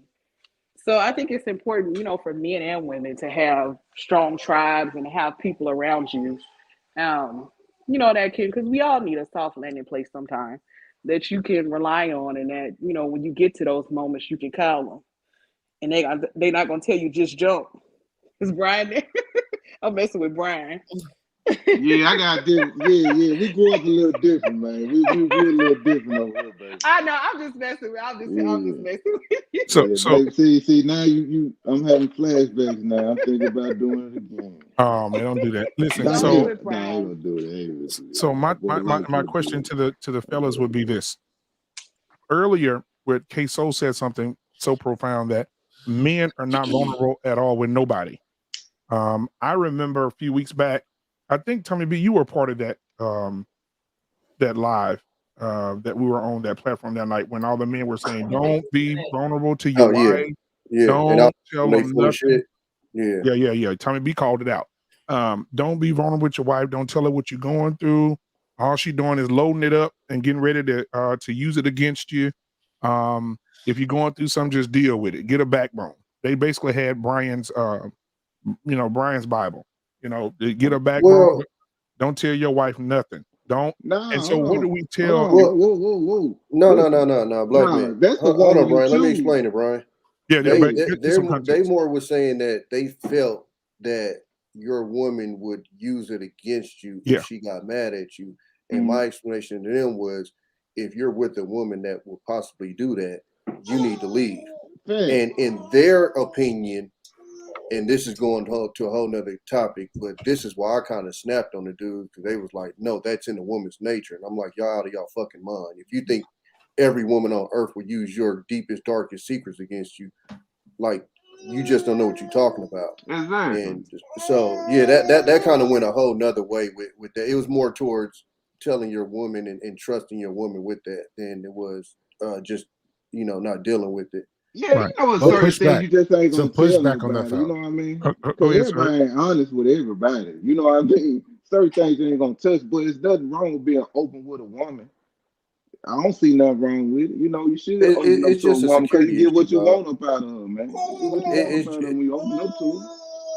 So I think it's important, for men and women to have strong tribes and to have people around you, that can, because we all need a soft landing place sometimes that you can rely on, and that, when you get to those moments, you can call them, and they're not gonna tell you just jump. Is Brian there? I'm messing with Brian. Yeah, I got different. Yeah. We grew up a little different, man. We a little different over here, baby. I know. I'm just messing with. I'm just messing with you. So baby, see, now I'm having flashbacks now. I'm thinking about doing it again. Oh man, don't do that. Listen, Nah, so I ain't gonna do it. So my question to the fellas would be this. Earlier, where K Soul said something so profound that men are not vulnerable at all with nobody. I remember a few weeks back, I think Tommy B, you were part of that that live that we were on that platform that night when all the men were saying, "Don't be vulnerable to your Oh yeah, wife. yeah. And I Don't tell they them full of nothing." shit. Yeah. Yeah. Tommy B called it out. Don't be vulnerable with your wife. Don't tell her what you're going through. All she doing is loading it up and getting ready to use it against you. If you're going through something, just deal with it. Get a backbone. They basically had Brian's Brian's Bible. Get a backbone. Well, Don't tell your wife nothing. Don't. Nah, And so hold what do on. we Hold tell? on. well, Whoa. no, Listen. black Nah, man. that's the Hold woman on, you Brian. Let me choose. explain it, Brian. Yeah, They but they get some they context. more was saying that they felt that your woman would use it against you Yeah. if she got mad at you. And Mhm. my explanation to them was, if you're with a woman that will possibly do that, you need to leave. Fact. And in their opinion, and this is going to a whole nother topic, but this is why I kind of snapped on the dude, because they was like, no, that's in the woman's nature. And I'm like, y'all out of y'all fucking mind. If you think every woman on earth would use your deepest, darkest secrets against you, like, you just don't know what you're talking about. Exactly. And so yeah, that kind of went a whole nother way with that. It was more towards telling your woman and trusting your woman with that than it was just not dealing with it. Yeah, Right. you know, But certain things you just ain't some gonna tell pushback on that nobody. You know thought. what I mean? Go Because ahead, sir. everybody ain't honest with everybody. You know what I mean? Certain things you ain't gonna touch, but it's nothing wrong with being open with a woman. I don't see nothing wrong with it. You know, you should open up It's to a just a woman because you security get issue, what you dog. want up out of her, man. You get what you want It's up out of her when you open up to her.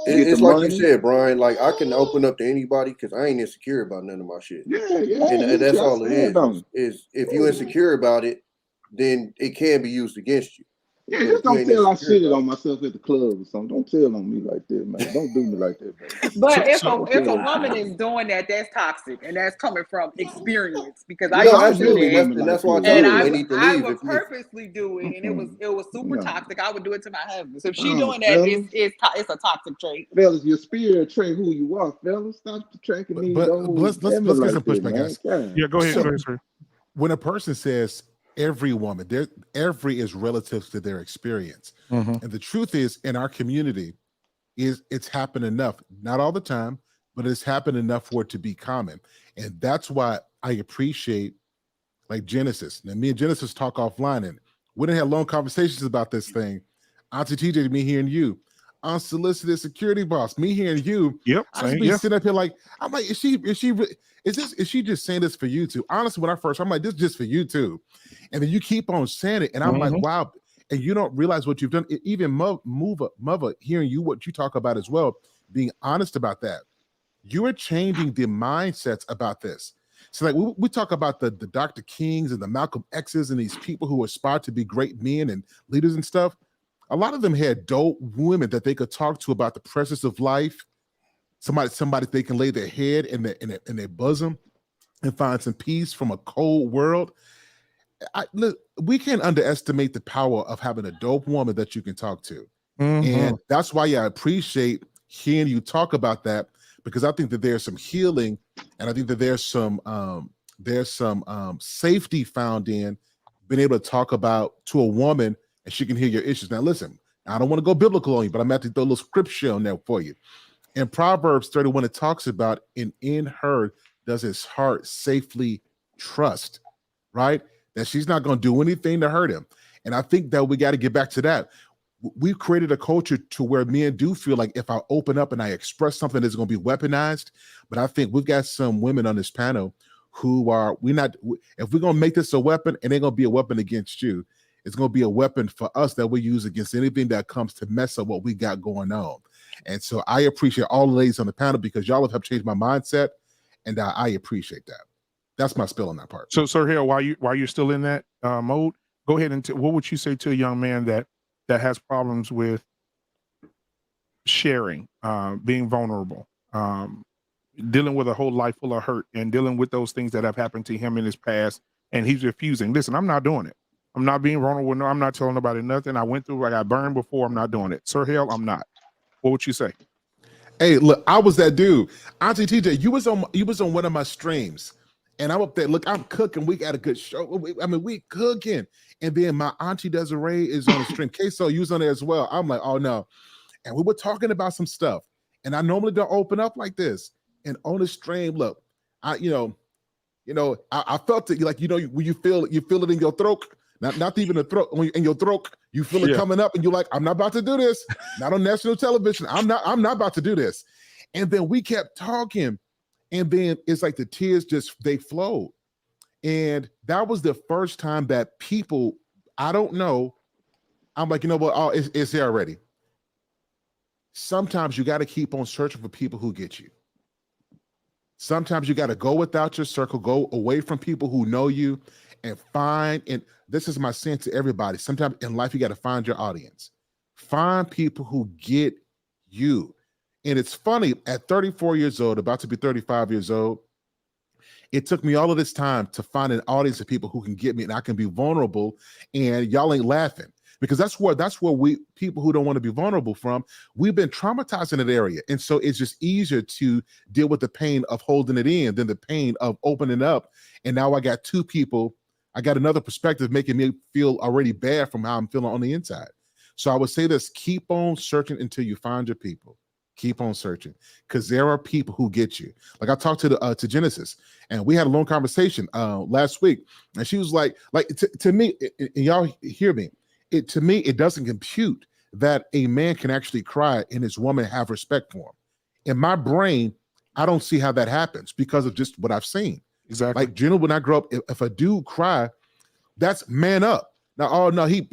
You get the it's like you money. said, Brian. Like, I can open up to anybody because I ain't insecure about none of my shit. Yeah, And that's I all it stand on it. is if you insecure about it, then it can be used against you. Yeah, But just if you don't ain't tell I insecure shitted about on myself at the club or something. Don't tell on me like that, man. Don't do me like that, baby. But if So a Don't if tell a that to woman me. is doing that, that's toxic, and that's coming from experience. Because I Yeah, no, used I to do deal absolutely, with that, women like that's why I that. and told them Yeah, they yeah. need to I leave. would If purposely do it, and Mm-mm. it was super No. toxic. I would do it to my husband. So if she doing that, Fellas. it's a toxic trait. Fellas, your spirit attract who you are, fellas. Stop tracking these But old let's women get some like that, pushback, man. guys. yeah, God go ahead, damn. sir. When a person says every woman, every is relative to their experience. Mhm. And the truth is, in our community, it's happened enough, not all the time, but it's happened enough for it to be common. And that's why I appreciate, like, Genesis. Now, me and Genesis talk offline, and we didn't have long conversations about this thing. Auntie TJ, me hearing you. Unsolicited security boss, me hearing you. Yep. I just Same. be Yeah. sitting up here like, I'm like, is she just saying this for you too? Honestly, when I first, I'm like, this is just for you too. And then you keep on saying it, and I'm like, Mhm. wow. And you don't realize what you've done. Even mother, hearing you, what you talk about as well, being honest about that. You are changing the mindsets about this. So, like, we talk about the Dr. Kings and the Malcolm X's and these people who aspire to be great men and leaders and stuff. A lot of them had dope women that they could talk to about the pressures of life. Somebody they can lay their head in their bosom and find some peace from a cold world. Look, we can't underestimate the power of having a dope woman that you can talk to. Mhm. And that's why I appreciate hearing you talk about that, because I think that there's some healing, and I think that there's some safety found in being able to talk about to a woman and she can hear your issues. Now, listen, I don't want to go biblical on you, but I'm going to throw a little scripture on there for you. In Proverbs 31, it talks about, and in her does his heart safely trust, right? That she's not going to do anything to hurt him. And I think that we got to get back to that. We've created a culture to where men do feel like if I open up and I express something that's going to be weaponized. But I think we've got some women on this panel who are, if we're going to make this a weapon, it ain't going to be a weapon against you. It's going to be a weapon for us that we use against anything that comes to mess up what we got going on. And so I appreciate all the ladies on the panel, because y'all have helped change my mindset, and I appreciate that. That's my spill on that part. So, Sir Hill, while you're still in that mode, go ahead and what would you say to a young man that has problems with sharing, being vulnerable, dealing with a whole life full of hurt, and dealing with those things that have happened to him in his past, and he's refusing? Listen, I'm not doing it. I'm not being vulnerable. No, I'm not telling nobody nothing. I went through, I got burned before. I'm not doing it. Sir Hill, I'm not. What would you say? Hey, look, I was that dude. Auntie TJ, you was on one of my streams, and I'm up there. Look, I'm cooking. We got a good show. We cooking. And then my auntie Desiree is on the stream. Queso, you was on there as well. I'm like, oh no. And we were talking about some stuff. And I normally don't open up like this. And on the stream, look, I felt it. Like, when you feel it in your throat, not even the throat, in your throat, you feel it coming up, and you're like, I'm not about to do this. Not on national television. I'm not about to do this. And then we kept talking, and then it's like the tears they flowed. And that was the first time that people, I don't know, I'm like, you know what? Oh, it's there already. Sometimes you got to keep on searching for people who get you. Sometimes you got to go without your circle, go away from people who know you, and and this is my sense to everybody. Sometimes in life, you got to find your audience. Find people who get you. And it's funny, at 34 years old, about to be 35 years old, it took me all of this time to find an audience of people who can get me, and I can be vulnerable, and y'all ain't laughing. Because that's where we, people who don't want to be vulnerable from, we've been traumatized in that area. And so it's just easier to deal with the pain of holding it in than the pain of opening up. And now I got two people, I got another perspective making me feel already bad from how I'm feeling on the inside. So I would say this: keep on searching until you find your people. Keep on searching, because there are people who get you. Like, I talked to Genesis, and we had a long conversation last week, and she was like to me, and y'all hear me, to me, it doesn't compute that a man can actually cry and his woman have respect for him. In my brain, I don't see how that happens because of just what I've seen. Exactly. Like, generally, when I grow up, if a dude cry, that's man up. Now, oh no, he,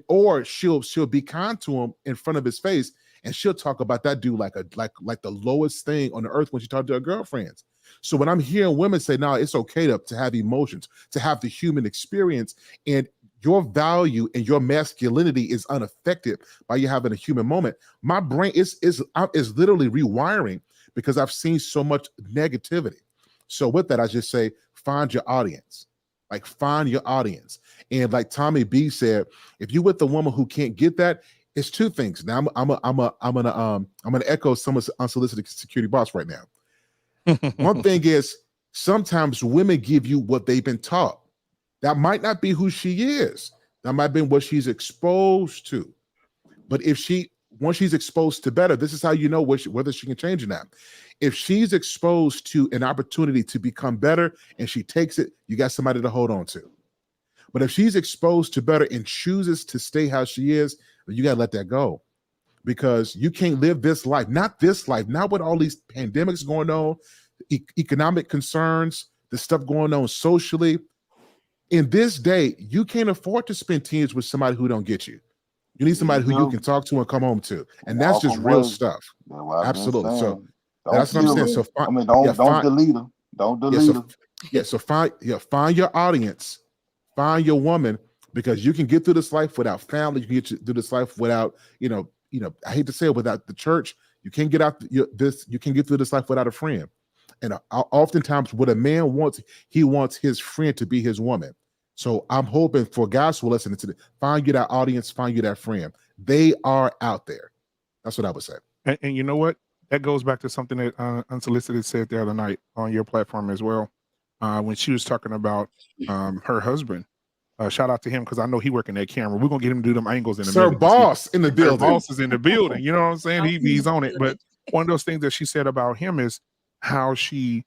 or she'll be kind to him in front of his face, and she'll talk about that dude like the lowest thing on the earth when she talks to her girlfriends. So when I'm hearing women say, no, it's okay to have emotions, to have the human experience, and your value and your masculinity is unaffected by you having a human moment, my brain is literally rewiring, because I've seen so much negativity. So with that, I just say, find your audience. Like, find your audience. And like Tommy B said, if you with the woman who can't get that, it's two things. Now I'm gonna echo someone's unsolicited security boss right now. One thing is, sometimes women give you what they've been taught. That might not be who she is. That might be what she's exposed to. But once she's exposed to better, this is how you know whether she can change or not. If she's exposed to an opportunity to become better and she takes it, you got somebody to hold on to. But if she's exposed to better and chooses to stay how she is, you got to let that go. Because you can't live this life, not with all these pandemics going on, economic concerns, the stuff going on socially. In this day, you can't afford to spend 10 years with somebody who don't get you. You need somebody who you can talk to and come home to. And that's just real stuff. Absolutely. So that's what I'm saying. So don't delete them. Don't delete them. Yeah, so find your audience, find your woman, because you can get through this life without family. You can get through this life without, I hate to say it, without the church. You can't get out this. You can get through this life without a friend. And oftentimes, what a man wants, he wants his friend to be his woman. So I'm hoping for guys who are listening to this, find you that audience, find you that friend. They are out there. That's what I would say. And you know what? That goes back to something that Unsolicited said the other night on your platform as well, when she was talking about her husband. Shout out to him, because I know he working that camera. We're gonna get him to do them angles in the Sir Boss in the building. Sir Boss is in the building. You know what I'm saying? He's on it. But one of those things that she said about him is how she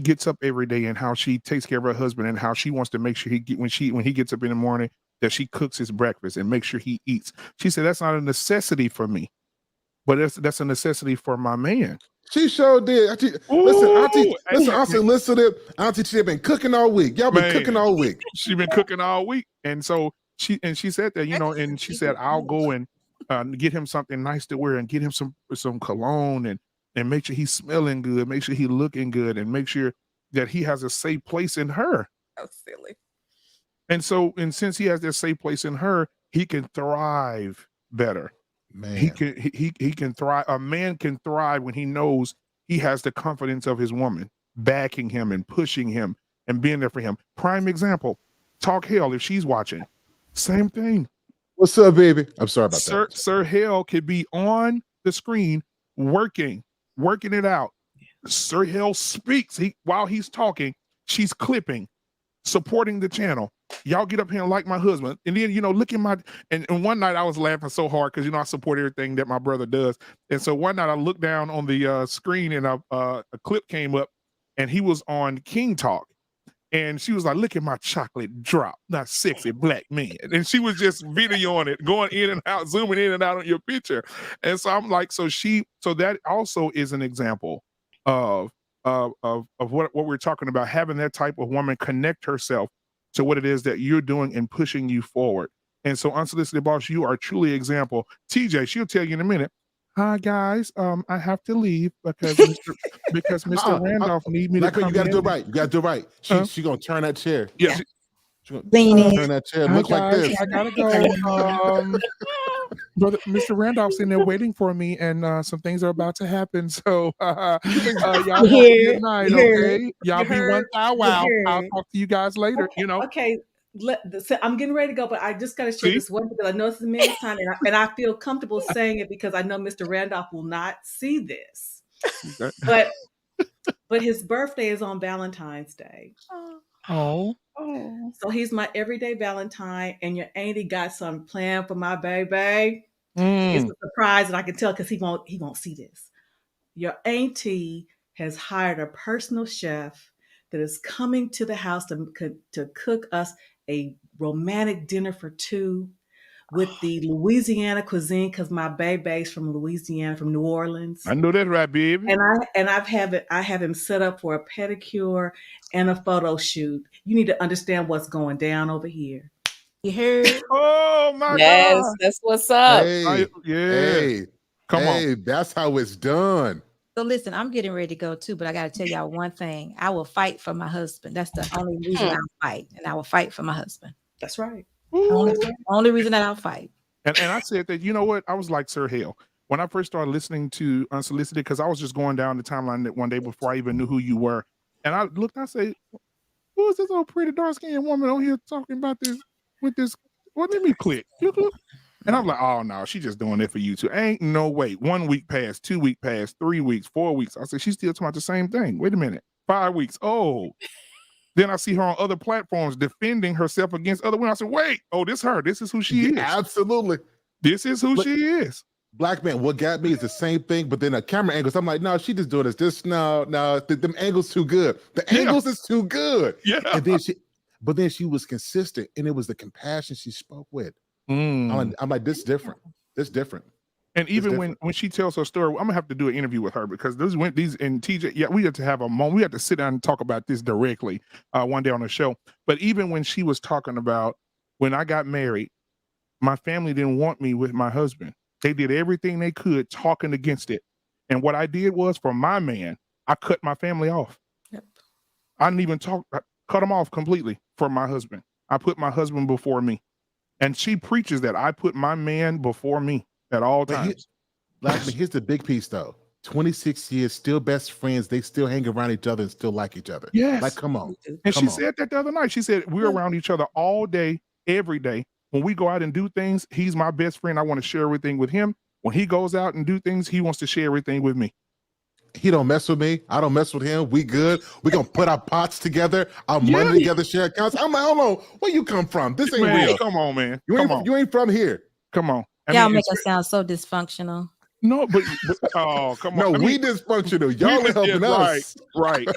gets up every day, and how she takes care of her husband, and how she wants to make sure when he gets up in the morning, that she cooks his breakfast and makes sure he eats. She said, that's not a necessity for me, but that's a necessity for my man. She sure did. Auntie, unsolicited. Auntie, she been cooking all week. Y'all been cooking all week. She been cooking all week. And so she said that, and she said, I'll go and get him something nice to wear, and get him some cologne, and make sure he's smelling good, make sure he's looking good, and make sure that he has a safe place in her. That's silly. And since he has this safe place in her, he can thrive better. Man, he can thrive. A man can thrive when he knows he has the confidence of his woman backing him and pushing him and being there for him. Prime example, Talk Hell, if she's watching, same thing. What's up, baby? I'm sorry about that. Sir Hell could be on the screen working it out. Sir Hell speaks. While he's talking, she's clipping. supporting the channel. Y'all get up here and like my husband. And then, look at my, and one night I was laughing so hard because, I support everything that my brother does. And so one night I looked down on the screen and a clip came up and he was on King Talk. And she was like, look at my chocolate drop, not sexy black man. And she was just videoing it, going in and out, zooming in and out on your picture. And so I'm like, so that also is an example of what we're talking about, having that type of woman connect herself to what it is that you're doing and pushing you forward. And so Unsolicited Boss, you are truly an example. TJ, she'll tell you in a minute. Hi guys, I have to leave because Mr. Randolph need me to come. You got to do it right. You got to do it right. She gonna turn that chair. Yeah. She gonna turn that chair. Look like this. I gotta go. Brother, Mr. Randolph's in there waiting for me, and some things are about to happen. So y'all have a good night, okay? Y'all be one thou wow. I'll talk to you guys later. Okay. I'm getting ready to go, but I just got to share this one because I know it's a man's time, and I feel comfortable saying it because I know Mr. Randolph will not see this. But his birthday is on Valentine's Day. Oh. So he's my everyday Valentine, and your auntie got something planned for my baby. It's a surprise, and I can tell because he won't see this. Your auntie has hired a personal chef that is coming to the house to cook us a romantic dinner for two with the Louisiana cuisine because my baby's from Louisiana, from New Orleans. I know that's right, baby. And I have him set up for a pedicure and a photo shoot. You need to understand what's going down over here. You heard? Oh my Yes, God. that's what's up. Come on. That's how it's done. So listen, I'm getting ready to go too, but I got to tell y'all one thing. I will fight for my husband. That's the only reason I'll fight. And I will fight for my husband. That's right. Only reason that I'll fight. And I said that, you know what? I was like Sir Hale. When I first started listening to Unsolicited, because I was just going down the timeline that one day before I even knew who you were. And I looked, I said, who is this old pretty dark-skinned woman on here talking about this with this? Well, let me click. And I'm like, oh no, she's just doing it for you too. Ain't no way. 1 week passed, 2 weeks passed, 3 weeks, 4 weeks. I said, she's still talking about the same thing. Wait a minute. 5 weeks. Oh. Then I see her on other platforms defending herself against other women. I said, wait, this her. This is who she is. Absolutely. This is who she is. Black man, what got me is the same thing, but then the camera angles. I'm like, no, she just doing this. Them angles too good. The angles is too good. Yeah. And then she was consistent, and it was the compassion she spoke with. I'm like, this is different. This is different. And even when she tells her story, I'm gonna have to do an interview with her because these and TJ, we have to have a moment. We have to sit down and talk about this directly one day on the show. But even when she was talking about when I got married, my family didn't want me with my husband. They did everything they could talking against it. And what I did was for my man, I cut my family off. Yep. I didn't even talk, I cut them off completely for my husband. I put my husband before me. And she preaches that I put my man before me at all times. Here's the big piece though. 26 years, still best friends. They still hang around each other and still like each other. Yes. Like, come on. And she said that the other night. She said, we're around each other all day, every day. When we go out and do things, he's my best friend. I want to share everything with him. When he goes out and do things, he wants to share everything with me. He don't mess with me. I don't mess with him. We good. We gonna put our pots together, our money together, share accounts. I'm like, hold on, where you come from? This ain't real. Come on, man. You ain't from here. Come on. Y'all make us sound so dysfunctional. No, but oh, come on. No, we dysfunctional. Y'all are helping us. Right.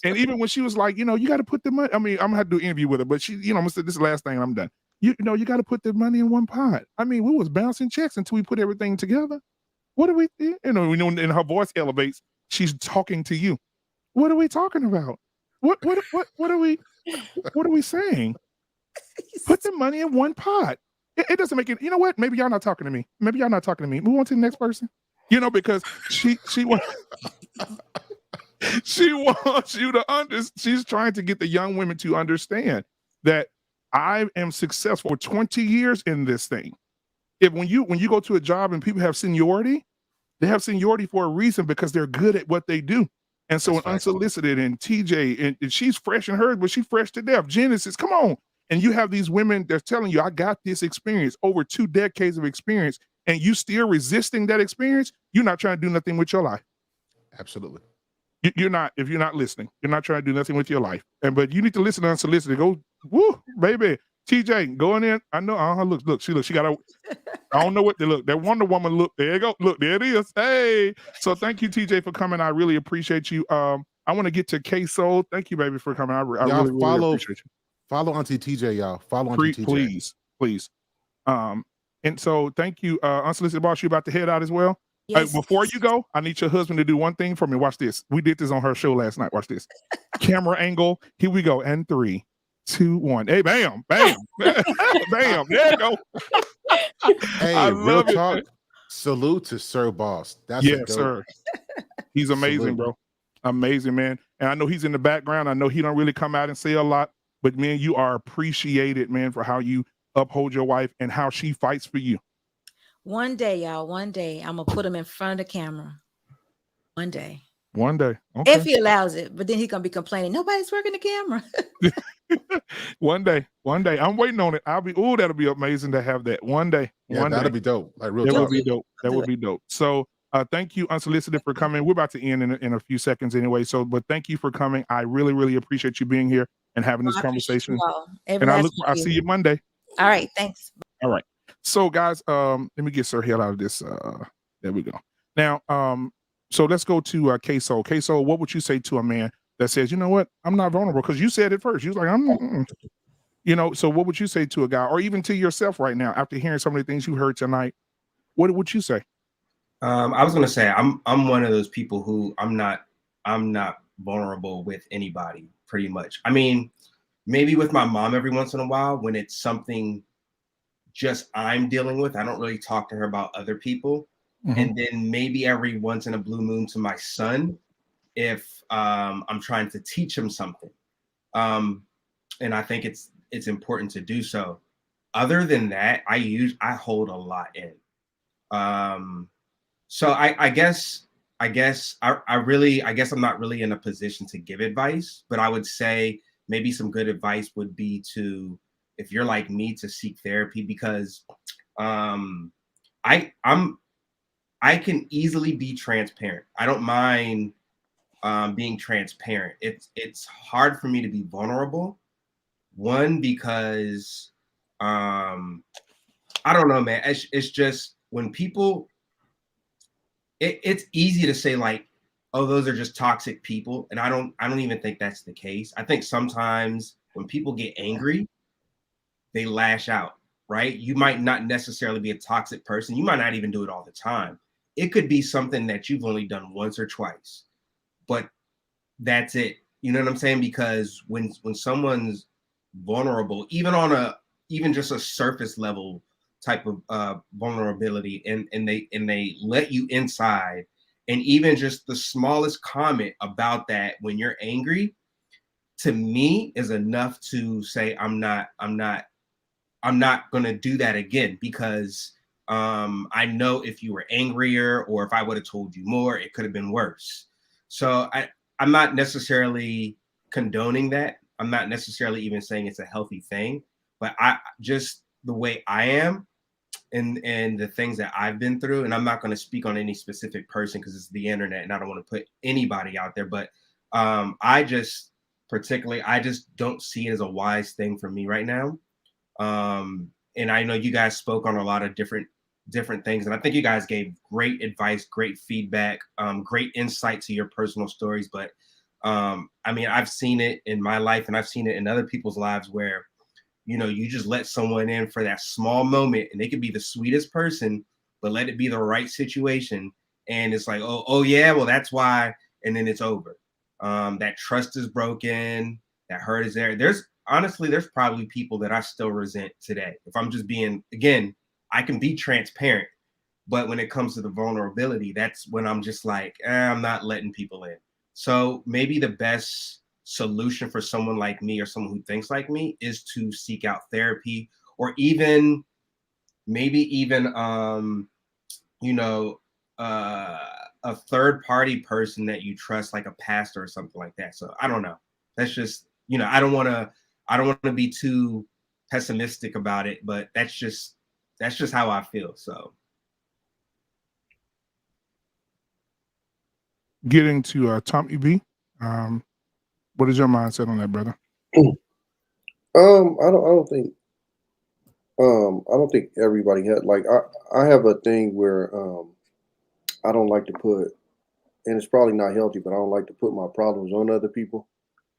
And even when she was like, you got to put the money. I mean, I'm gonna have to do an interview with her, but she, this is the last thing and I'm done. You got to put the money in one pot. I mean, we was bouncing checks until we put everything together. What are we, and her voice elevates. She's talking to you. What are we talking about? What are we saying? Put the money in one pot. It doesn't make it. You know what? Maybe y'all not talking to me. Move on to the next person. Because she wants you to she's trying to get the young women to understand that I am successful for 20 years in this thing. When you go to a job and people have seniority, they have seniority for a reason because they're good at what they do. And so in Unsolicited and TJ, and she's fresh in hers, but she's fresh to death. Genesis, come on. And you have these women that's telling you, I got this experience, over 2 decades of experience, and you still resisting that experience, you're not trying to do nothing with your life. Absolutely. You're not, if you're not listening, you're not trying to do nothing with your life. But you need to listen to Unsolicited. Go, woo, baby. TJ, going in. I know. Look, she got a. I don't know what they look. That Wonder Woman look. There you go. Look, there it is. Hey. So thank you, TJ, for coming. I really appreciate you. I want to get to K-Soul. Thank you, baby, for coming. I really appreciate you. Follow Auntie TJ, y'all. Follow Auntie TJ. Please. And so thank you, Unsolicited Boss. You about to head out as well? Yes. Before you go, I need your husband to do one thing for me. Watch this. We did this on her show last night. Watch this. Camera angle. Here we go. And 3, 2, 1. Hey, bam, bam, bam. There you go. Hey, real talk. Salute to Sir Boss. That's yes, sir. He's amazing, Salute. bro. Amazing, man. And I know he's in the background. I know he don't really come out and say a lot, but man, you are appreciated, man, for how you uphold your wife and how she fights for you. One day, y'all, one day, I'm going to put him in front of the camera. One day. One day. Okay. If he allows it. But then he's going to be complaining, nobody's working the camera. One day. I'm waiting on it. That'll be amazing to have that. One day. Yeah, that'll be dope. Like real that talk. would be dope. That would be dope. So thank you, Unsolicited, for coming. We're about to end in a few seconds anyway. So, but thank you for coming. I really, really appreciate you being here and having this conversation. And I see you Monday. All right. Thanks. All right. So guys, let me get Sir Hill out of this. There we go. Now, so let's go to K-Soul. K-Soul, what would you say to a man that says, you know what, I'm not vulnerable? Because you said it first. You was like, so what would you say to a guy, or even to yourself right now, after hearing some of the things you heard tonight? What would you say? I was gonna say I'm one of those people who I'm not vulnerable with anybody, pretty much. I mean, maybe with my mom every once in a while when it's something just I'm dealing with. I don't really talk to her about other people. Mm-hmm. And then maybe every once in a blue moon to my son if I'm trying to teach him something. And I think it's important to do so. Other than that, I hold a lot in. So I guess I'm not really in a position to give advice, but I would say maybe some good advice would be to, if you're like me, to seek therapy, because I can easily be transparent. I don't mind being transparent. It's hard for me to be vulnerable. One, because I don't know, man. It's just when people, it's easy to say like, oh, those are just toxic people, and I don't even think that's the case. I think sometimes when people get angry, they lash out, right? You might not necessarily be a toxic person. You might not even do it all the time. It could be something that you've only done once or twice, but that's it. You know what I'm saying? Because when someone's vulnerable, even just a surface level type of vulnerability, and they let you inside, and even just the smallest comment about that when you're angry, to me is enough to say I'm not going to do that again, because I know if you were angrier, or if I would have told you more, it could have been worse. So I'm not necessarily condoning that. I'm not necessarily even saying it's a healthy thing, but I just the way I am and the things that I've been through, and I'm not going to speak on any specific person because it's the internet and I don't want to put anybody out there, but I just don't see it as a wise thing for me right now. And I know you guys spoke on a lot of different things, and I think you guys gave great advice, great feedback, great insight to your personal stories. But I mean, I've seen it in my life, and I've seen it in other people's lives where, you know, you just let someone in for that small moment, and they could be the sweetest person, but let it be the right situation, and it's like, oh yeah, well that's why, and then it's over. That trust is broken, that hurt is there. There's probably people that I still resent today. If I'm just being, again, I can be transparent, but when it comes to the vulnerability, that's when I'm just like, I'm not letting people in. So maybe the best solution for someone like me, or someone who thinks like me, is to seek out therapy, or even a third party person that you trust, like a pastor or something like that. So I don't know. That's just, I don't want to be too pessimistic about it, but that's just how I feel. So getting to Tommy B. What is your mindset on that, brother? I don't think everybody had like I have a thing where I don't like to put, and it's probably not healthy, but I don't like to put my problems on other people,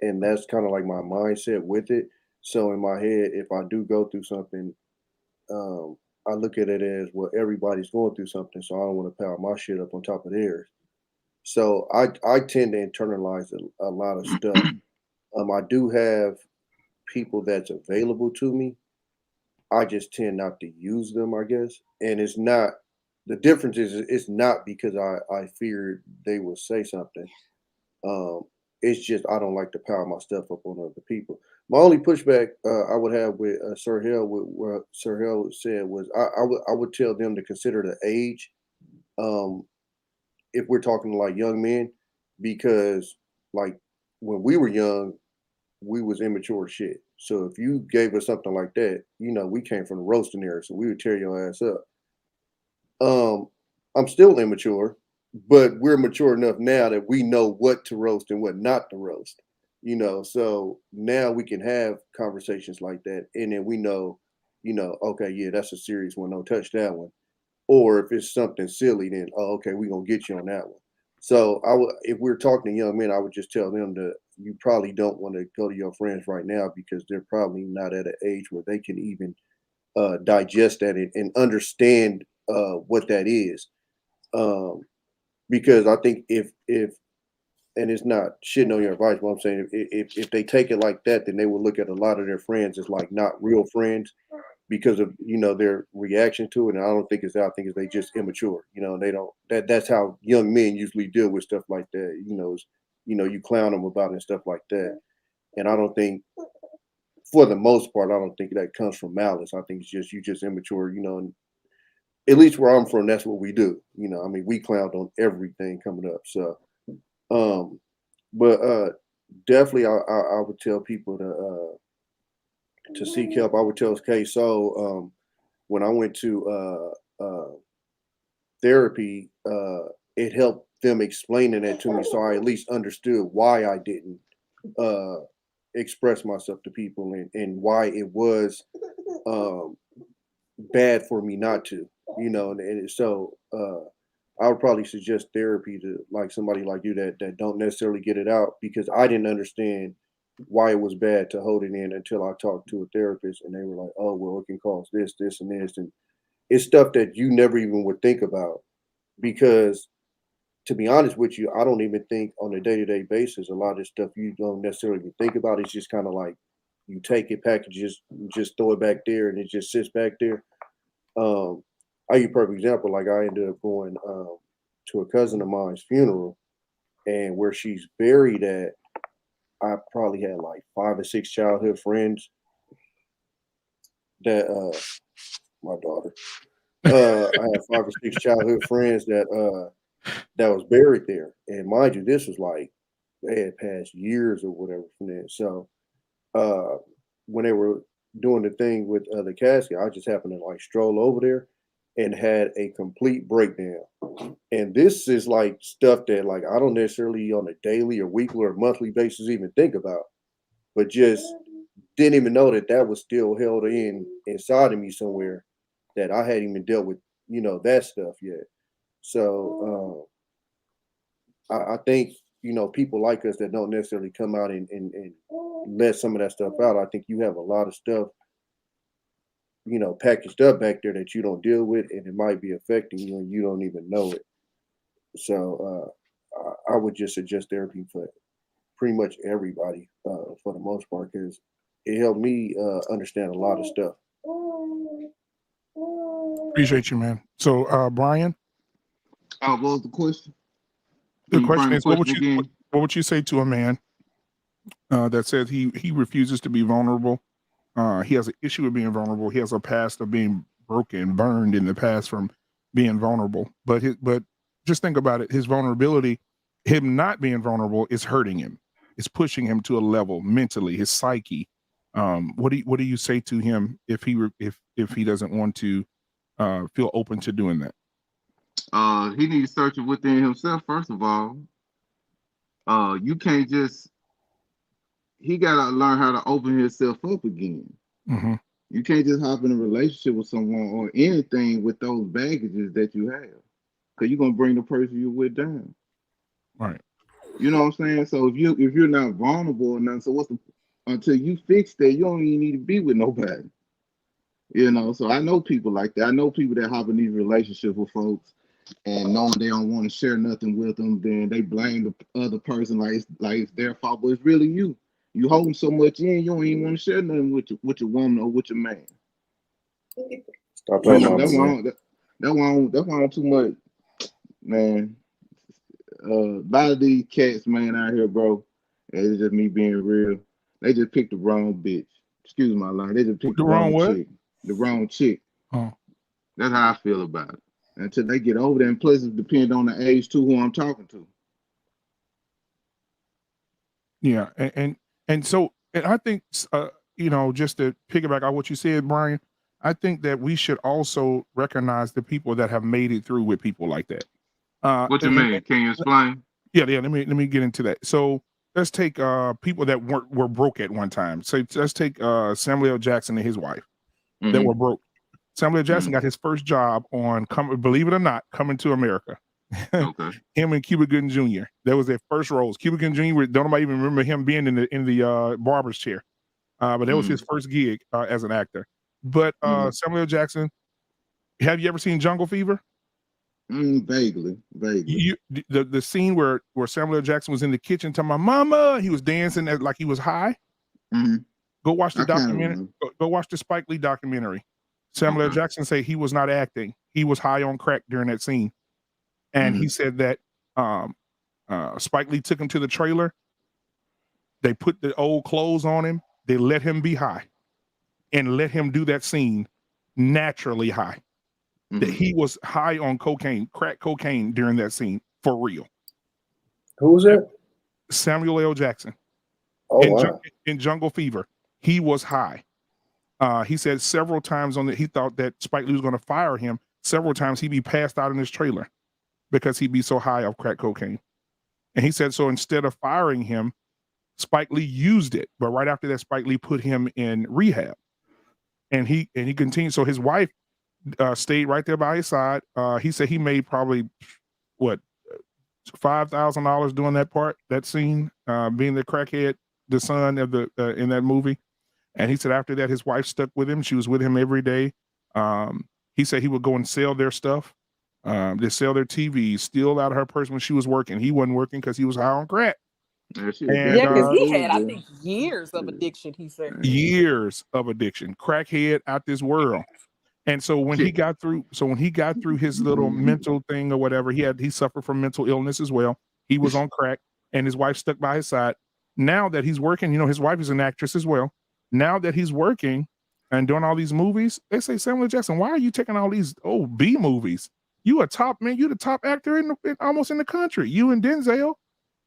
and that's kind of like my mindset with it. So in my head, if I do go through something, I look at it as well. Everybody's going through something, so I don't want to pile my shit up on top of theirs. So I tend to internalize a lot of stuff. I do have people that's available to me. I just tend not to use them, I guess. And it's not the difference is it's not because I feared they would say something. Um, it's just I don't like to pile my stuff up on other people. My only pushback I would have with Sir Hill, with what Sir Hill said was I would tell them to consider the age. Um, if we're talking like young men, because like when we were young, we was immature as shit. So if you gave us something like that, we came from the roasting era, so we would tear your ass up. Um, I'm still immature, but we're mature enough now that we know what to roast and what not to roast. So now we can have conversations like that, and then we know, okay, yeah, that's a serious one. Don't touch that one. Or if it's something silly, then okay, we're gonna get you on that one. So if we're talking to young men, I would just tell them that you probably don't want to go to your friends right now because they're probably not at an age where they can even digest that and understand what that is. Um, because I think if and it's not shitting on your advice, but I'm saying if they take it like that, then they will look at a lot of their friends as like not real friends because of their reaction to it. And I don't think it's that. I think it's they just immature. They don't that's how young men usually deal with stuff like that. You clown them about it and stuff like that. And I don't think for the most part, I don't think that comes from malice. I think it's just you just immature, and at least where I'm from, that's what we do. I mean, we clowned on everything coming up. So um but definitely I would tell people to seek help. I would tell okay, so when I went to therapy, it helped them explaining that to me, so I at least understood why I didn't uh, express myself to people and why it was um, bad for me not to, and so I would probably suggest therapy to like somebody like you that don't necessarily get it out because I didn't understand why it was bad to hold it in until I talked to a therapist and they were like, oh well, it can cause this, this, and this, and it's stuff that you never even would think about because to be honest with you, I don't even think on a day-to-day basis a lot of this stuff you don't necessarily even think about. It's just kind of like you take it, packages, just throw it back there, and it just sits back there. I give you a perfect example. Like I ended up going to a cousin of mine's funeral, and where she's buried at, I probably had like 5 or 6 childhood friends that my daughter. I had 5 or 6 childhood friends that was buried there. And mind you, this was like they had passed years or whatever from there. So uh when they were doing the thing with the casket, I just happened to like stroll over there and had a complete breakdown. And this is like stuff that like I don't necessarily on a daily or weekly or monthly basis even think about, but just didn't even know that that was still held inside of me somewhere that I hadn't even dealt with, that stuff yet. So I think people like us that don't necessarily come out and let some of that stuff out. I think you have a lot of stuff packaged up back there that you don't deal with, and it might be affecting you and you don't even know it. So I would just suggest therapy for pretty much everybody for the most part because it helped me understand a lot of stuff. Appreciate you, man. So, Brian, What was the question? the Can you question bring the is, what question would you again? what would you say to a man that says he refuses to be vulnerable? He has an issue with being vulnerable. He has a past of being broken, burned in the past from being vulnerable. But just think about it. His vulnerability, him not being vulnerable, is hurting him. It's pushing him to a level mentally, his psyche. What do you say to him if he doesn't want to feel open to doing that? He needs to search it within himself first of all. You can't just. He gotta learn how to open himself up again. Mm-hmm. You can't just hop in a relationship with someone or anything with those baggages that you have, because you're gonna bring the person you're with down. Right. You know what I'm saying? So if you're not vulnerable or nothing, so what's the until you fix that, you don't even need to be with nobody. You know, so I know people like that. I know people that hop in these relationships with folks and knowing they don't want to share nothing with them, then they blame the other person like it's their fault, but it's really you. You holding so much in, you don't even want to share nothing with your woman or with your man. Stop talking You know, about that's me, why man. that's why I'm too much, man. A lot of these cats, man, out here, bro. And it's just me being real. They just picked the wrong bitch. Excuse my line. They just picked The the wrong wrong what? chick. The wrong chick. Oh. That's how I feel about it. Until they get over there, and plus it depends on the age too who I'm talking to. Yeah, and so and I think you know, just to piggyback on what you said, Brian, I think that we should also recognize the people that have made it through with people like that. What you And mean? Can you explain? yeah, let me get into that. So let's take people that were broke at one time. So let's take Samuel L. Jackson and his wife that were broke. Samuel L. Jackson got his first job on believe it or not, Coming to America. Okay. Him and Cuba Gooding Jr. That was their first roles. Cuba Gooding Jr. Don't nobody even remember him being in the barber's chair. But that was his first gig as an actor. But Samuel L. Jackson, have you ever seen Jungle Fever? Vaguely. The scene where Samuel L. Jackson was in the kitchen telling my mama, he was dancing like he was high. Go watch the documentary. Go watch the Spike Lee documentary. Samuel L. Jackson say he was not acting. He was high on crack during that scene. And he said that Spike Lee took him to the trailer. They put the old clothes on him. They let him be high and let him do that scene naturally high. That he was high on cocaine, crack cocaine during that scene for real. Who was that? Samuel L. Jackson. Oh, wow. In Jungle Fever, he was high. He said several times he thought that Spike Lee was going to fire him. Several times he'd be passed out in his trailer because he'd be so high off crack cocaine. And he said, so instead of firing him, Spike Lee used it. But right after that, Spike Lee put him in rehab. And he continued. So his wife stayed right there by his side. He said he made probably, $5,000 doing that scene, being the crackhead, the son of the in that movie. And he said after that, his wife stuck with him. She was with him every day. He said he would go and sell their stuff. They sell their TVs, steal out of her purse when she was working. He wasn't working because he was high on crack. Because he had, I think, years of addiction. He said years of addiction, crackhead out this world. And so when he got through, his little mental thing or whatever, he suffered from mental illness as well. He was on crack, and his wife stuck by his side. Now that he's working, his wife is an actress as well. Now that he's working and doing all these movies, they say, Samuel L. Jackson, why are you taking all these B movies? You a top man, you the top actor almost in the country. You and Denzel.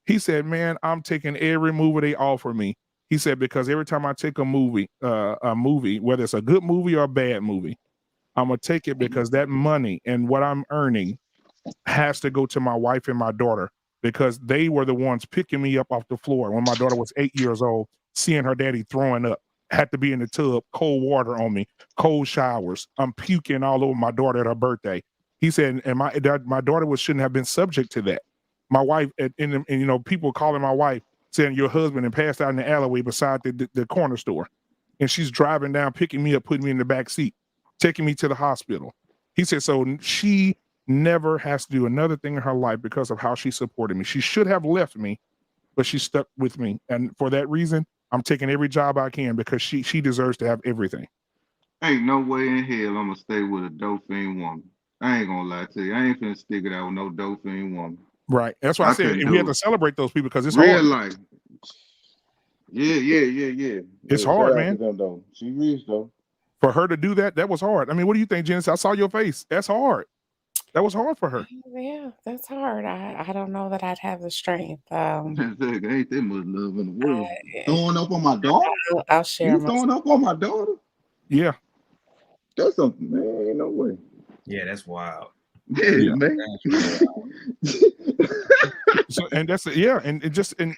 He said, man, I'm taking every movie they offer me. He said, because every time I take a movie, whether it's a good movie or a bad movie, I'm going to take it because that money and what I'm earning has to go to my wife and my daughter, because they were the ones picking me up off the floor when my daughter was 8 years old, seeing her daddy throwing up, had to be in the tub, cold water on me, cold showers. I'm puking all over my daughter at her birthday. He said, and my daughter shouldn't have been subject to that. My wife, and people calling my wife saying your husband and passed out in the alleyway beside the corner store. And she's driving down, picking me up, putting me in the back seat, taking me to the hospital. He said, so she never has to do another thing in her life because of how she supported me. She should have left me, but she stuck with me. And for that reason, I'm taking every job I can because she deserves to have everything. Ain't no way in hell I'm going to stay with a dope fiend woman. I ain't going to lie to you. I ain't finna stick it out with no dope fiend woman. Right. That's why I said we have to celebrate those people because it's real hard. life. Yeah. It's hard, man. Them, she rich though. For her to do that was hard. I mean, what do you think, Genesis? I saw your face. That's hard. That was hard for her. Yeah, that's hard. I don't know that I'd have the strength. Ain't that much love in the world. Throwing up on my daughter? I'll share. You throwing up on my daughter? Yeah. That's something, man. Ain't no way. Yeah, that's wild. Yeah, man. So and that's and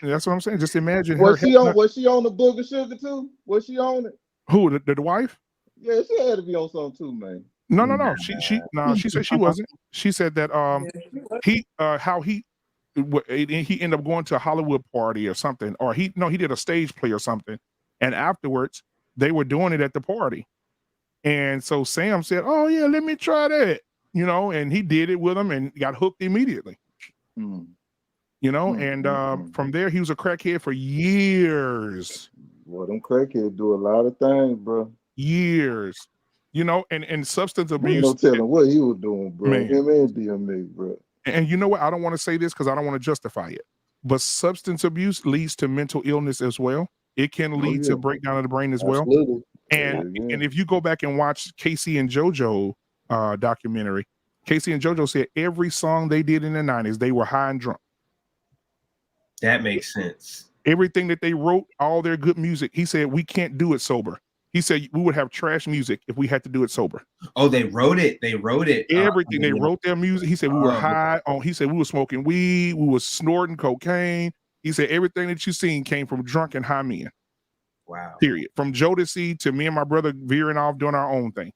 that's what I'm saying. Just imagine Was her. she on? Was she on the Booger Sugar too? Was she on it? Who the wife? Yeah, she had to be on something too, man. No. She said she wasn't. She said that he he ended up going to a Hollywood party or something, or he did a stage play or something, and afterwards they were doing it at the party, and so Sam said, "Oh yeah, let me try that," and he did it with him and got hooked immediately. From there he was a crackhead for years. Well, them crackheads do a lot of things, bro. Years, and substance abuse. Ain't no telling what he was doing, bro. Man. Him and DMX, bro. And you know what? I don't want to say this because I don't want to justify it, but substance abuse leads to mental illness as well. It can lead to breakdown of the brain as well. And if you go back and watch Casey and JoJo documentary, Casey and JoJo said every song they did in the 90s, they were high and drunk. That makes sense. Everything that they wrote, all their good music, he said, we can't do it sober. He said we would have trash music if we had to do it sober. Oh, they wrote it. Everything. They wrote their music. He said we were high on. He said we were smoking weed. We were snorting cocaine. He said everything that you seen came from drunk and high men. Wow. Period. From Jodeci to me and my brother veering off doing our own thing.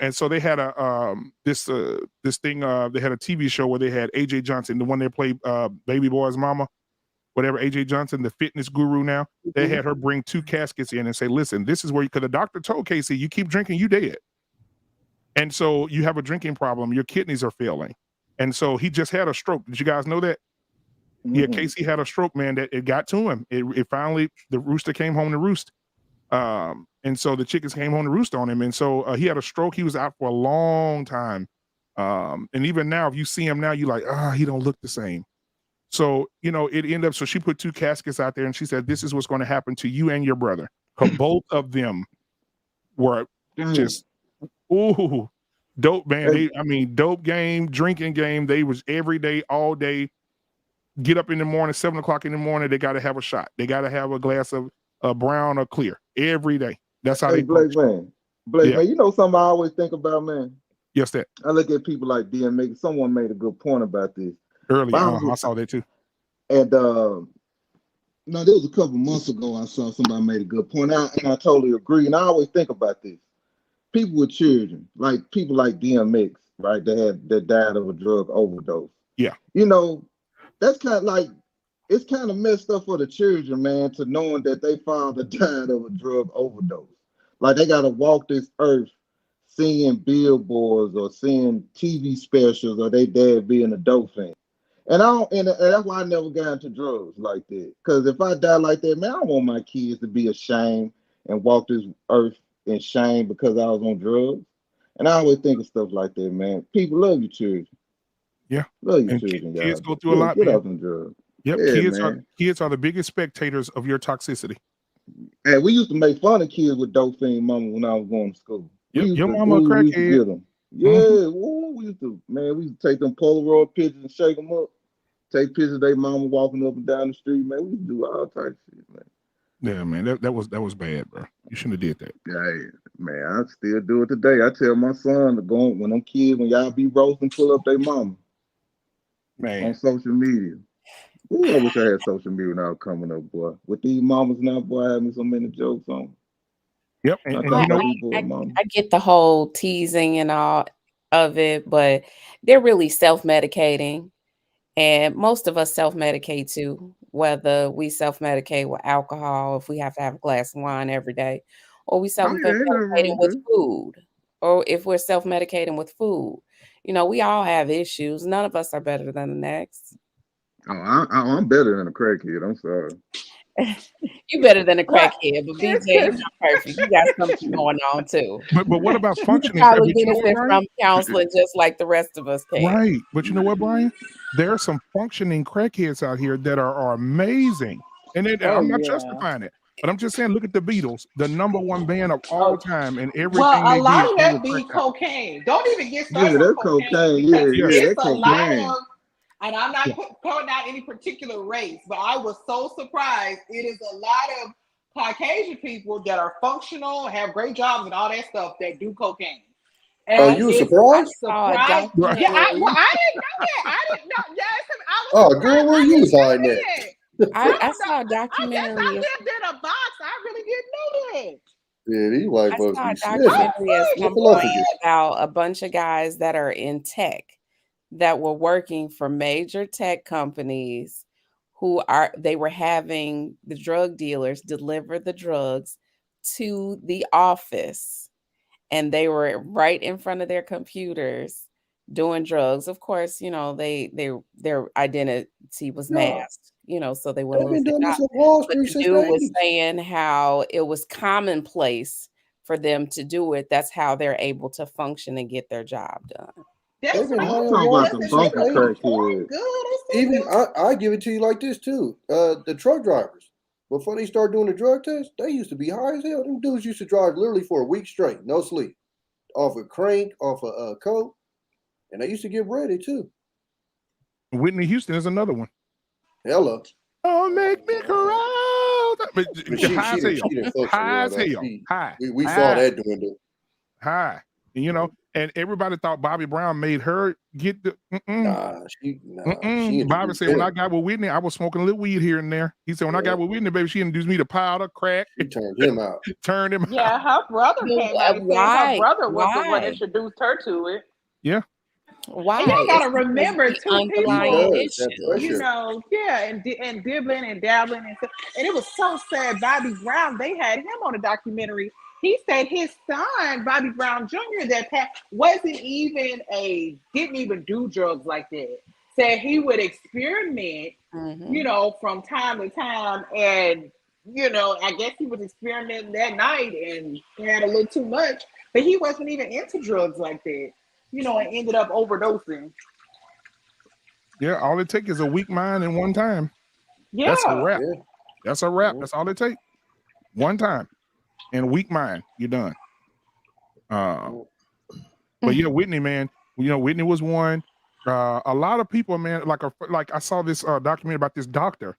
And so they had a this thing. They had a TV show where they had AJ Johnson, the one that played Baby Boy's mama. Whatever, AJ Johnson, the fitness guru now, they had her bring 2 caskets in and say, listen, this is where because the doctor told Casey, you keep drinking, you dead. And so you have a drinking problem. Your kidneys are failing. And so he just had a stroke. Did you guys know that? Yeah, Casey had a stroke, man, that it got to him. It finally, the rooster came home to roost. And so the chickens came home to roost on him. And so he had a stroke. He was out for a long time. And even now, if you see him now, you're like, he don't look the same. So, it ended up, so she put 2 caskets out there and she said, this is what's going to happen to you and your brother. Because both of them were just, dope, man. Dope game, drinking game. They was every day, all day. Get up in the morning, 7 o'clock in the morning, they got to have a shot. They got to have a glass of brown or clear every day. That's how they Blake, man, you know something I always think about, man? Yes, that. I look at people like DMX. Someone made a good point about this. Earlier, I saw that too. And there was a couple months ago, I saw somebody made a good point, and I totally agree. And I always think about this: people with children, like people like DMX, right? That died of a drug overdose. Yeah, that's kind of like it's kind of messed up for the children, man, to knowing that their father died of a drug overdose. Like they got to walk this earth seeing billboards or seeing TV specials or their dad being a dope fan. And that's why I never got into drugs like that. Because if I die like that, man, I don't want my kids to be ashamed and walk this earth in shame because I was on drugs. And I always think of stuff like that, man. People love your children. Yeah. Love your children, guys. Kids go through a lot, Get man. off them drugs. Yep. Yeah, kids are the biggest spectators of your toxicity. Hey, we used to make fun of kids with dope fiend mama when I was going to school. Your mama a crackhead. Yeah, we used to take them Polaroid pictures and shake them up. Take pictures of their mama walking up and down the street, man. We used to do all types of shit, man. Yeah, man, that was bad, bro. You shouldn't have did that. Yeah, man, I still do it today. I tell my son to go when them kids, when y'all be roasting, pull up their mama. Man. On social media. Ooh, I wish I had social media when I was coming up, boy. With these mamas now, boy, I have me so many jokes on. Yep, I get the whole teasing and all of it, but they're really self-medicating. And most of us self-medicate too, whether we self-medicate with alcohol, if we have to have a glass of wine every day, or we self-medicating with food, or if we're self-medicating with food. We all have issues. None of us are better than the next. Oh, I'm better than a crackhead. I'm sorry. You better than a crackhead, but BJ, you're not perfect. You got something going on too. But what about functioning? You probably benefit from counseling just like the rest of us can. Right. But you know what, Brian? There are some functioning crackheads out here that are amazing. And I'm not justifying it. But I'm just saying, look at the Beatles, the #1 band of all time, and everything. Well, a they lot did, of that be cocaine. Don't even get started. Yeah, that's cocaine. Yeah, it's that's a lot cocaine. of, and I'm not calling out any particular race, but I was so surprised. It is a lot of Caucasian people that are functional, have great jobs, and all that stuff that do cocaine. And are you surprised? Yeah, I didn't know that. I didn't know. Yes, I Oh, girl, where you hiding at? I saw a I guess I documentary. lived in a box. I really didn't know that. Yeah, these white I folks saw be a sniffing. documentary at some point Snuffleupagus. about a bunch of guys that are in tech that were working for major tech companies they were having the drug dealers deliver the drugs to the office, and they were right in front of their computers doing drugs. Of course, their identity was Yeah. masked, so they wouldn't They've lose been their doing job. this on Wall But Street the since dude the was 80s. saying how it was commonplace for them to do it. That's how they're able to function and get their job done. They've been I'm high on talking Wall about the Street since funky the 80s. crackhead. Even I give it to you like this too. The truck drivers, before they start doing the drug test, they used to be high as hell. Them dudes used to drive literally for a week straight, no sleep, off a crank, off a coke, and they used to get ready too. Whitney Houston is another one. Hello. Oh, make me cry. But she High as didn't hell. function High well as though. hell. High. We saw High. that dwindle. High. And everybody thought Bobby Brown made her get the Nah, she Bobby said, when I got with Whitney, I was smoking a little weed here and there. He said, when I got with Whitney, baby, she introduced me to powder, crack. She turned him out. Turned him Yeah, out. her brother came out and said her brother was the one Why? that introduced her to it. Yeah. Why? And y'all gotta It's because remember of the too, underlying people, issue. you know, and dibbling and dabbling and stuff. And it was so sad. Bobby Brown, they had him on a documentary. He said his son, Bobby Brown Jr., didn't even do drugs like that. Said he would experiment, from time to time, and I guess he was experimenting that night and had a little too much, but he wasn't even into drugs like that. And ended up overdosing. Yeah, all it takes is a weak mind and one time. Yeah. That's a wrap. Yeah. That's a wrap. That's all it takes. One time. And weak mind, you're done. But yeah, Whitney, man, Whitney was one. A lot of people, man, like I saw this documentary about this doctor.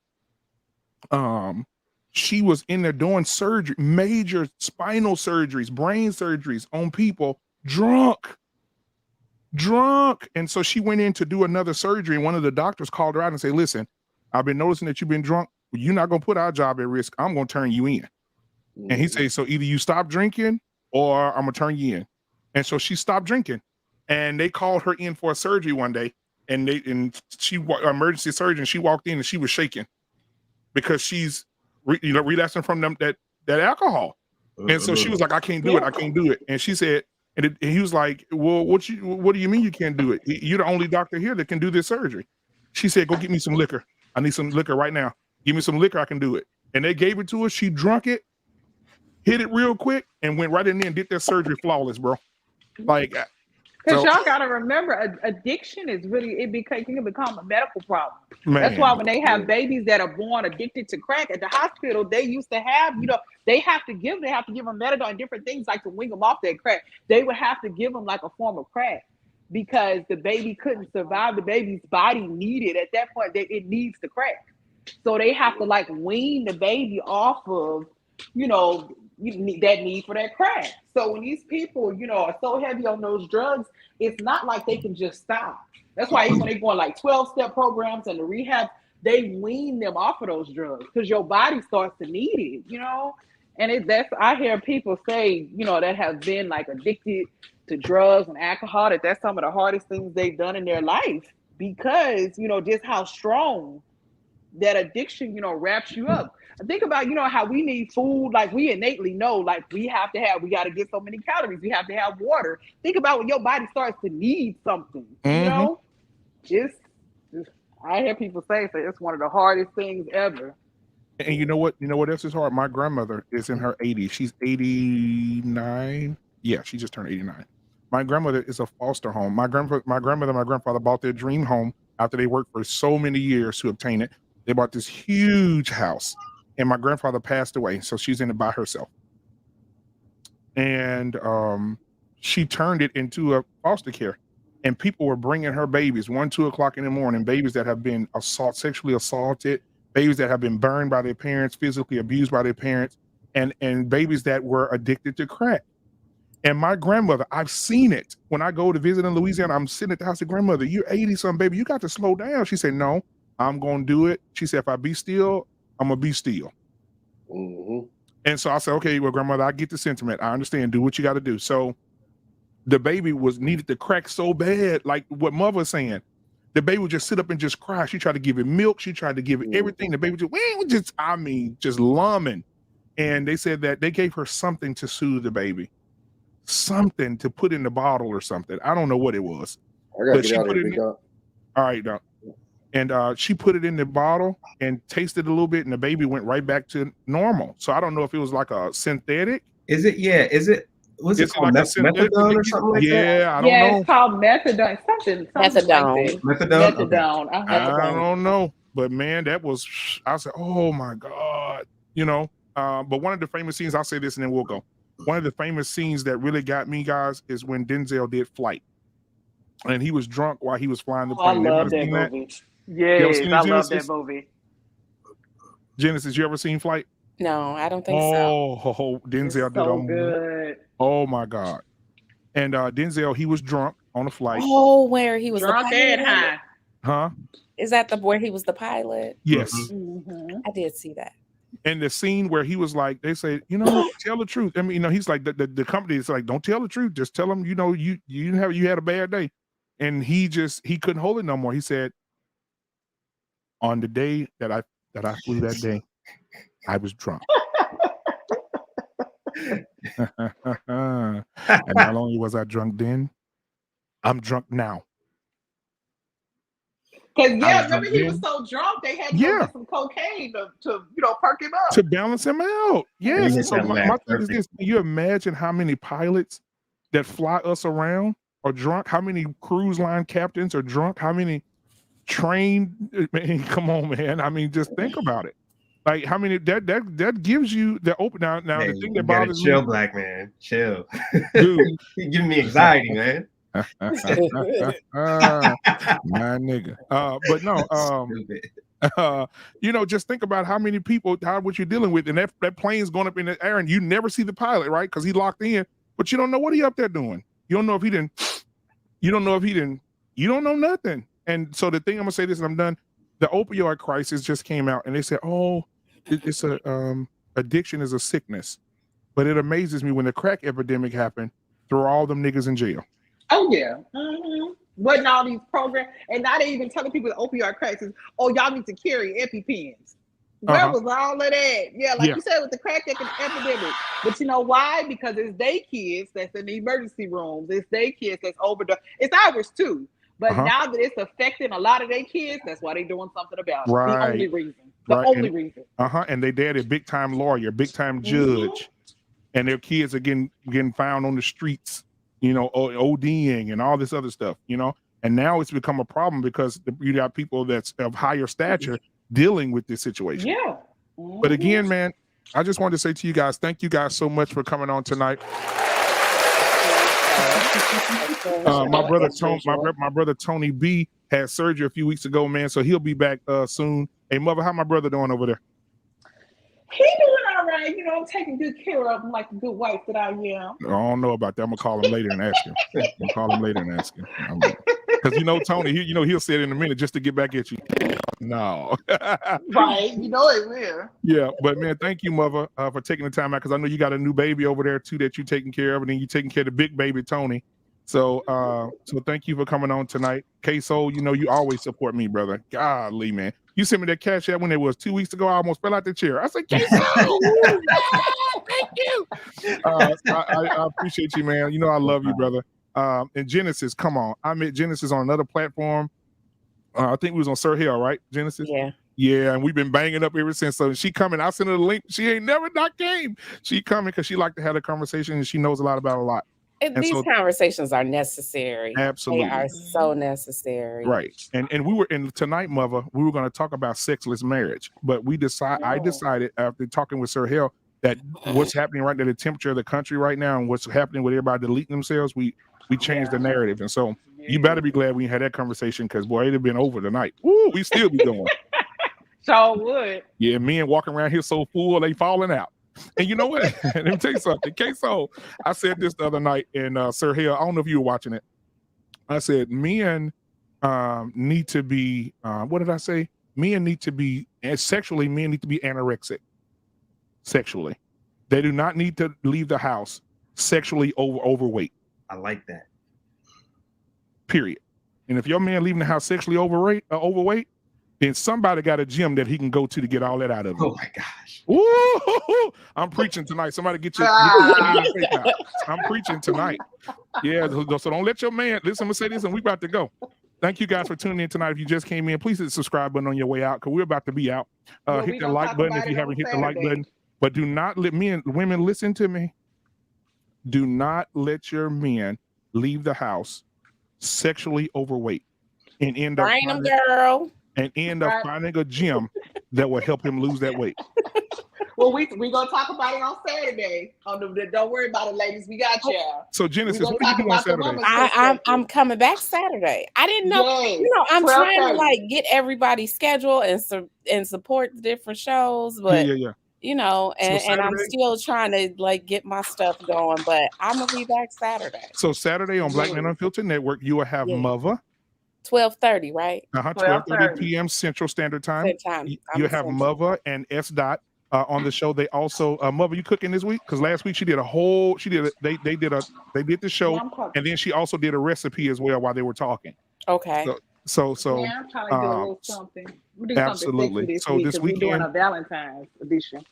She was in there doing surgery, major spinal surgeries, brain surgeries on people drunk. And so she went in to do another surgery, and one of the doctors called her out and said, listen, I've been noticing that you've been drunk. You're not going to put our job at risk. I'm going to turn you in. And he said, so either you stop drinking or I'm going to turn you in. And so she stopped drinking, and they called her in for a surgery one day, and she emergency surgeon. She walked in and she was shaking because she's relapsing from that alcohol. And so she was like, I can't do it. I can't do it. And she said, and he was like, well, what do you mean you can't do it? You're the only doctor here that can do this surgery. She said, go get me some liquor. I need some liquor right now. Give me some liquor. I can do it. And they gave it to her. She drunk it, hit it real quick, and went right in there and did that surgery flawless, bro. Like, because y'all got to remember, addiction is really, it can become a medical problem. Man. That's why when they have babies that are born addicted to crack at the hospital, they used to have, they have to give them methadone and different things like to wean them off that crack. They would have to give them like a form of crack because the baby couldn't survive. The baby's body needed, at that point, it needs the crack. So they have to like wean the baby off of, that need for that crack. So when these people, are so heavy on those drugs, it's not like they can just stop. That's why even when they go on like 12-step programs and the rehab, they wean them off of those drugs because your body starts to need it, And I hear people say, that have been like addicted to drugs and alcohol, that's some of the hardest things they've done in their life because, just how strong that addiction, wraps you up. Think about, how we need food, like we innately know, like we got to get so many calories. We have to have water. Think about when your body starts to need something, I hear people say it's one of the hardest things ever. And you know what else is hard? My grandmother is in her 80s. She's 89. Yeah, she just turned 89. My grandmother is a foster home. My grandmother and my grandfather bought their dream home after they worked for so many years to obtain it. They bought this huge house, and my grandfather passed away, so she's in it by herself. And she turned it into a foster care, and people were bringing her babies 1-2 o'clock in the morning, babies that have been sexually assaulted, babies that have been burned by their parents, physically abused by their parents, and babies that were addicted to crack. And my grandmother, I've seen it. When I go to visit in Louisiana, I'm sitting at the house of grandmother, you're 80-something, baby. You got to slow down. She said, no, I'm gonna do it. She said, if I be still, I'm gonna be still. Mm-hmm. And so I said, okay, well, grandmother, I get the sentiment. I understand. Do what you got to do. So the baby needed to crack so bad, like what mother was saying. The baby would just sit up and just cry. She tried to give it milk. She tried to give it everything. The baby just lumbing. And they said that they gave her something to soothe the baby, something to put in the bottle or something. I don't know what it was. I gotta get out of here, big dog. All right, Doc. And she put it in the bottle and tasted a little bit, and the baby went right back to normal. So I don't know if it was like a synthetic. Is it? Yeah. Is it? What's it called? Methadone or something like that? Yeah, I don't know. It's called methadone. Something Methadone. like that. Methadone. Methadone. Okay. I don't know, but man, that was. I said, oh my God, you know. But one of the famous scenes, I'll say this, and then we'll go. One of the famous scenes that really got me, guys, is when Denzel did Flight, and he was drunk while he was flying the plane. I love that movie. Yes, I love that movie. Genesis, you ever seen Flight? No, I don't think so. Oh, Denzel did so good. Oh my God. And Denzel, he was drunk on a flight. Oh, where he was drunk the and pilot? high. Huh? Is that where he was the pilot? Yes. Mm-hmm. I did see that. And the scene where he was like, they say, you know, tell the truth. I mean, you know, he's like the company is like, don't tell the truth. Just tell them, you know, you had a bad day. And he couldn't hold it no more. He said, on the day that I flew that day, I was drunk. And not only was I drunk then, I'm drunk now. Because remember he was so drunk they had to go get some cocaine to perk him up. To balance him out. Yes. So my thing is this: can you imagine how many pilots that fly us around are drunk? How many cruise line captains are drunk? How many trained? Man, come on, man. I mean, just think about it. Like how many that gives you the open now. Hey, the thing that bothers chill, me, black man, chill, dude. You're giving me anxiety, man. My nigga. But no, you know, just think about how many people, what you're dealing with, and that plane's going up in the air, and you never see the pilot, right? Because he locked in, but you don't know what he up there doing. You don't know if he didn't. You don't know if he didn't. You don't know nothing. And so the thing I'm gonna say this, and I'm done. The opioid crisis just came out, and they said, "Oh, it's a addiction is a sickness," but it amazes me when the crack epidemic happened. Throw all them niggas in jail. Oh yeah, wasn't all these programs, and now they even telling people the opioid crisis. Oh, y'all need to carry EpiPens. Where was all of that? Yeah, like you said with the crack epidemic. But you know why? Because it's they kids that's in the emergency rooms. It's they kids that's overdose. It's ours too. But now that it's affecting a lot of their kids, that's why they're doing something about it. Right. The only reason. The only reason. And they dad a big time lawyer, big time judge, and their kids are getting found on the streets, you know, ODing and all this other stuff, you know. And now it's become a problem because you got people that's of higher stature dealing with this situation. Yeah. But again, man, I just wanted to say to you guys, thank you guys so much for coming on tonight. My brother Tony B had surgery a few weeks ago, man, so he'll be back soon. Hey, mother, how my brother doing over there? He doing all right. You know, I'm taking good care of him like the good wife that I am. I don't know about that. I'm gonna call him later and ask him. Because you know, Tony, he'll say it in a minute just to get back at you. No. Right. You know it will. Yeah, but man, thank you, mother, for taking the time out, because I know you got a new baby over there too that you're taking care of, and then you're taking care of the big baby, Tony. So thank you for coming on tonight. K-Soul, you know you always support me, brother. Golly, man. You sent me that cash app when it was 2 weeks ago. I almost fell out the chair. I said, K-Soul, thank you. I appreciate you, man. You know I love you, brother. And Genesis, come on. I met Genesis on another platform. I think we was on Sir Hill, right? Genesis? Yeah. Yeah, and we've been banging up ever since. So she coming. I sent her the link. She ain't never not came. She coming because she like to have a conversation and she knows a lot about a lot. And these conversations are necessary. Absolutely. They are so necessary. Right. And we were tonight, mother, we were going to talk about sexless marriage, but I decided after talking with Sir Hill that what's happening right now, the temperature of the country right now and what's happening with everybody deleting themselves, we changed the narrative. And so you better be glad we had that conversation, because boy, it'd have been over tonight. Woo, we still be going. So would. Yeah, men walking around here so full, they falling out. And you know what? Let me tell you something. K-So, I said this the other night, and Sir Hill, I don't know if you were watching it. I said men need to be, what did I say? men need to be anorexic sexually. They do not need to leave the house sexually overweight. I like that. Period. And if your man leaving the house sexually overweight, then somebody got a gym that he can go to get all that out of you. Oh my gosh. Ooh, I'm preaching tonight. Somebody get your faith out. I'm preaching tonight. Yeah, so don't let your man, listen, I'm gonna say this and we about to go. Thank you guys for tuning in tonight. If you just came in, please hit the subscribe button on your way out because we're about to be out. Hit the like button if you haven't hit the like button. But do not let women listen to me. Do not let your men leave the house sexually overweight and end up finding a gym that will help him lose that weight. Well, we gonna talk about it on Saturday. Don't worry about it, ladies. We got you. So Genesis, what do you do on Saturday? I'm coming back Saturday. I didn't know. Yay. You know, I'm trying to 12:30. like get everybody's schedule and support the different shows, but you know, and I'm still trying to like get my stuff going. But I'm gonna be back Saturday. So Saturday on Black Men Unfiltered Network, you will have Mother. 12:30, right? 12:30 p.m. Central Standard Time. You have Mother and S. Dot on the show. They also Mother, you cooking this week? Because last week they did the show, and then she also did a recipe as well while they were talking. Okay. So yeah, I'm trying to do a little something. We'll do absolutely. Something this weekend, we're doing a Valentine's edition.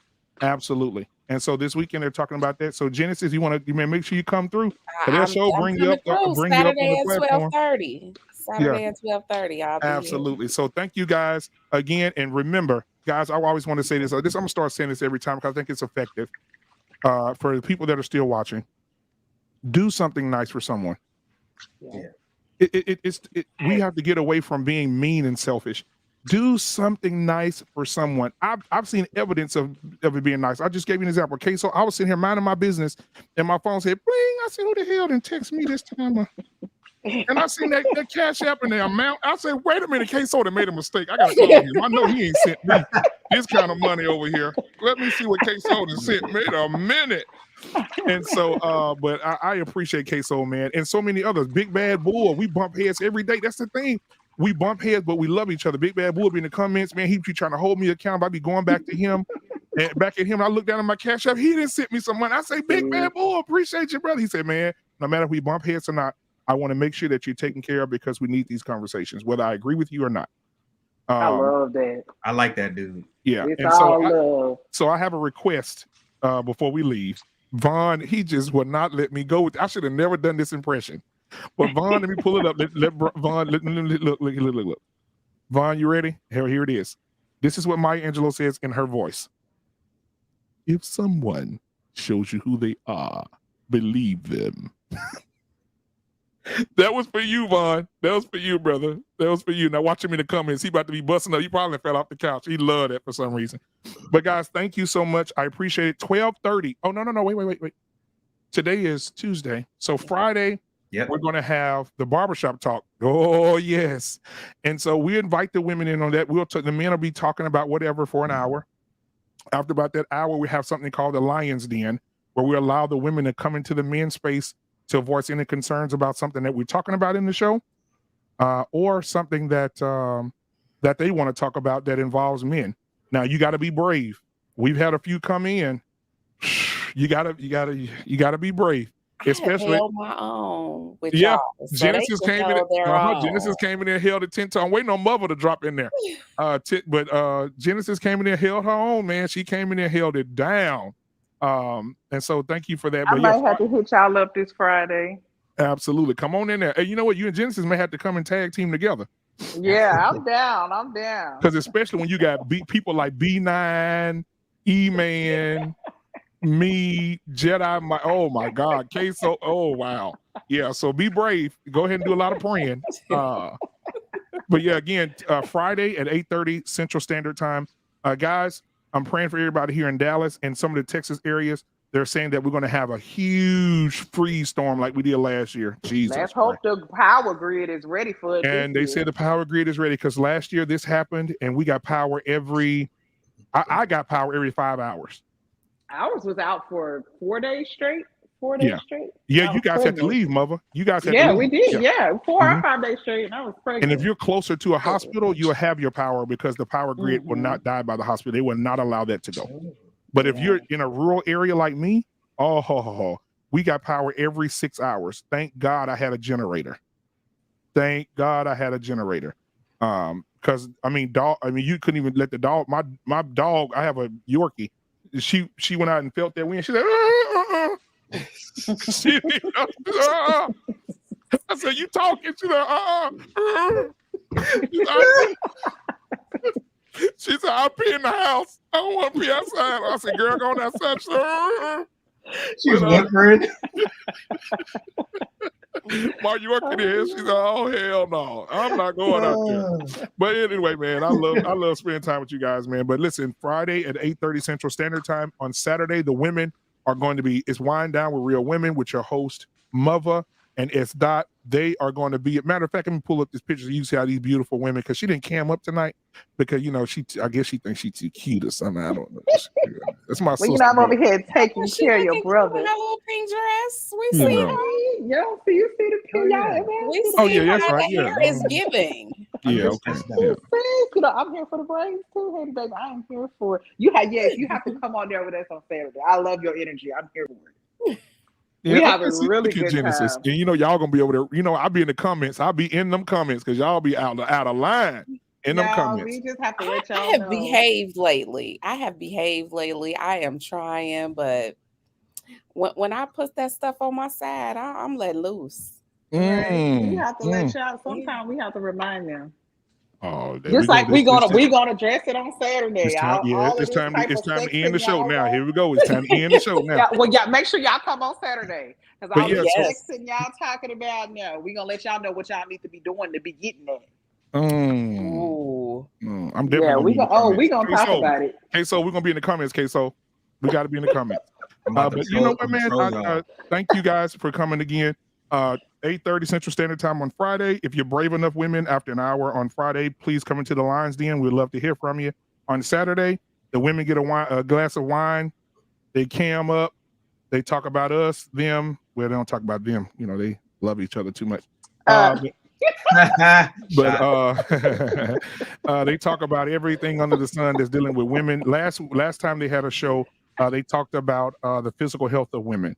Absolutely. And so this weekend they're talking about that. So Genesis, you make sure you come through. That show bring you up on the platform. Saturday at 12:30. Absolutely. So thank you guys again. And remember, guys, I always want to say this. I'm gonna start saying this every time because I think it's effective. For the people that are still watching, do something nice for someone. Yeah. We have to get away from being mean and selfish. Do something nice for someone. I've seen evidence of it being nice. I just gave you an example. Okay, so I was sitting here minding my business, and my phone said, "Bling!" I said, "Who the hell didn't text me this time?" And I seen that Cash App and the amount. I said, "Wait a minute, K-Soda made a mistake. I gotta call him. I know he ain't sent me this kind of money over here. Let me see what K-Soda sent. Wait a minute." And so, but I appreciate K-Soul, man, and so many others. Big Bad Bull, we bump heads every day. That's the thing. We bump heads, but we love each other. Big Bad Bull be in the comments, man. He be trying to hold me accountable. I be going back to him and back at him. I look down at my Cash App. He didn't send me some money. I say, "Big Bad Bull, appreciate you, brother." He said, "Man, no matter if we bump heads or not, I want to make sure that you're taken care of because we need these conversations, whether I agree with you or not." I love that. I like that, dude. Yeah. It's and all love. So I have a request before we leave. Vaughn, he just would not let me go. I should have never done this impression. But Vaughn, let me pull it up. Let Vaughn look. Vaughn, you ready? Here it is. This is what Maya Angelou says in her voice. If someone shows you who they are, believe them. That was for you, Vaughn. That was for you, brother. That was for you. Now watch him in the comments. He about to be busting up. He probably fell off the couch. He loved that for some reason. But guys, thank you so much. I appreciate it. 12:30. Oh, no. Wait. Today is Tuesday. So Friday, we're going to have the barbershop talk. Oh, yes. And so we invite the women in on that. The men will be talking about whatever for an hour. After about that hour, we have something called the Lion's Den, where we allow the women to come into the men's space to voice any concerns about something that we're talking about in the show, or something that that they want to talk about that involves men. Now you got to be brave. We've had a few come in. You gotta be brave, especially. I held my own with y'all, so Genesis came in. Genesis came in there, held it 10 times. I'm waiting on Mother to drop in there. But Genesis came in there, held her own. Man, she came in there, held it down. And so thank you for that. I might have to hit y'all up this Friday. Absolutely. Come on in there. Hey, you know what? You and Genesis may have to come and tag team together. Yeah, I'm down. Because especially when you got people like B9, E-Man, me, Jedi, oh my God, Queso. Oh wow. Yeah, so be brave. Go ahead and do a lot of praying. But yeah, again, Friday at 8:30 Central Standard Time. Guys, I'm praying for everybody here in Dallas and some of the Texas areas. They're saying that we're going to have a huge freeze storm like we did last year. Jesus. Let's hope the power grid is ready for it. And they said the power grid is ready because last year this happened and we got power I got power every 5 hours. Ours was out for 4 days straight. 4 days Yeah. straight. Yeah, I you was guys had to pregnant. leave, mother. You guys had to Yeah, leave. we did. Yeah, 4 or Mhm. 5 days straight, and I was pregnant. And if you're closer to a hospital, you'll have your power because the power grid will not die by the hospital. They will not allow that to go. But if you're in a rural area like me, we got power every 6 hours. Thank God I had a generator. Thank God I had a generator. Because you couldn't even let the dog. My dog, I have a Yorkie. She went out and felt that wind. She said, I said, you talking? She said, she said, I'll pee in the house. I don't want to pee outside. I said, girl, go on outside. She was whimpering. My Yorkie there. She said, oh hell no, I'm not going out there. But anyway, man, I love spending time with you guys, man. But listen, Friday at 8:30 Central Standard Time. On Saturday, the women are going to be, it's Wind Down with Real Women with your host, Mother and S. Dot. They are going to be, matter of fact, let me pull up this picture so you see how these beautiful women, because she didn't cam up tonight because, I guess she thinks she's too cute or something. I don't know. That's my sister. I'm over here taking She care of your looking cute brother. in her little pink dress. We You see know. her. Y'all see the picture, y'all. We see Oh, yeah, that's her. right. The Yeah. hair is giving. Yeah, okay. Yeah. I'm here for the braids too, Hattie baby. I am here for it. You have to come on there with us on Saturday. I love your energy. I'm here for it. Yeah, We have a okay, see, really look at good Genesis. time. And y'all gonna be over there. I'll be in the comments. I'll be in them comments because y'all be out of line in them comments. We just have to let I y'all have know. behaved lately. I am trying, but when I put that stuff on my side, I'm letting loose. Right. We have to let y'all. Sometimes we have to remind them. Oh, Just like we gonna dress it on Saturday. It's time to end the show now. Here we go. It's time to end the show now. Yeah, make sure y'all come on Saturday. Because all the flexing y'all talking about now, we gonna let y'all know what y'all need to be doing to be getting that. I'm definitely we gonna talk about it. Queso, we're gonna be in the comments, Queso. We gotta be in the comments. But you know what, man? Thank you guys for coming again. 8:30 Central Standard Time on Friday. If you're brave enough, women, after an hour on Friday, please come into the Lions Den. We'd love to hear from you. On Saturday, the women get a glass of wine. They cam up. They talk about us, them. Well, they don't talk about them. They love each other too much. But they talk about everything under the sun that's dealing with women. Last time they had a show, they talked about the physical health of women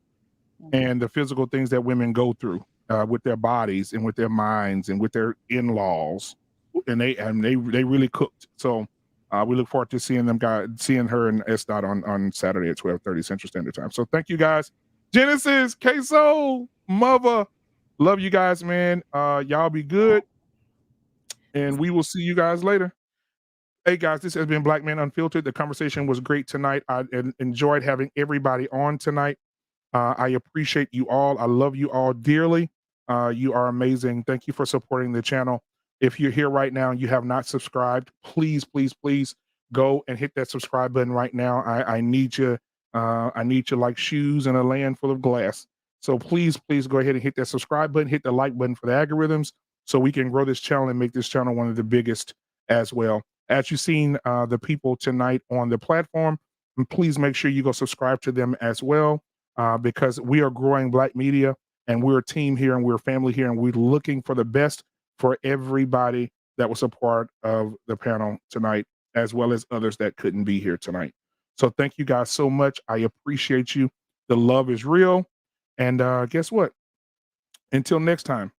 and the physical things that women go through with their bodies and with their minds and with their in-laws, and they really cooked. So we look forward to seeing her and S. Dot on Saturday at 12:30 Central Standard Time. So thank you guys, Genesis, Queso, Mother, love you guys, man. Y'all be good, and we will see you guys later. Hey guys, this has been Black Man Unfiltered. The conversation was great tonight. I enjoyed having everybody on tonight. I appreciate you all. I love you all dearly. You are amazing. Thank you for supporting the channel. If you're here right now and you have not subscribed, please, please, please go and hit that subscribe button right now. I need you. I need you like shoes in a land full of glass. So please, please go ahead and hit that subscribe button, hit the like button for the algorithms so we can grow this channel and make this channel one of the biggest as well. As you've seen the people tonight on the platform, please make sure you go subscribe to them as well. Because we are growing Black media and we're a team here and we're a family here and we're looking for the best for everybody that was a part of the panel tonight, as well as others that couldn't be here tonight. So thank you guys so much. I appreciate you. The love is real. And guess what? Until next time,